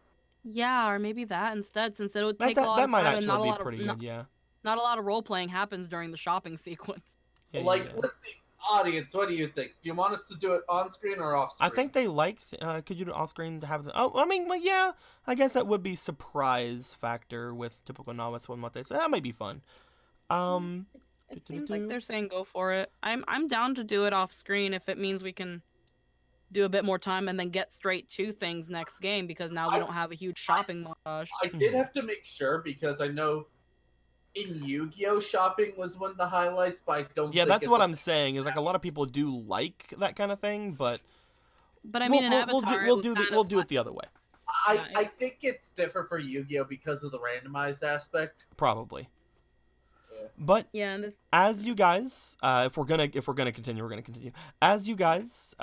[SPEAKER 5] Yeah, or maybe that instead, since it would take
[SPEAKER 7] That
[SPEAKER 5] a lot of
[SPEAKER 7] might
[SPEAKER 5] time and not a
[SPEAKER 7] actually be
[SPEAKER 5] lot
[SPEAKER 7] pretty
[SPEAKER 5] of
[SPEAKER 7] good, yeah.
[SPEAKER 5] not a lot of role playing happens during the shopping sequence.
[SPEAKER 7] Yeah,
[SPEAKER 2] Like,
[SPEAKER 7] yeah.
[SPEAKER 2] let's see. Audience, what do you think? Do you want us to do it on screen or off screen?
[SPEAKER 7] I think they liked, could you do off screen to have the, oh, I mean, well, yeah, I guess that would be surprise factor with typical novice one what they say. That might be fun.
[SPEAKER 5] It seems like they're saying go for it. I'm down to do it off screen if it means we can do a bit more time and then get straight to things next game, because now we don't have a huge shopping montage.
[SPEAKER 2] I did have to make sure, because I know in Yu-Gi-Oh! Shopping was one of the highlights, but I don't
[SPEAKER 7] Yeah,
[SPEAKER 2] think
[SPEAKER 7] that's
[SPEAKER 2] it's
[SPEAKER 7] what
[SPEAKER 2] the
[SPEAKER 7] I'm
[SPEAKER 2] same.
[SPEAKER 7] saying, is like a lot of people do like that kind of thing, but
[SPEAKER 5] But I mean, in Avatar,
[SPEAKER 7] we'll do it the other way.
[SPEAKER 6] I think it's different for Yu-Gi-Oh! Because of the randomized aspect.
[SPEAKER 7] Probably.
[SPEAKER 2] Yeah.
[SPEAKER 7] But
[SPEAKER 5] Yeah, and this,
[SPEAKER 7] as you guys, if we're gonna continue, we're gonna continue. As you guys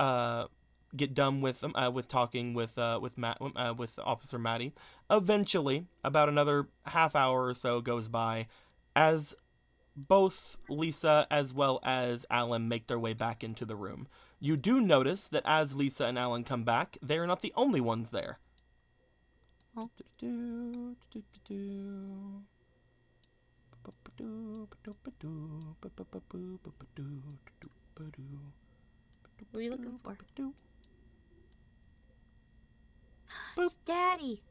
[SPEAKER 7] get done with talking with Officer Maddie, eventually, about another half hour or so goes by, as both Lisa as well as Alan make their way back into the room. You do notice that as Lisa and Alan come back, they are not the only ones there.
[SPEAKER 5] Oh. what are you looking for?
[SPEAKER 7] Boop.
[SPEAKER 4] Daddy.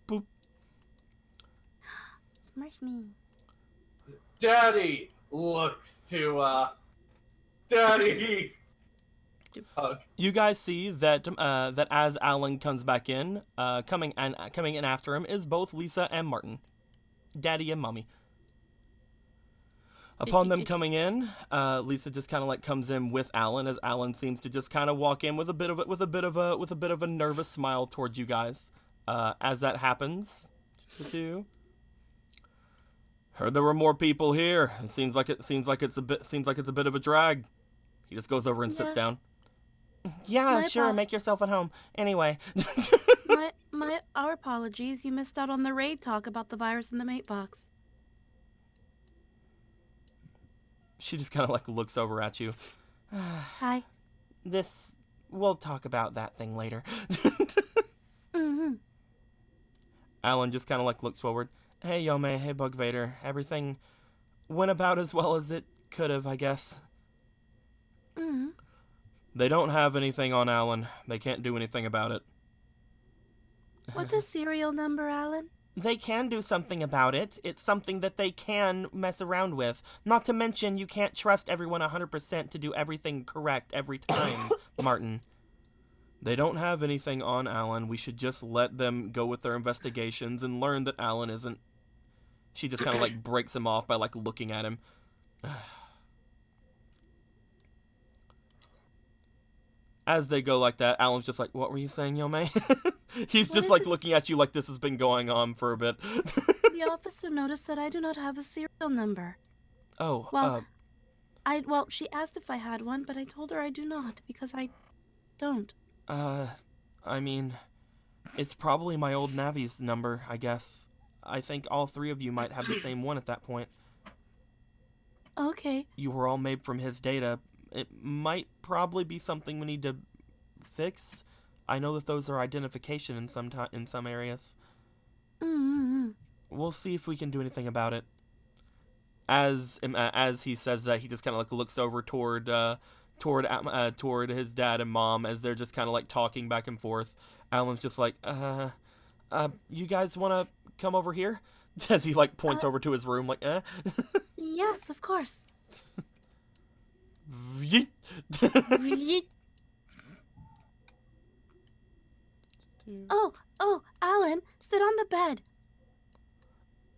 [SPEAKER 7] Boop.
[SPEAKER 4] Smurf me.
[SPEAKER 2] Daddy looks to, Daddy! Hug.
[SPEAKER 7] You guys see that that as Alan comes back in, coming in after him is both Lisa and Martin, Daddy and Mommy. Upon them coming in, Lisa just kind of like comes in with Alan, as Alan seems to just kind of walk in with a bit of a nervous smile towards you guys. As that happens, heard there were more people here. It seems like it's a bit of a drag. He just goes over and sits down. Yeah,
[SPEAKER 4] My
[SPEAKER 7] sure.
[SPEAKER 4] fault.
[SPEAKER 7] Make yourself at home. Anyway.
[SPEAKER 4] Our apologies. You missed out on the raid talk about the virus in the mate box.
[SPEAKER 7] She just kind of like looks over at you.
[SPEAKER 4] Hi.
[SPEAKER 7] We'll talk about that thing later.
[SPEAKER 4] Mm-hmm.
[SPEAKER 7] Alan just kind of like looks forward. Hey, Yome. Hey, Bug Vader. Everything went about as well as it could have, I guess.
[SPEAKER 4] Mm-hmm.
[SPEAKER 1] They don't have anything on Alan. They can't do anything about it.
[SPEAKER 4] What's a serial number, Alan?
[SPEAKER 7] They can do something about it. It's something that they can mess around with. Not to mention, you can't trust everyone 100% to do everything correct every time, Martin.
[SPEAKER 1] They don't have anything on Alan. We should just let them go with their investigations and learn that Alan isn't... She just kind of, like, breaks him off by, like, looking at him. As they go like that, Alan's just like, what were you saying, Yomei? He's
[SPEAKER 4] What
[SPEAKER 1] just,
[SPEAKER 4] is
[SPEAKER 1] like,
[SPEAKER 4] this?
[SPEAKER 1] looking at you like this has been going on for a bit.
[SPEAKER 4] The officer noticed that I do not have a serial number.
[SPEAKER 1] Oh,
[SPEAKER 4] Well, she asked if I had one, but I told her I do not, because I don't.
[SPEAKER 1] I mean, it's probably my old Navi's number, I guess. I think all three of you might have the same one at that point.
[SPEAKER 4] Okay.
[SPEAKER 1] You were all made from his data. It might probably be something we need to fix. I know that those are identification in some areas.
[SPEAKER 4] Mm-hmm.
[SPEAKER 1] We'll see if we can do anything about it. As he says that, he just kind of like looks over toward his dad and mom as they're just kind of like talking back and forth. Alan's just like, you guys want to come over here? As he like points over to his room, like,
[SPEAKER 4] Yes, of course.
[SPEAKER 1] Yeet.
[SPEAKER 4] Oh, Alan, sit on the bed.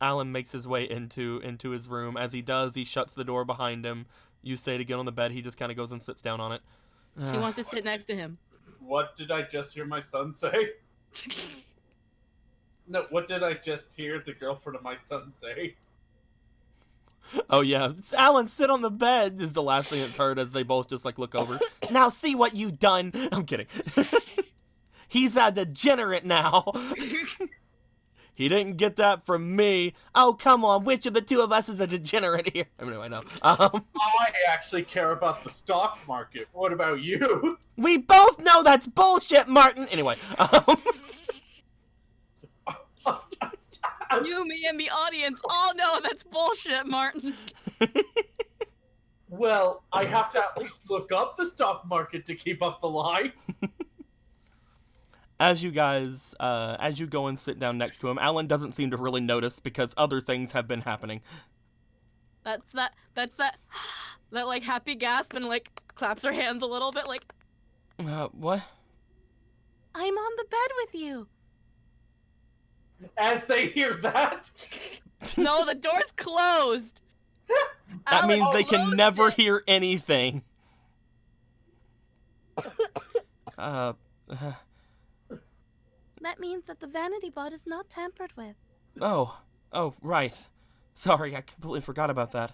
[SPEAKER 1] Alan makes his way into his room. As he does, he shuts the door behind him. You say to get on the bed, he just kind of goes and sits down on it.
[SPEAKER 5] He wants to sit next to him.
[SPEAKER 2] What did I just hear my son say? No, what did I just hear the girlfriend of my son say?
[SPEAKER 1] Oh yeah, Alan, sit on the bed is the last thing that's heard as they both just like look over. Now see what you've done. I'm kidding. He's a degenerate now. He didn't get that from me. Oh, come on. Which of the two of us is a degenerate here? I mean, I know.
[SPEAKER 2] I actually care about the stock market. What about you?
[SPEAKER 1] We both know that's bullshit, Martin. Anyway.
[SPEAKER 5] You, me, and the audience all know that's bullshit, Martin.
[SPEAKER 2] Well, I have to at least look up the stock market to keep up the line.
[SPEAKER 1] As you guys, as you go and sit down next to him, Alan doesn't seem to really notice because other things have been happening.
[SPEAKER 5] That's that like happy gasp and like claps her hands a little bit like,
[SPEAKER 1] What?
[SPEAKER 4] I'm on the bed with you.
[SPEAKER 2] As they hear that,
[SPEAKER 5] no, the door's closed.
[SPEAKER 1] That
[SPEAKER 5] Alan
[SPEAKER 1] means they can
[SPEAKER 5] closed
[SPEAKER 1] never
[SPEAKER 5] it.
[SPEAKER 1] hear anything.
[SPEAKER 4] That means that the vanity bot is not tampered with.
[SPEAKER 1] Oh, right. Sorry, I completely forgot about that.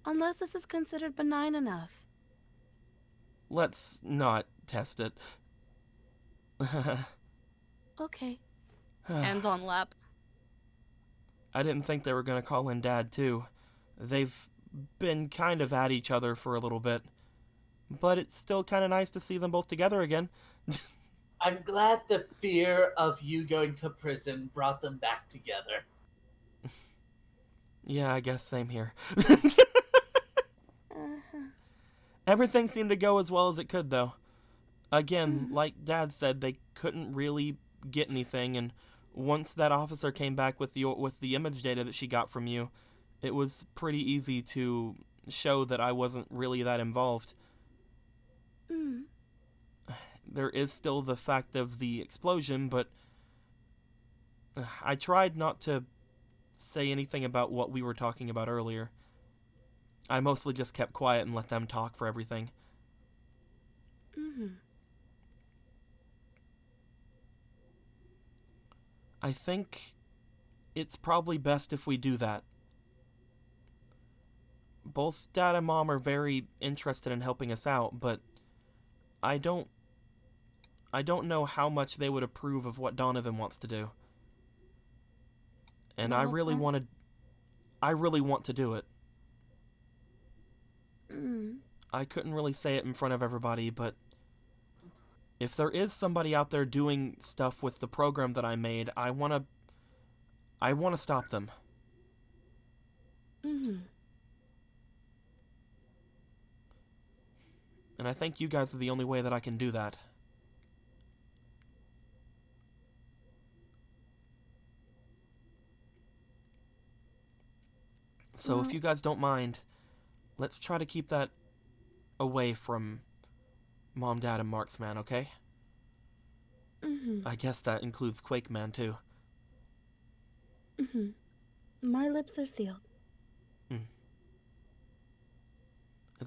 [SPEAKER 4] Unless this is considered benign enough.
[SPEAKER 1] Let's not test it.
[SPEAKER 4] Okay.
[SPEAKER 5] Hands on lap.
[SPEAKER 1] I didn't think they were going to call in Dad, too. They've been kind of at each other for a little bit. But it's still kind of nice to see them both together again.
[SPEAKER 6] I'm glad the fear of you going to prison brought them back together.
[SPEAKER 1] Yeah, I guess same here.
[SPEAKER 4] Uh-huh.
[SPEAKER 1] Everything seemed to go as well as it could, though. Again, like Dad said, they couldn't really get anything, and once that officer came back with the image data that she got from you, it was pretty easy to show that I wasn't really that involved. There is still the fact of the explosion, but I tried not to say anything about what we were talking about earlier. I mostly just kept quiet and let them talk for everything. I think it's probably best if we do that. Both Dad and Mom are very interested in helping us out, but I don't know how much they would approve of what Donovan wants to do. And I
[SPEAKER 4] Well,
[SPEAKER 1] really
[SPEAKER 4] then-
[SPEAKER 1] want to do it.
[SPEAKER 4] Mm.
[SPEAKER 1] I couldn't really say it in front of everybody, but if there is somebody out there doing stuff with the program that I made, I want to stop them. And I think you guys are the only way that I can do that. So if you guys don't mind, let's try to keep that away from Mom, Dad, and Marksman, okay? I guess that includes Quakeman, too.
[SPEAKER 4] My lips are sealed.
[SPEAKER 1] Is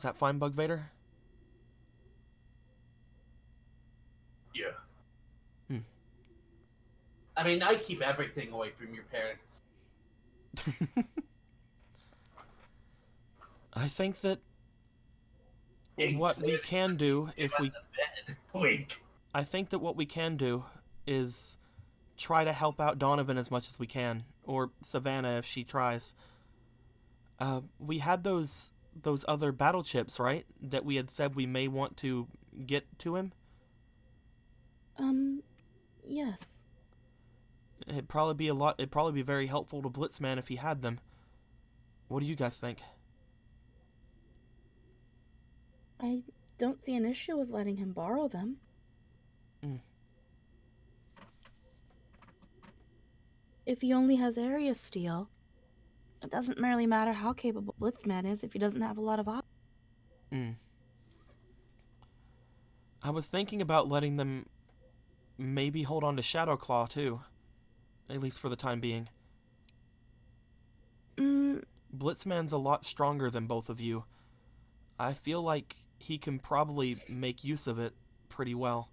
[SPEAKER 1] that fine, Bug Vader?
[SPEAKER 2] Yeah.
[SPEAKER 6] I mean, I keep everything away from your parents.
[SPEAKER 1] I think that
[SPEAKER 6] Including
[SPEAKER 1] what we can do, if we...
[SPEAKER 6] Wink.
[SPEAKER 1] I think that what we can do is try to help out Donovan as much as we can, or Savannah if she tries. We had those other battle chips, right? That we had said we may want to get to him.
[SPEAKER 4] Yes.
[SPEAKER 1] It'd probably be very helpful to Blitzman if he had them. What do you guys think?
[SPEAKER 4] I don't see an issue with letting him borrow them. If he only has area steal, it doesn't really matter how capable Blitzman is if he doesn't have a lot of options.
[SPEAKER 1] I was thinking about letting them maybe hold on to Shadowclaw too. At least for the time being. Blitzman's a lot stronger than both of you. I feel like he can probably make use of it pretty well.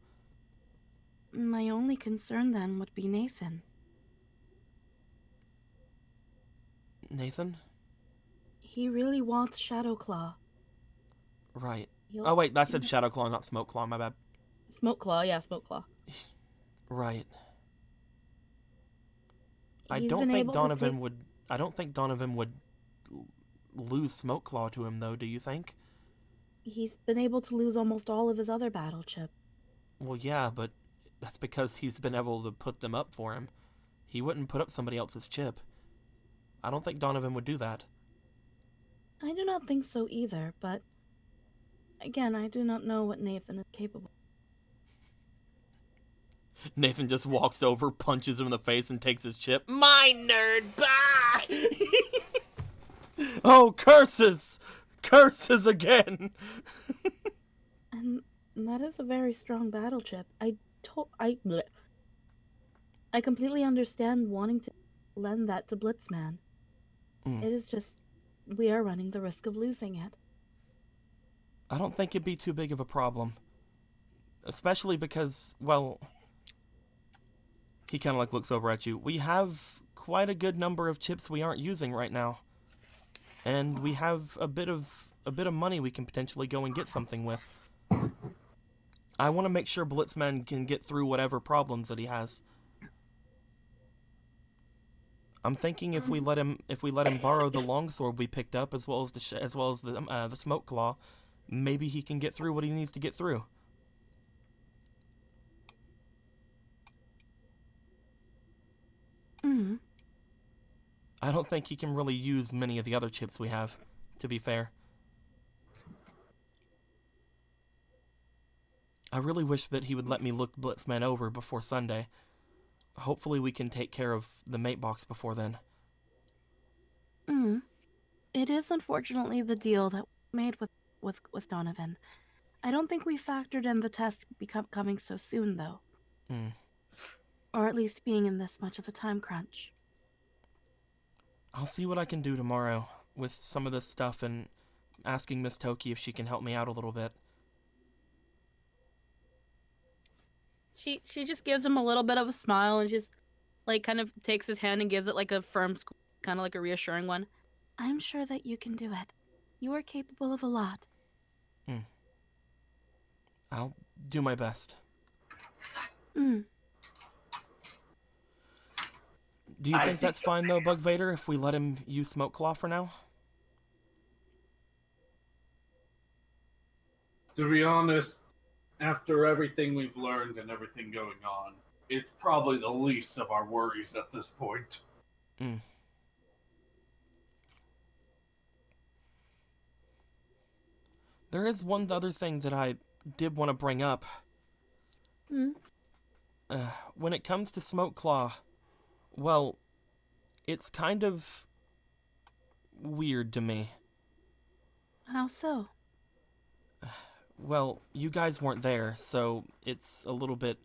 [SPEAKER 4] My only concern then would be Nathan.
[SPEAKER 1] Nathan?
[SPEAKER 4] He really wants Shadowclaw.
[SPEAKER 1] Right. Oh wait, that said Shadowclaw, not Smokeclaw, my bad.
[SPEAKER 5] Smokeclaw, yeah, Smokeclaw.
[SPEAKER 1] Right. I
[SPEAKER 4] He's
[SPEAKER 1] don't
[SPEAKER 4] been
[SPEAKER 1] think
[SPEAKER 4] able to
[SPEAKER 1] Donovan would lose Smokeclaw to him though, do you think?
[SPEAKER 4] He's been able to lose almost all of his other battle chips.
[SPEAKER 1] Well, yeah, but that's because he's been able to put them up for him. He wouldn't put up somebody else's chip. I don't think Donovan would do that.
[SPEAKER 4] I do not think so either, but again, I do not know what Nathan is capable of.
[SPEAKER 1] Nathan just walks over, punches him in the face, and takes his chip. Mine, nerd! Bye! Oh, curses! Curses again!
[SPEAKER 4] And that is a very strong battle chip. I completely understand wanting to lend that to Blitzman. It is just, we are running the risk of losing it.
[SPEAKER 1] I don't think it'd be too big of a problem. Especially because, well... He kind of like looks over at you. We have quite a good number of chips we aren't using right now. And we have a bit of money we can potentially go and get something with. I want to make sure Blitzman can get through whatever problems that he has. I'm thinking if we let him borrow the longsword we picked up as well as the smoke claw, maybe he can get through what he needs to get through. I don't think he can really use many of the other chips we have, to be fair. I really wish that he would let me look Blitzman over before Sunday. Hopefully we can take care of the mate box before then.
[SPEAKER 4] It is unfortunately the deal that we made with Donovan. I don't think we factored in the test coming so soon, though. Or at least being in this much of a time crunch.
[SPEAKER 1] I'll see what I can do tomorrow with some of this stuff and asking Miss Toki if she can help me out a little bit.
[SPEAKER 5] She just gives him a little bit of a smile and just like kind of takes his hand and gives it like a firm squeeze, kind of like a reassuring one.
[SPEAKER 4] I'm sure that you can do it. You are capable of a lot.
[SPEAKER 1] I'll do my best. Do you think that's fine though, Bug Vader, if we let him use Smoke Claw for now?
[SPEAKER 2] To be honest, after everything we've learned and everything going on, it's probably the least of our worries at this point.
[SPEAKER 1] There is one other thing that I did want to bring up.
[SPEAKER 4] Hmm?
[SPEAKER 1] When it comes to Smoke Claw, well, it's kind of weird to me.
[SPEAKER 4] How so?
[SPEAKER 1] Well, you guys weren't there, so it's a little bit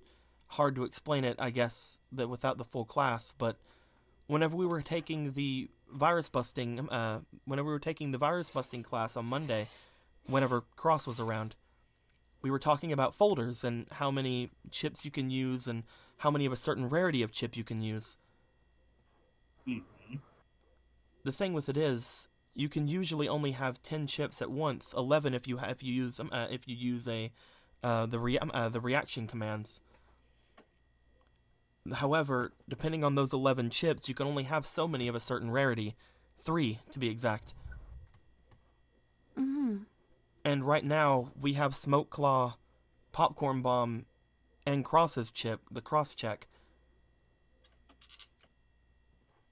[SPEAKER 1] hard to explain it, I guess, that without the full class, but whenever we were taking the virus busting class on Monday, whenever Cross was around, we were talking about folders and how many chips you can use and how many of a certain rarity of chip you can use.
[SPEAKER 2] Mm-hmm.
[SPEAKER 1] The thing with it is, you can usually only have 10 chips at once, 11 if you use the reaction commands. However, depending on those 11 chips, you can only have so many of a certain rarity, 3 to be exact.
[SPEAKER 4] Mm-hmm.
[SPEAKER 1] And right now we have Smoke Claw, Popcorn Bomb, and Cross's chip, the cross check.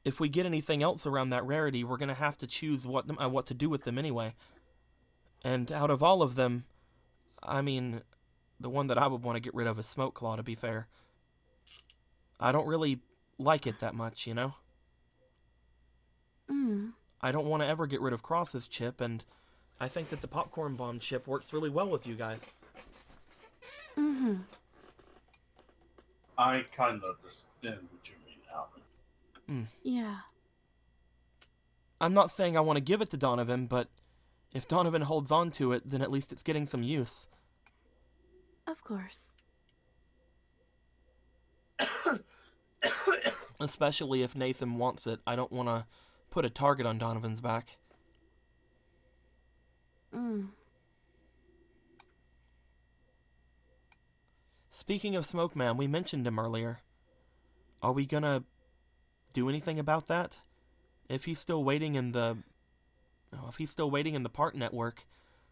[SPEAKER 1] If we get anything else around that rarity, we're gonna have to choose what to do with them anyway. And out of all of them, I mean, the one that I would want to get rid of is Smoke Claw, to be fair. I don't really like it that much, you know?
[SPEAKER 4] Mm.
[SPEAKER 1] I don't want to ever get rid of Cross's chip, and I think that the Popcorn Bomb chip works really well with you guys.
[SPEAKER 4] Mm-hmm.
[SPEAKER 2] I kind of understand what you mean, Alan.
[SPEAKER 4] Yeah.
[SPEAKER 1] I'm not saying I want to give it to Donovan, but if Donovan holds on to it, then at least it's getting some use.
[SPEAKER 4] Of course.
[SPEAKER 1] Especially if Nathan wants it. I don't want to put a target on Donovan's back.
[SPEAKER 4] Mm.
[SPEAKER 1] Speaking of Smoke Man, we mentioned him earlier. Are we gonna do anything about that? If he's still waiting in the park network,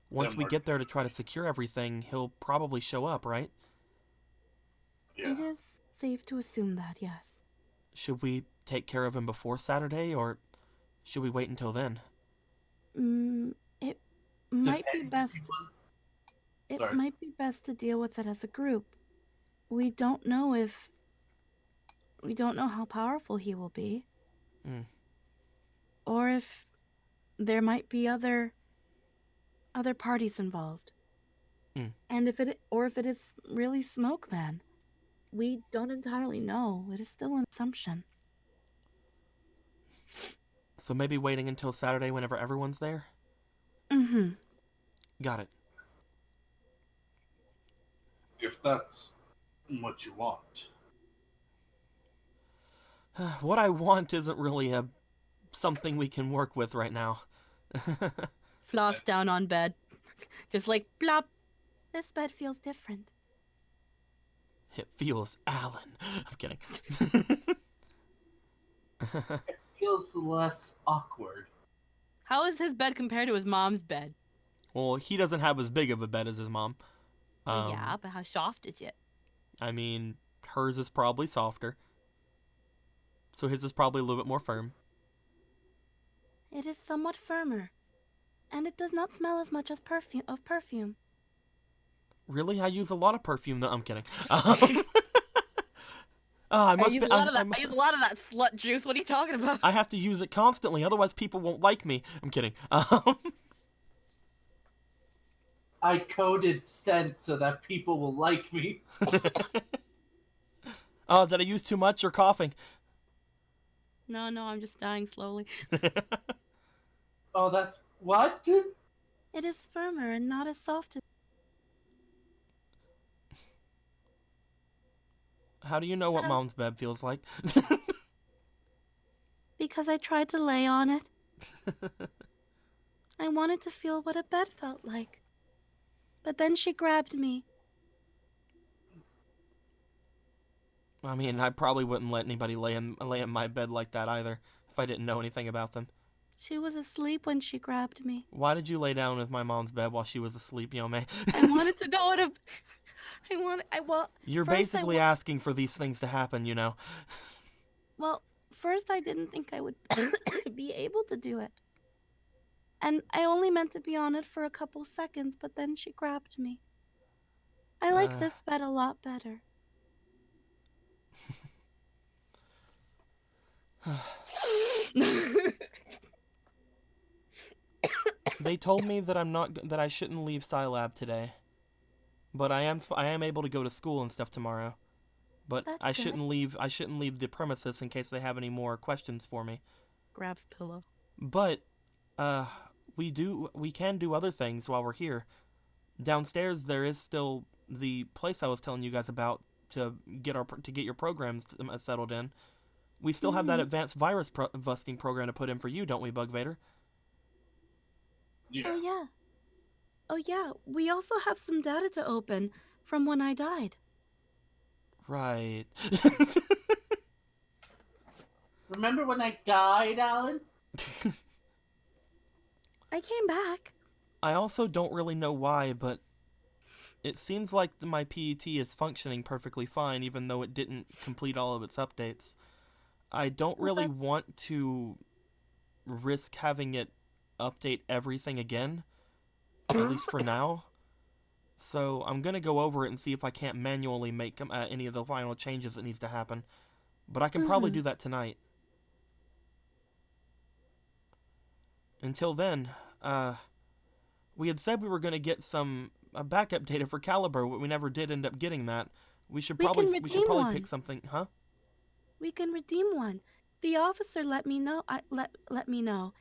[SPEAKER 1] once we get there to try to secure everything, he'll probably show up, right?
[SPEAKER 2] Yeah.
[SPEAKER 4] It is safe to assume that, yes.
[SPEAKER 1] Should we take care of him before Saturday, or should we wait until then?
[SPEAKER 4] It might be
[SPEAKER 2] Depending
[SPEAKER 4] best.
[SPEAKER 2] on-
[SPEAKER 4] It
[SPEAKER 2] Sorry.
[SPEAKER 4] might be best to deal with it as a group. We don't know how powerful he will be.
[SPEAKER 1] Mm.
[SPEAKER 4] Or if there might be other parties involved.
[SPEAKER 1] Mm.
[SPEAKER 4] And if it is really Smoke Man. We don't entirely know. It is still an assumption.
[SPEAKER 1] So maybe waiting until Saturday whenever everyone's there?
[SPEAKER 4] Mm-hmm.
[SPEAKER 1] Got it.
[SPEAKER 2] If that's what you want.
[SPEAKER 1] What I want isn't really something we can work with right now.
[SPEAKER 5] Flops down on bed. Just like plop.
[SPEAKER 4] This bed feels different.
[SPEAKER 1] It feels Alan. I'm kidding.
[SPEAKER 2] It feels less awkward.
[SPEAKER 5] How is his bed compared to his mom's bed?
[SPEAKER 1] Well, he doesn't have as big of a bed as his mom.
[SPEAKER 5] Yeah, but how soft is it?
[SPEAKER 1] I mean, hers is probably softer. So his is probably a little bit more firm.
[SPEAKER 4] It is somewhat firmer. And it does not smell as much as perfume.
[SPEAKER 1] Really? I use a lot of perfume though. I'm kidding. I must
[SPEAKER 5] I use
[SPEAKER 1] be.
[SPEAKER 5] a lot of that slut juice. What are you talking about?
[SPEAKER 1] I have to use it constantly, otherwise people won't like me. I'm kidding.
[SPEAKER 2] I coded scent so that people will like me.
[SPEAKER 1] Oh, did I use too much or coughing?
[SPEAKER 5] No, I'm just dying slowly.
[SPEAKER 2] Oh, that's what?
[SPEAKER 4] It is firmer and not as soft as...
[SPEAKER 1] How do you know what mom's bed feels like?
[SPEAKER 4] Because I tried to lay on it. I wanted to feel what a bed felt like. But then she grabbed me.
[SPEAKER 1] I mean, I probably wouldn't let anybody lay in my bed like that either, if I didn't know anything about them.
[SPEAKER 4] She was asleep when she grabbed me.
[SPEAKER 1] Why did you lay down with my mom's bed while she was asleep, Yome?
[SPEAKER 4] I wanted to know what a...
[SPEAKER 1] You're basically asking for these things to happen, you know.
[SPEAKER 4] Well, first I didn't think I would be able to do it. and I only meant to be on it for a couple seconds, but then she grabbed me. I like this bed a lot better.
[SPEAKER 7] They told me that that I shouldn't leave Scilab today. But I am able to go to school and stuff tomorrow. But
[SPEAKER 4] That's
[SPEAKER 7] I
[SPEAKER 4] good.
[SPEAKER 7] shouldn't leave the premises in case they have any more questions for me.
[SPEAKER 5] Grabs pillow.
[SPEAKER 7] But we can do other things while we're here. Downstairs there is still the place I was telling you guys about to get your programs settled in. We still have that advanced virus busting program to put in for you, don't we, Bug Vader?
[SPEAKER 2] Yeah.
[SPEAKER 4] Oh yeah. Oh yeah, we also have some data to open from when I died.
[SPEAKER 7] Right.
[SPEAKER 6] Remember when I died, Alan?
[SPEAKER 4] I came back.
[SPEAKER 7] I also don't really know why, but it seems like my PET is functioning perfectly fine, even though it didn't complete all of its updates. I don't really want to risk having it update everything again, at least for now. So I'm going to go over it and see if I can't manually make any of the final changes that needs to happen. But I can probably do that tonight. Until then, we had said we were going to get some backup data for Caliber, but we never did end up getting that. We should probably pick something, huh?
[SPEAKER 4] We can redeem one. The officer let me know. Let me know,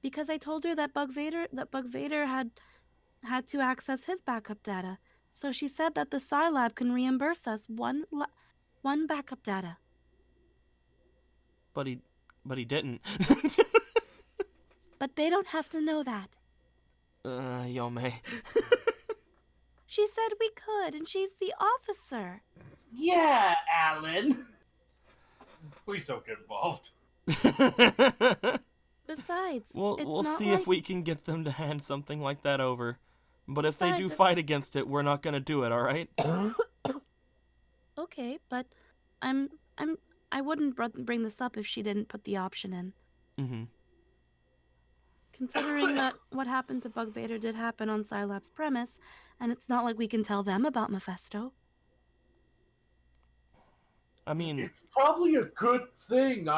[SPEAKER 4] because I told her that Bug Vader had to access his backup data. So she said that the Scilab can reimburse us one backup data.
[SPEAKER 7] But he didn't.
[SPEAKER 4] But they don't have to know that.
[SPEAKER 7] Yome.
[SPEAKER 4] She said we could, and she's the officer.
[SPEAKER 6] Yeah, Alan.
[SPEAKER 2] Please don't get involved.
[SPEAKER 4] Besides,
[SPEAKER 7] we'll see if we can get them to hand something like that over. But if they do
[SPEAKER 4] Besides,
[SPEAKER 7] fight against it, we're not gonna do it, all right?
[SPEAKER 4] Okay, but I wouldn't bring this up if she didn't put the option in.
[SPEAKER 7] Mm-hmm.
[SPEAKER 4] Considering that what happened to Bug Vader did happen on Scilab's premise, and it's not like we can tell them about Mephisto.
[SPEAKER 7] I mean,
[SPEAKER 2] It's probably a good thing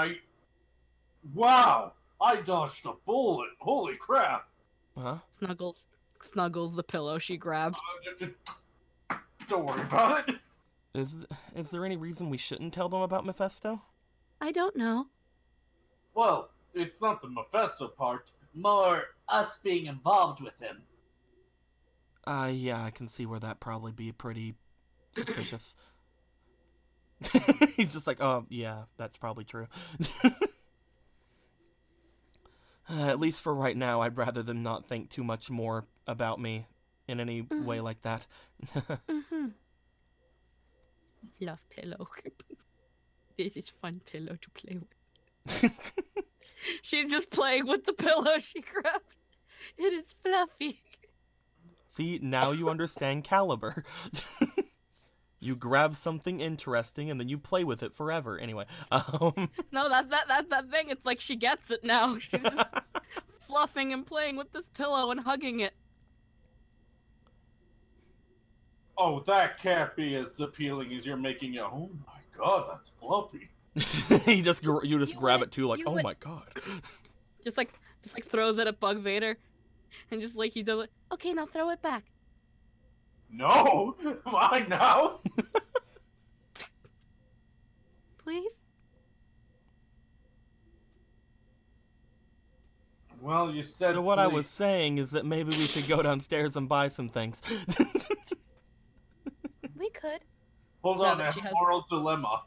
[SPEAKER 2] Wow! I dodged a bullet. Holy crap!
[SPEAKER 7] huh?
[SPEAKER 5] Snuggles the pillow she grabbed.
[SPEAKER 2] Don't worry about it.
[SPEAKER 7] Is there any reason we shouldn't tell them about Mephisto?
[SPEAKER 4] I don't know.
[SPEAKER 2] Well, it's not the Mephisto part.
[SPEAKER 6] More us being involved with him.
[SPEAKER 7] Yeah, I can see where that probably be pretty suspicious. He's just like, oh, yeah, that's probably true. At least for right now, I'd rather them not think too much more about me in any way like that.
[SPEAKER 5] Fluff pillow. This is fun pillow to play with. She's just playing with the pillow she grabbed. It is fluffy.
[SPEAKER 7] See, now you understand Caliber. You grab something interesting and then you play with it forever. Anyway,
[SPEAKER 5] No, that's that thing. It's like she gets it now. She's just fluffing and playing with this pillow and hugging it.
[SPEAKER 2] Oh, that can't be as appealing as you're making it. Oh my god, that's fluffy.
[SPEAKER 7] you just grab it too, like, oh my god.
[SPEAKER 5] Just like throws it at Bug Vader, and just like he does it.
[SPEAKER 4] Okay, now throw it back.
[SPEAKER 2] No! Mine now!
[SPEAKER 4] Please?
[SPEAKER 2] Well, you said
[SPEAKER 7] So what I
[SPEAKER 2] please.
[SPEAKER 7] was saying is that maybe we should go downstairs and buy some things.
[SPEAKER 4] We could.
[SPEAKER 2] Hold
[SPEAKER 5] Now
[SPEAKER 2] on, I
[SPEAKER 5] that
[SPEAKER 2] have
[SPEAKER 5] she
[SPEAKER 2] a
[SPEAKER 5] has-
[SPEAKER 2] moral dilemma.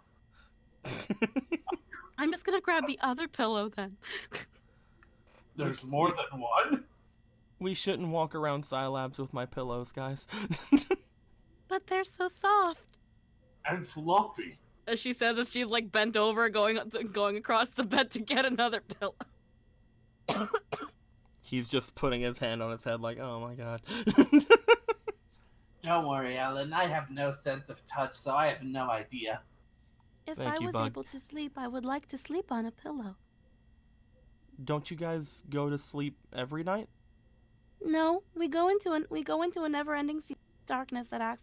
[SPEAKER 4] I'm just gonna grab the other pillow then.
[SPEAKER 2] There's more than one?
[SPEAKER 7] We shouldn't walk around Scilabs with my pillows, guys.
[SPEAKER 4] But they're so soft.
[SPEAKER 2] And fluffy.
[SPEAKER 5] As she says, as she's like bent over, going across the bed to get another pillow.
[SPEAKER 7] He's just putting his hand on his head like, oh my god.
[SPEAKER 6] Don't worry, Alan. I have no sense of touch, so I have no idea.
[SPEAKER 4] If
[SPEAKER 7] Thank
[SPEAKER 4] I
[SPEAKER 7] you,
[SPEAKER 4] was
[SPEAKER 7] Bug.
[SPEAKER 4] able to sleep, I would like to sleep on a pillow.
[SPEAKER 1] don't you guys go to sleep every night?
[SPEAKER 4] No, we go into a never-ending sea of darkness that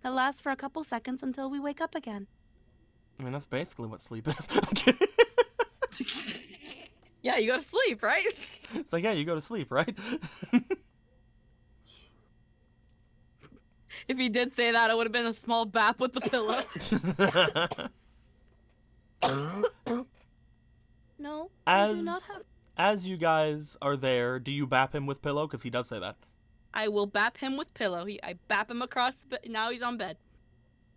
[SPEAKER 4] lasts for a couple seconds until we wake up again.
[SPEAKER 1] I mean, that's basically what sleep is. I'm kidding.
[SPEAKER 5] Yeah, you go to sleep, right?
[SPEAKER 1] It's like, yeah, you go to sleep, right?
[SPEAKER 5] If he did say that, it would have been a small bap with the pillow.
[SPEAKER 4] No,
[SPEAKER 1] As
[SPEAKER 4] we do not have.
[SPEAKER 1] as you guys are there, do you bap him with pillow? Because he does say that.
[SPEAKER 5] I will bap him with pillow. I bap him across the bed. Now he's on bed.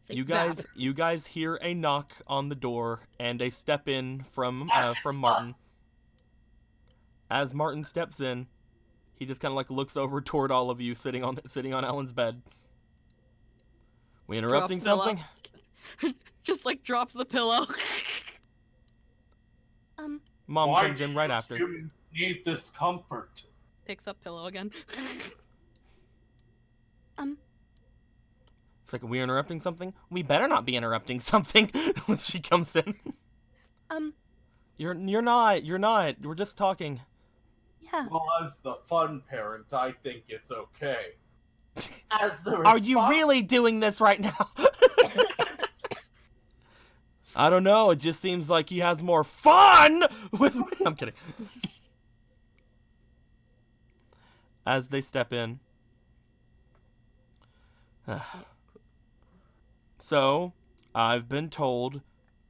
[SPEAKER 5] Say bap.
[SPEAKER 1] You guys hear a knock on the door and a step in from Martin. As Martin steps in, he just kind of like looks over toward all of you sitting on Ellen's bed. We interrupting
[SPEAKER 5] Drops
[SPEAKER 1] something?
[SPEAKER 5] Just like drops the pillow.
[SPEAKER 1] Mom
[SPEAKER 2] Why
[SPEAKER 1] comes in right
[SPEAKER 2] do
[SPEAKER 1] after.
[SPEAKER 2] humans need this comfort?
[SPEAKER 5] Picks up pillow again.
[SPEAKER 1] It's like, are we interrupting something? We better not be interrupting something when she comes in. You're not. We're just talking.
[SPEAKER 4] Yeah.
[SPEAKER 2] Well, as the fun parent, I think it's okay.
[SPEAKER 6] As the
[SPEAKER 1] Are you really doing this right now? I don't know. It just seems like he has more fun with me. I'm kidding. As they step in. So, I've been told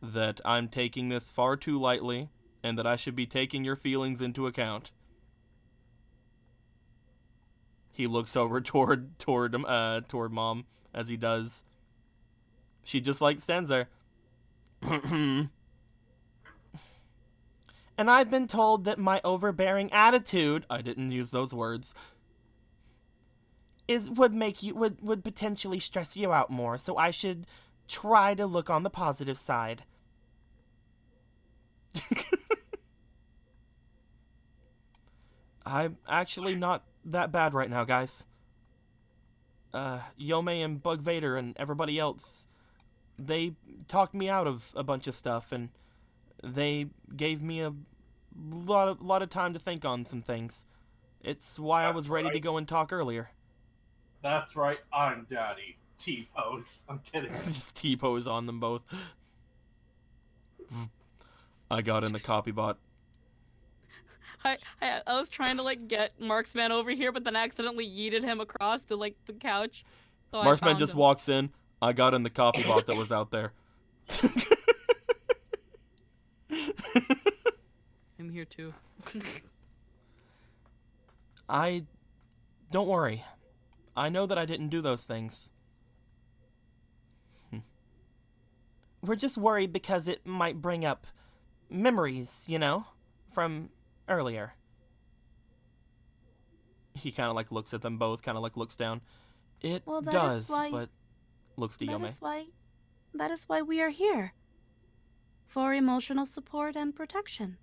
[SPEAKER 1] that I'm taking this far too lightly and that I should be taking your feelings into account. He looks over toward Mom as he does. She just like stands there. And I've been told that my overbearing attitude, I didn't use those words, would potentially stress you out more, so I should try to look on the positive side. I'm actually not that bad right now, guys. Yome and Bug Vader and everybody else, they talked me out of a bunch of stuff, and they gave me a lot of time to think on some things. It's why I was ready to go and talk earlier.
[SPEAKER 2] That's right, I'm Daddy. T-pose. I'm kidding.
[SPEAKER 1] Just T-pose on them both. I got in the copy bot.
[SPEAKER 5] I was trying to like get Marksman over here, but then I accidentally yeeted him across to like the couch. So I
[SPEAKER 1] Marksman
[SPEAKER 5] found
[SPEAKER 1] just
[SPEAKER 5] him.
[SPEAKER 1] walks in. I got in the copy bot that was out there.
[SPEAKER 5] I'm here too.
[SPEAKER 1] Don't worry. I know that I didn't do those things. We're just worried because it might bring up memories, from earlier. He kind of like looks at them both, kind of like looks down. It
[SPEAKER 4] Well, that
[SPEAKER 1] does,
[SPEAKER 4] is why-
[SPEAKER 1] but looks to Yome.
[SPEAKER 4] That is why we are here. For emotional support and protection.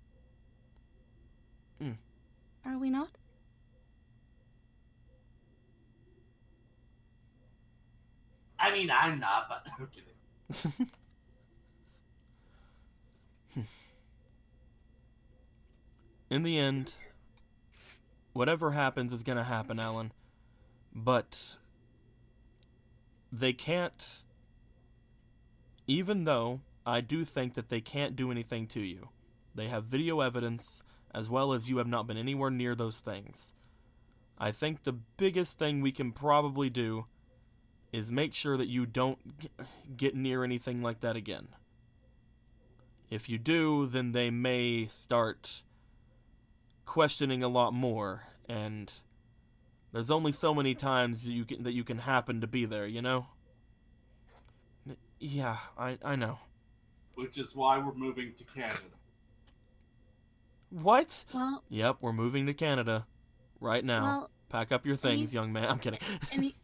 [SPEAKER 4] Are we not?
[SPEAKER 6] I mean, I'm not, but I'm kidding.
[SPEAKER 1] In the end, whatever happens is gonna happen, Alan. But they can't, even though I do think that they can't do anything to you. They have video evidence, as well as you have not been anywhere near those things. I think the biggest thing we can probably do is make sure that you don't get near anything like that again. If you do, then they may start questioning a lot more, and there's only so many times that you can happen to be there, Yeah, I know.
[SPEAKER 2] Which is why we're moving to Canada.
[SPEAKER 1] What?
[SPEAKER 4] Well,
[SPEAKER 1] Yep, we're moving to Canada right now.
[SPEAKER 4] well,
[SPEAKER 1] Pack up your things, young man. I'm kidding.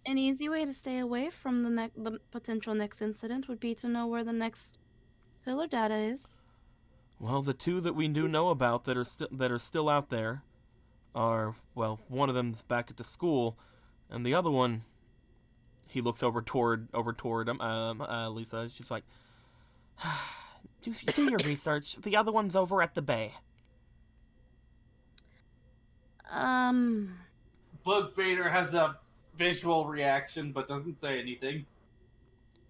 [SPEAKER 4] an easy way to stay away from the potential next incident would be to know where the next pillar data is.
[SPEAKER 1] Well, the two that we do know about that are still out there are, well, one of them's back at the school, and the other one, he looks over toward Lisa. She's like, do your research. The other one's over at the bay.
[SPEAKER 2] Bug Vader has a visual reaction but doesn't say anything.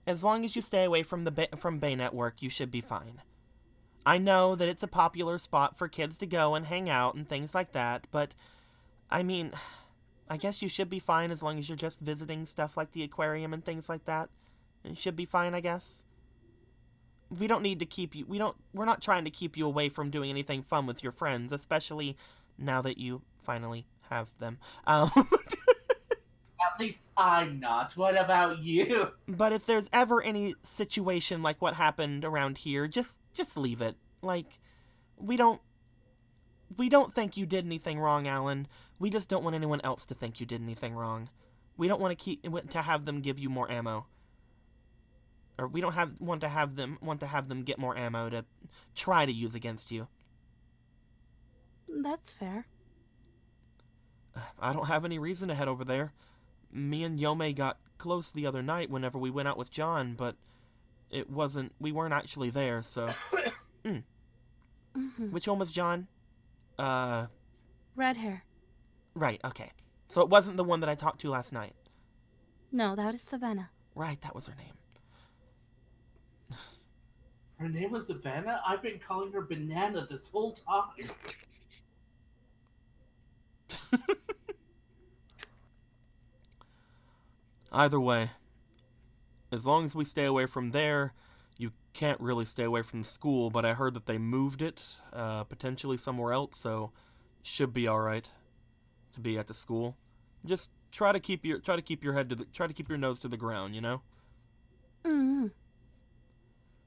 [SPEAKER 7] As long as you stay away from from Bay Network, you should be fine. I know that it's a popular spot for kids to go and hang out and things like that, but I mean, I guess you should be fine as long as you're just visiting stuff like the aquarium and things like that. It should be fine, I guess. We don't need to keep you. We're not trying to keep you away from doing anything fun with your friends, especially now that you finally have them.
[SPEAKER 6] At least I'm not. What about you?
[SPEAKER 7] But if there's ever any situation like what happened around here, just leave it. Like, we don't think you did anything wrong, Alan. We just don't want anyone else to think you did anything wrong. We don't want to have them give you more ammo. Or we don't want to have them get more ammo to try to use against you.
[SPEAKER 4] That's fair.
[SPEAKER 7] I don't have any reason to head over there. Me and Yome got close the other night whenever we went out with John, but we weren't actually there, so. Which one was John?
[SPEAKER 4] Red hair.
[SPEAKER 7] Right, okay. So it wasn't the one that I talked to last night.
[SPEAKER 4] No, that was Savannah.
[SPEAKER 7] Right, that was her name.
[SPEAKER 6] Her name was Savannah? I've been calling her Banana this whole time.
[SPEAKER 1] Either way, as long as we stay away from there, you can't really stay away from the school, but I heard that they moved it, potentially somewhere else, so should be all right to be at the school. Just try to keep your nose to the ground, you know?
[SPEAKER 4] Mm-hmm.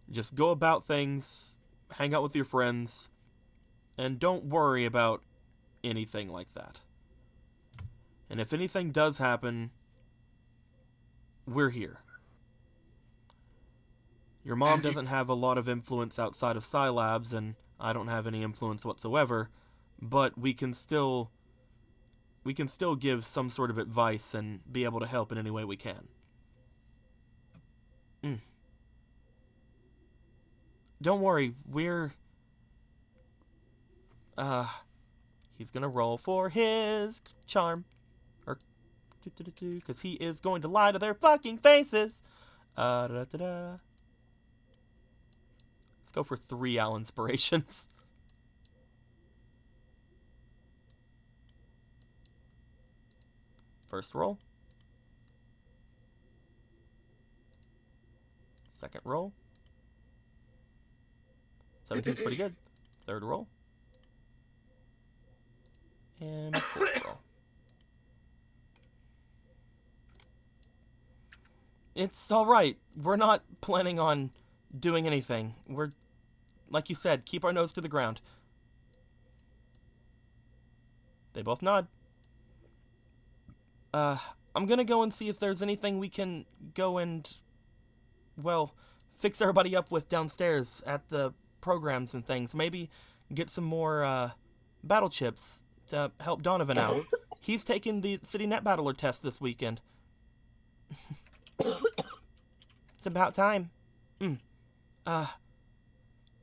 [SPEAKER 1] Just go about things, hang out with your friends, and don't worry about anything like that. And if anything does happen, we're here. Your mom doesn't have a lot of influence outside of Scilabs, and I don't have any influence whatsoever, but we can still give some sort of advice and be able to help in any way we can. Don't worry, he's gonna roll for his charm. Because he is going to lie to their fucking faces. Let's go for 3 Al inspirations. First roll. Second roll. 17's pretty good. Third roll. And fourth roll. It's alright. We're not planning on doing anything. We're, like you said, keep our nose to the ground. They both nod. I'm gonna go and see if there's anything we can go and, well, fix everybody up with downstairs at the programs and things. Maybe get some more, battle chips to help Donovan out. He's taking the City Net Battler test this weekend. It's about time.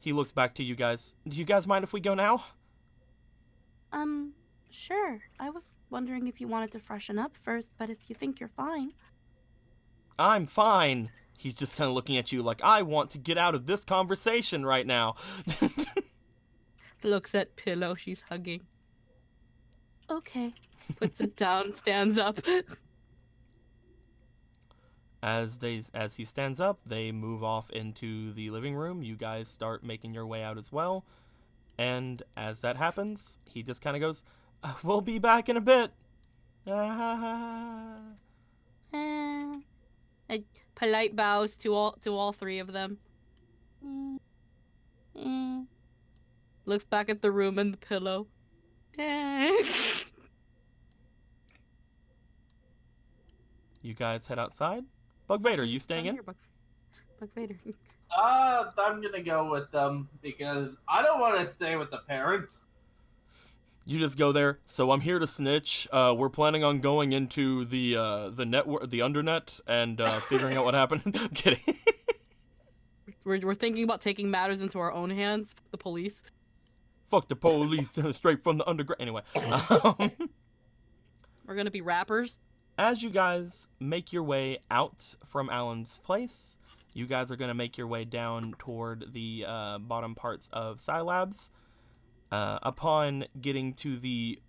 [SPEAKER 1] He looks back to you guys. Do you guys mind if we go now?
[SPEAKER 4] Sure. I was wondering if you wanted to freshen up first, but if you think you're fine.
[SPEAKER 1] I'm fine. He's just kind of looking at you like, I want to get out of this conversation right now.
[SPEAKER 5] Looks at pillow she's hugging.
[SPEAKER 4] Okay.
[SPEAKER 5] Puts it down, stands up.
[SPEAKER 1] As he stands up, they move off into the living room. You guys start making your way out as well. And as that happens, he just kind of goes, we'll be back in a bit.
[SPEAKER 5] A polite bows to all three of them. Looks back at the room and the pillow.
[SPEAKER 1] You guys head outside. Bug Vader, you staying in?
[SPEAKER 5] Bug Vader.
[SPEAKER 2] I'm gonna go with them because I don't want to stay with the parents.
[SPEAKER 1] You just go there. So I'm here to snitch. We're planning on going into the network, the undernet, and figuring out what happened. I'm kidding.
[SPEAKER 5] We're thinking about taking matters into our own hands. The police.
[SPEAKER 1] Fuck the police, straight from the underground. Anyway,
[SPEAKER 5] We're gonna be rappers.
[SPEAKER 1] as you guys make your way out from Alan's place, you guys are going to make your way down toward the bottom parts of Scilabs. Upon getting to the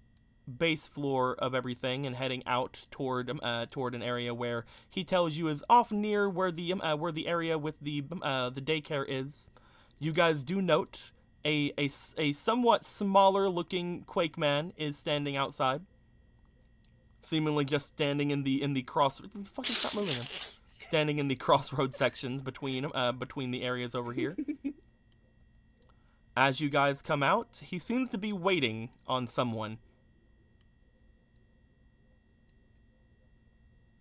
[SPEAKER 1] base floor of everything and heading out toward an area where he tells you is off near where the area with the daycare is, you guys do note a somewhat smaller looking Quakeman is standing outside. Seemingly just standing in the cross. Fucking stop moving him. Standing in the crossroad sections between the areas over here. As you guys come out, he seems to be waiting on someone.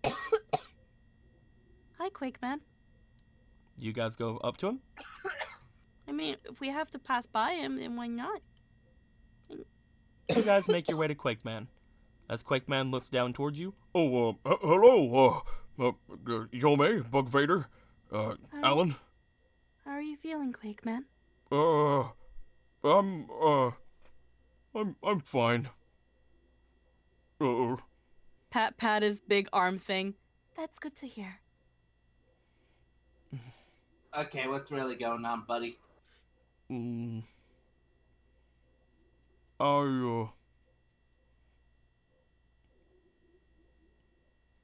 [SPEAKER 4] Hi, Quakeman.
[SPEAKER 1] You guys go up to him.
[SPEAKER 4] I mean, if we have to pass by him, then why not?
[SPEAKER 1] You guys make your way to Quakeman. As Quakeman looks down towards you. Oh, hello, Yome, Bug Vader, Alan.
[SPEAKER 4] How are you feeling, Quakeman?
[SPEAKER 1] I'm fine.
[SPEAKER 5] Pat his big arm thing.
[SPEAKER 4] That's good to hear.
[SPEAKER 2] Okay, what's really going on, buddy?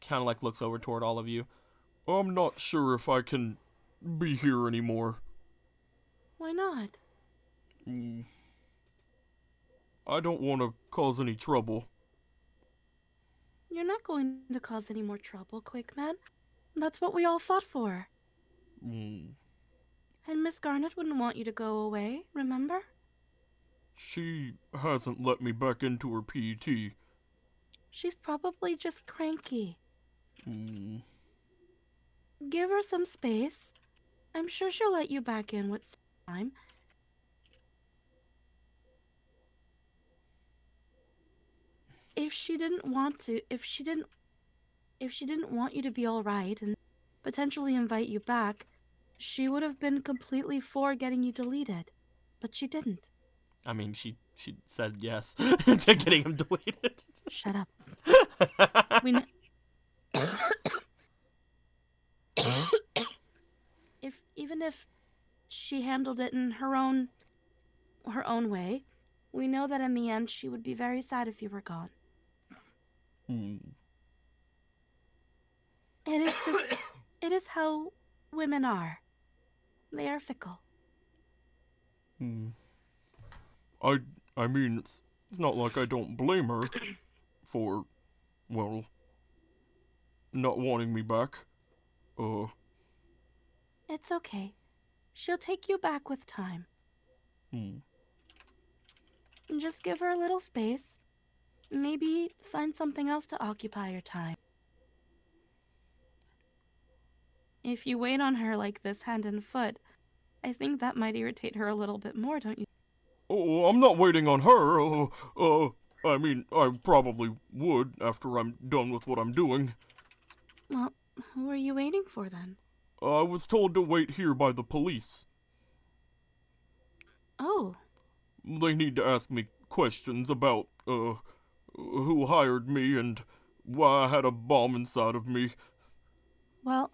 [SPEAKER 1] Kind of like looks over toward all of you. I'm not sure if I can be here anymore.
[SPEAKER 4] Why not?
[SPEAKER 1] I don't want to cause any trouble.
[SPEAKER 4] You're not going to cause any more trouble, Quakeman. That's what we all fought for. And Miss Garnet wouldn't want you to go away, remember?
[SPEAKER 1] She hasn't let me back into her PET.
[SPEAKER 4] She's probably just cranky. Give her some space. I'm sure she'll let you back in with time. If she didn't want you to be all right and potentially invite you back, she would have been completely for getting you deleted. But she didn't.
[SPEAKER 1] I mean, she said yes to getting him deleted.
[SPEAKER 4] Shut up. Even if she handled it in her own way, we know that in the end she would be very sad if you were gone. It is how women are. They are fickle.
[SPEAKER 1] I mean, it's not like I don't blame her for, well, not wanting me back.
[SPEAKER 4] It's okay. She'll take you back with time. Just give her a little space. Maybe find something else to occupy your time. If you wait on her like this hand and foot, I think that might irritate her a little bit more, don't you?
[SPEAKER 1] Oh, I'm not waiting on her. I mean, I probably would after I'm done with what I'm doing.
[SPEAKER 4] Well, who are you waiting for then?
[SPEAKER 1] I was told to wait here by the police.
[SPEAKER 4] Oh.
[SPEAKER 1] They need to ask me questions about, who hired me and why I had a bomb inside of me.
[SPEAKER 4] Well,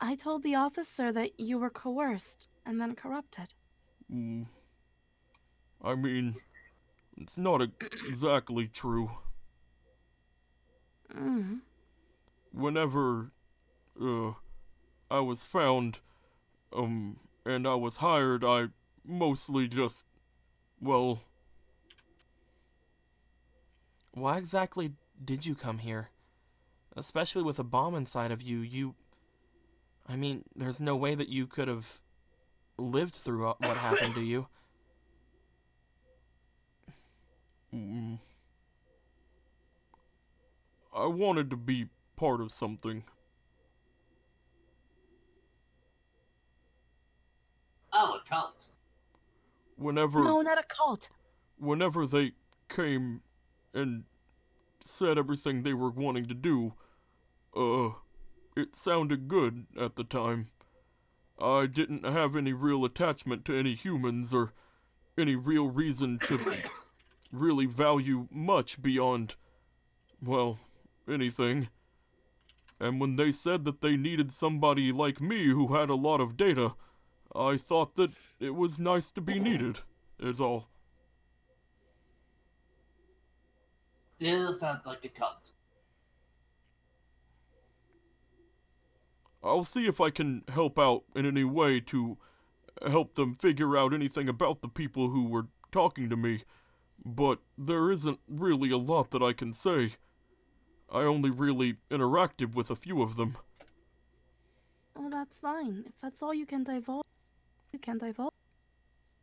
[SPEAKER 4] I told the officer that you were coerced and then corrupted.
[SPEAKER 1] I mean, it's not exactly true. Whenever, I was found, and I was hired, I mostly just, well... Why exactly did you come here? Especially with a bomb inside of you, I mean, there's no way that you could have lived through what happened to you. I wanted to be part of something.
[SPEAKER 2] Oh, a cult.
[SPEAKER 4] No, not a cult.
[SPEAKER 1] Whenever they came and said everything they were wanting to do, it sounded good at the time. I didn't have any real attachment to any humans or any real reason to really value much beyond, well, anything. And when they said that they needed somebody like me who had a lot of data, I thought that it was nice to be needed, is all.
[SPEAKER 2] Still sounds like a cult.
[SPEAKER 1] I'll see if I can help out in any way to help them figure out anything about the people who were talking to me, but there isn't really a lot that I can say. I only really interacted with a few of them.
[SPEAKER 4] Well, that's fine. If that's all you can divulge, you can divulge.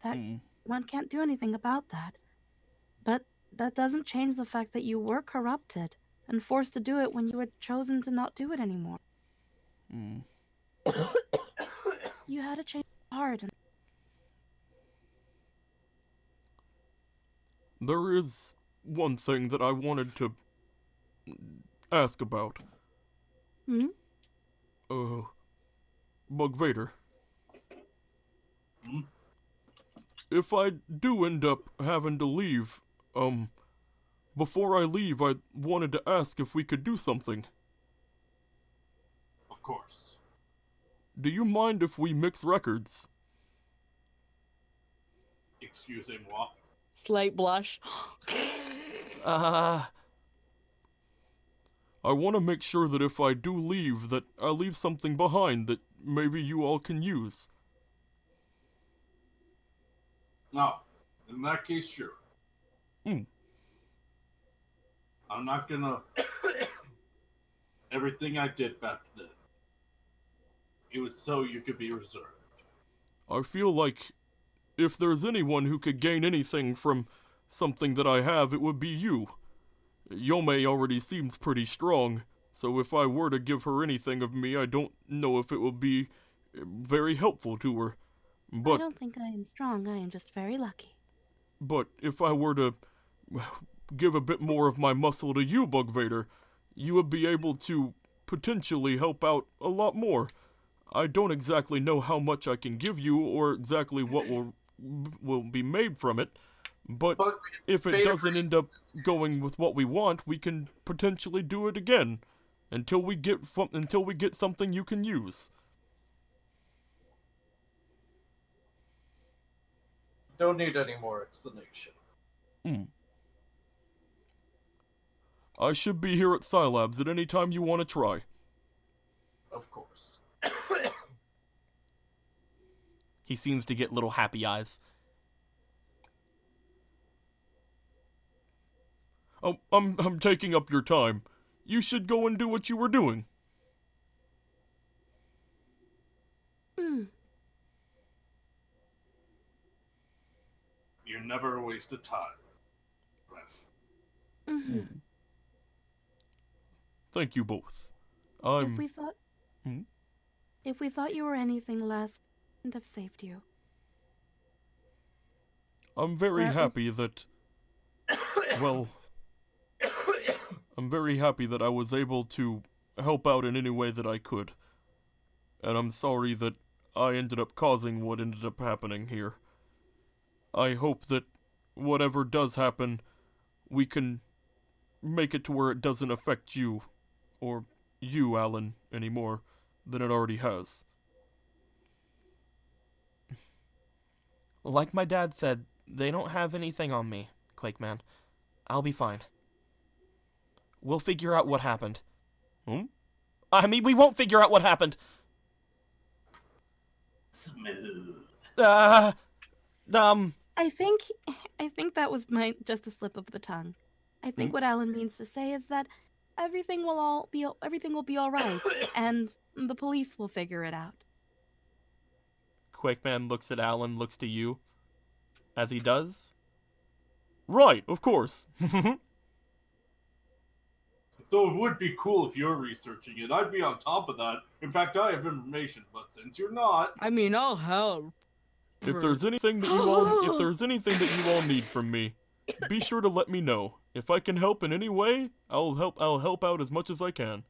[SPEAKER 4] That one can't do anything about that. But that doesn't change the fact that you were corrupted and forced to do it when you had chosen to not do it anymore. You had a change of heart. And
[SPEAKER 1] There is one thing that I wanted to ask about. Bug Vader. If I do end up having to leave, before I leave, I wanted to ask if we could do something.
[SPEAKER 2] Of course.
[SPEAKER 1] Do you mind if we mix records?
[SPEAKER 2] Excusez moi.
[SPEAKER 5] Slight blush.
[SPEAKER 1] I want to make sure that if I do leave, that I leave something behind that maybe you all can use.
[SPEAKER 2] No. In that case, sure. I'm not gonna... Everything I did back then, it was so you could be reserved.
[SPEAKER 1] I feel like if there's anyone who could gain anything from something that I have, it would be you. Yome already seems pretty strong, so if I were to give her anything of me, I don't know if it would be very helpful to her. But
[SPEAKER 4] I don't think I am strong. I am just very lucky.
[SPEAKER 1] But if I were to give a bit more of my muscle to you, Bug Vader, you would be able to potentially help out a lot more. I don't exactly know how much I can give you or exactly what will be made from it, but if it doesn't end up going with what we want, we can potentially do it again until we get something you can use.
[SPEAKER 6] Don't need any more explanation.
[SPEAKER 1] I should be here at Scilabs at any time you want to try.
[SPEAKER 6] Of course.
[SPEAKER 7] He seems to get little happy eyes.
[SPEAKER 1] Oh, I'm taking up your time. You should go and do what you were doing.
[SPEAKER 2] You're never a waste of time. Right.
[SPEAKER 1] Thank you both.
[SPEAKER 4] If we thought you were anything less, we wouldn't have saved you.
[SPEAKER 1] I'm very happy that... Well... I'm very happy that I was able to help out in any way that I could. And I'm sorry that I ended up causing what ended up happening here. I hope that whatever does happen, we can make it to where it doesn't affect you, or you, Alan, any more than it already has.
[SPEAKER 7] Like my dad said, they don't have anything on me, Quakeman. I'll be fine. We'll figure out what happened. I mean, we won't figure out what happened.
[SPEAKER 2] Smooth.
[SPEAKER 4] I think that was just a slip of the tongue. I think what Alan means to say is that everything will be all right, and the police will figure it out.
[SPEAKER 7] Quakeman looks at Alan, looks to you. As he does.
[SPEAKER 1] Right, of course.
[SPEAKER 2] Though it would be cool if you're researching it. I'd be on top of that. In fact, I have information, but since you're not...
[SPEAKER 5] I mean, I'll help.
[SPEAKER 1] If there's anything that you all need from me, be sure to let me know. If I can help in any way, I'll help out as much as I can.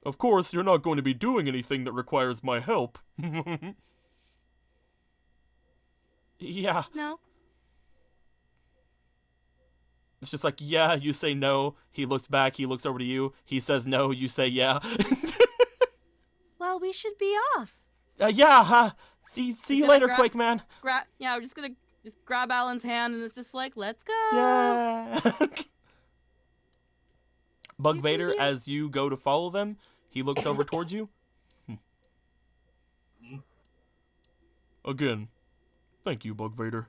[SPEAKER 1] Of course, you're not going to be doing anything that requires my help. Yeah.
[SPEAKER 4] No.
[SPEAKER 1] It's just like, yeah, you say no. He looks back. He looks over to you. He says no. You say yeah.
[SPEAKER 4] Well, we should be off.
[SPEAKER 1] Yeah. See you
[SPEAKER 5] gonna
[SPEAKER 1] later,
[SPEAKER 5] grab-
[SPEAKER 1] Quake Man.
[SPEAKER 5] Yeah, we're just gonna grab Alan's hand, and it's just like, let's go.
[SPEAKER 1] Yeah. Bug
[SPEAKER 4] You can
[SPEAKER 1] Vader,
[SPEAKER 4] be a-
[SPEAKER 1] as you go to follow them, he looks over towards you. Again, thank you, Bug Vader.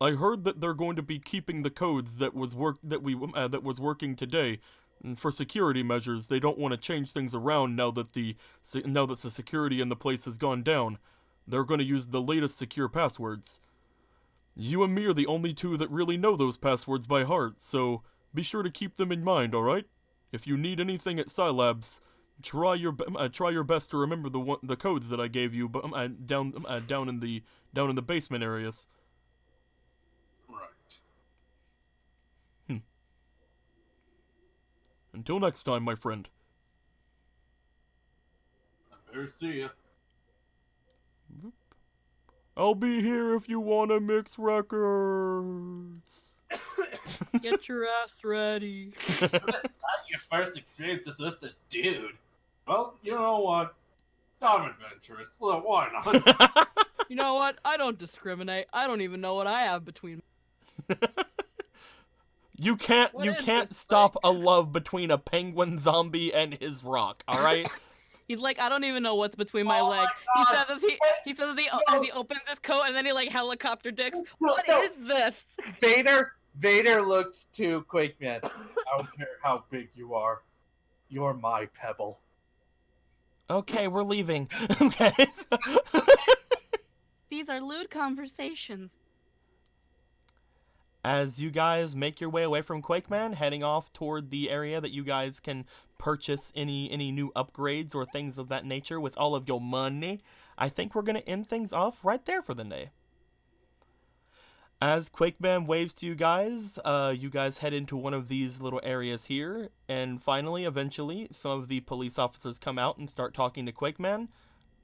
[SPEAKER 1] I heard that they're going to be keeping the codes that was working today. And for security measures, they don't want to change things around now that the security in the place has gone down. They're going to use the latest secure passwords. You and me are the only two that really know those passwords by heart, so be sure to keep them in mind, alright? If you need anything at Scilabs, try your best to remember the codes that I gave you down in the basement areas.
[SPEAKER 2] Right.
[SPEAKER 1] Until next time, my friend.
[SPEAKER 2] I better see ya.
[SPEAKER 1] I'll be here if you want to mix records.
[SPEAKER 5] Get your ass ready.
[SPEAKER 2] Not your first experience with a dude. Well, you know what? I'm adventurous. Well, why not?
[SPEAKER 5] You know what? I don't discriminate. I don't even know what I have between.
[SPEAKER 1] You
[SPEAKER 5] What
[SPEAKER 1] can't
[SPEAKER 5] is this
[SPEAKER 1] stop a love between a penguin zombie and his rock, alright?
[SPEAKER 5] He's like, I don't even know what's between my legs. He says as he opens his coat and then he like helicopter dicks. What is this?
[SPEAKER 6] Vader looked to Quakeman. I don't care how big you are. You're my pebble.
[SPEAKER 1] Okay, we're leaving. Okay.
[SPEAKER 4] These are lewd conversations.
[SPEAKER 1] As you guys make your way away from Quakeman, heading off toward the area that you guys can purchase any new upgrades or things of that nature with all of your money, I think we're going to end things off right there for the day. As Quakeman waves to you guys head into one of these little areas here, and finally, eventually, some of the police officers come out and start talking to Quakeman.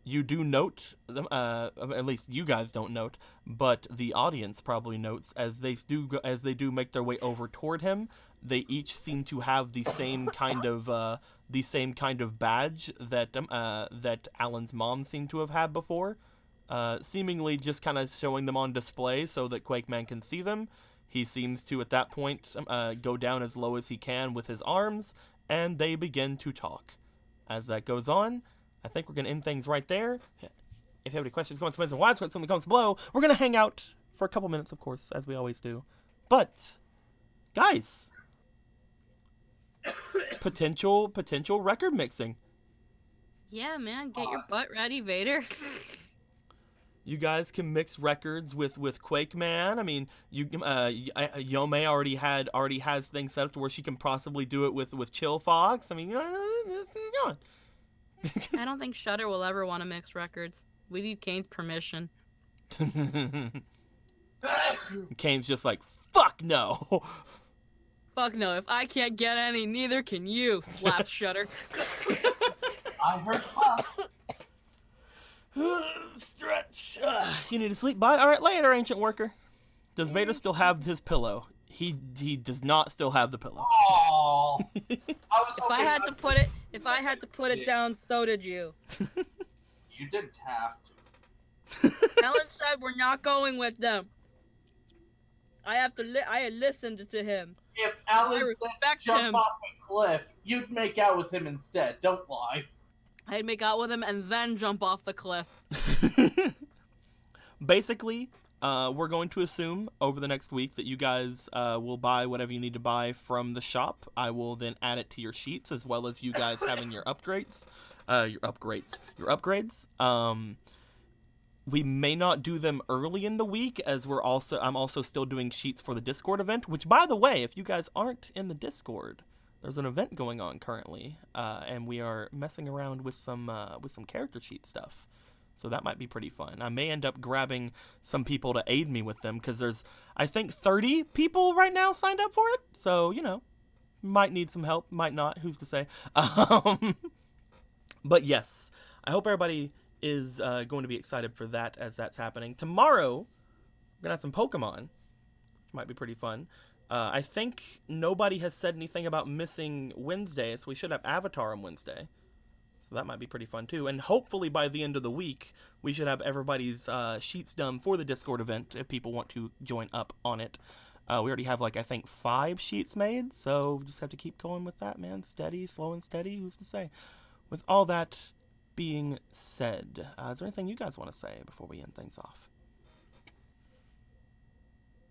[SPEAKER 1] You do note, at least you guys don't note, but the audience probably notes as they do make their way over toward him. They each seem to have the same kind of badge that Alan's mom seemed to have had before, seemingly just kind of showing them on display so that Quakeman can see them. He seems to at that point go down as low as he can with his arms, and they begin to talk. As that goes on, I think we're going to end things right there. If you have any questions, comments, and why, put some in the comments below. We're going to hang out for a couple minutes, of course, as we always do. But, guys, potential record mixing.
[SPEAKER 4] Yeah, man, get your butt ready, Vader.
[SPEAKER 1] You guys can mix records with Quakeman. I mean, Yome already has things set up to where she can possibly do it with Chill Fox. I mean, it's going.
[SPEAKER 5] I don't think Shudder will ever want to mix records. We need Kane's permission.
[SPEAKER 1] Kane's just like, fuck no.
[SPEAKER 5] Fuck no, if I can't get any, neither can you. Slap Shudder.
[SPEAKER 2] I heard clap.
[SPEAKER 1] Stretch. You need to sleep. Bye. All right, later, ancient worker. Does Vader still have his pillow? He does not still have the pillow.
[SPEAKER 2] Aww.
[SPEAKER 5] If I had to put it down, so did you.
[SPEAKER 2] You didn't have to.
[SPEAKER 5] Ellen said we're not going with them. I had listened to him.
[SPEAKER 2] If Alan said
[SPEAKER 5] respect
[SPEAKER 2] jump
[SPEAKER 5] him.
[SPEAKER 2] off a cliff, you'd make out with him instead. Don't lie.
[SPEAKER 5] I'd make out with him and then jump off the cliff.
[SPEAKER 1] Basically, we're going to assume over the next week that you guys will buy whatever you need to buy from the shop. I will then add it to your sheets, as well as you guys having your upgrades. Your upgrades. We may not do them early in the week, as I'm also still doing sheets for the Discord event. Which, by the way, if you guys aren't in the Discord, there's an event going on currently, and we are messing around with some character sheet stuff. So that might be pretty fun. I may end up grabbing some people to aid me with them, because there's, I think, 30 people right now signed up for it. So, might need some help, might not, who's to say. But yes, I hope everybody is going to be excited for that as that's happening. Tomorrow, we're going to have some Pokemon, which might be pretty fun. I think nobody has said anything about missing Wednesday, so we should have Avatar on Wednesday. So that might be pretty fun too. And hopefully by the end of the week, we should have everybody's sheets done for the Discord event if people want to join up on it. We already have, like, I think 5 sheets made, so just have to keep going with that, man. Steady, slow and steady, who's to say? With all that being said, is there anything you guys want to say before we end things off?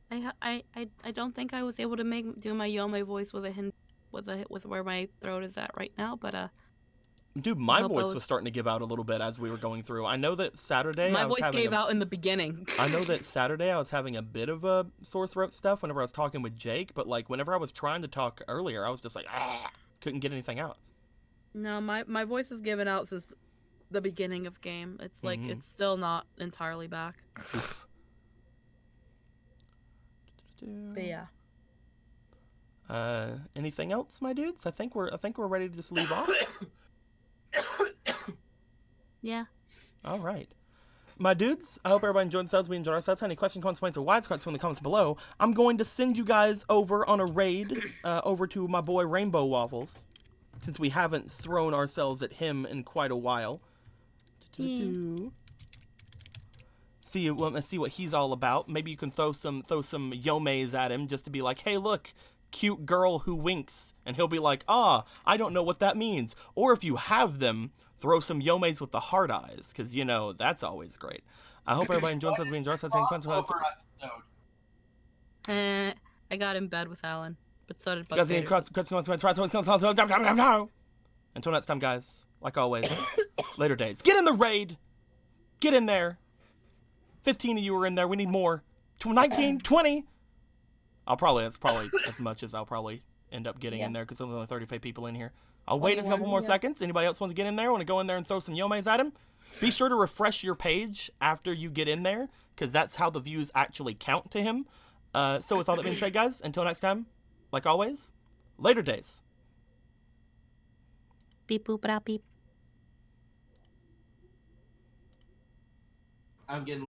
[SPEAKER 4] I don't think I was able to do my Yome voice with where my throat is at right now, but
[SPEAKER 1] Dude, my
[SPEAKER 4] hope I
[SPEAKER 1] voice
[SPEAKER 4] was-
[SPEAKER 1] was starting to give out a little bit as we were going through. I know that Saturday
[SPEAKER 5] My
[SPEAKER 1] I was
[SPEAKER 5] voice
[SPEAKER 1] having
[SPEAKER 5] gave out in the beginning.
[SPEAKER 1] I know that Saturday I was having a bit of a sore throat stuff whenever I was talking with Jake, but like whenever I was trying to talk earlier, I was just like, couldn't get anything out.
[SPEAKER 4] no, my voice is given out since the beginning of game. It's like
[SPEAKER 1] Mhm.
[SPEAKER 4] it's still not entirely back. But yeah.
[SPEAKER 1] Anything else, my dudes? I think we're ready to just leave off.
[SPEAKER 4] Yeah.
[SPEAKER 1] All right. My dudes, I hope everybody enjoyed themselves. We enjoyed ourselves. Any questions, complaints, or widescreen in the comments below. I'm going to send you guys over on a raid over to my boy Rainbow Waffles, since we haven't thrown ourselves at him in quite a while. See what he's all about. Maybe you can throw some yomes at him just to be like, hey, look, cute girl who winks, and he'll be like, I don't know what that means. Or if you have them, throw some yomes with the hard eyes, because that's always great. I hope everybody enjoys themselves. We enjoy ourselves.
[SPEAKER 4] I got in bed with Alan, but so did Bug
[SPEAKER 1] Guys,
[SPEAKER 4] Vader.
[SPEAKER 1] until next time, guys. Like always, later days. Get in the raid. Get in there. 15 of you are in there. We need more. 19, 20. That's probably as much as I'll probably end up getting in there because there's only 35 people in here. I'll wait a couple more seconds. Anybody else want to get in there? Want to go in there and throw some yomes at him? Be sure to refresh your page after you get in there because that's how the views actually count to him. So with all that being said, guys, until next time, like always, later days.
[SPEAKER 4] Beep boop da beep.
[SPEAKER 2] I'm getting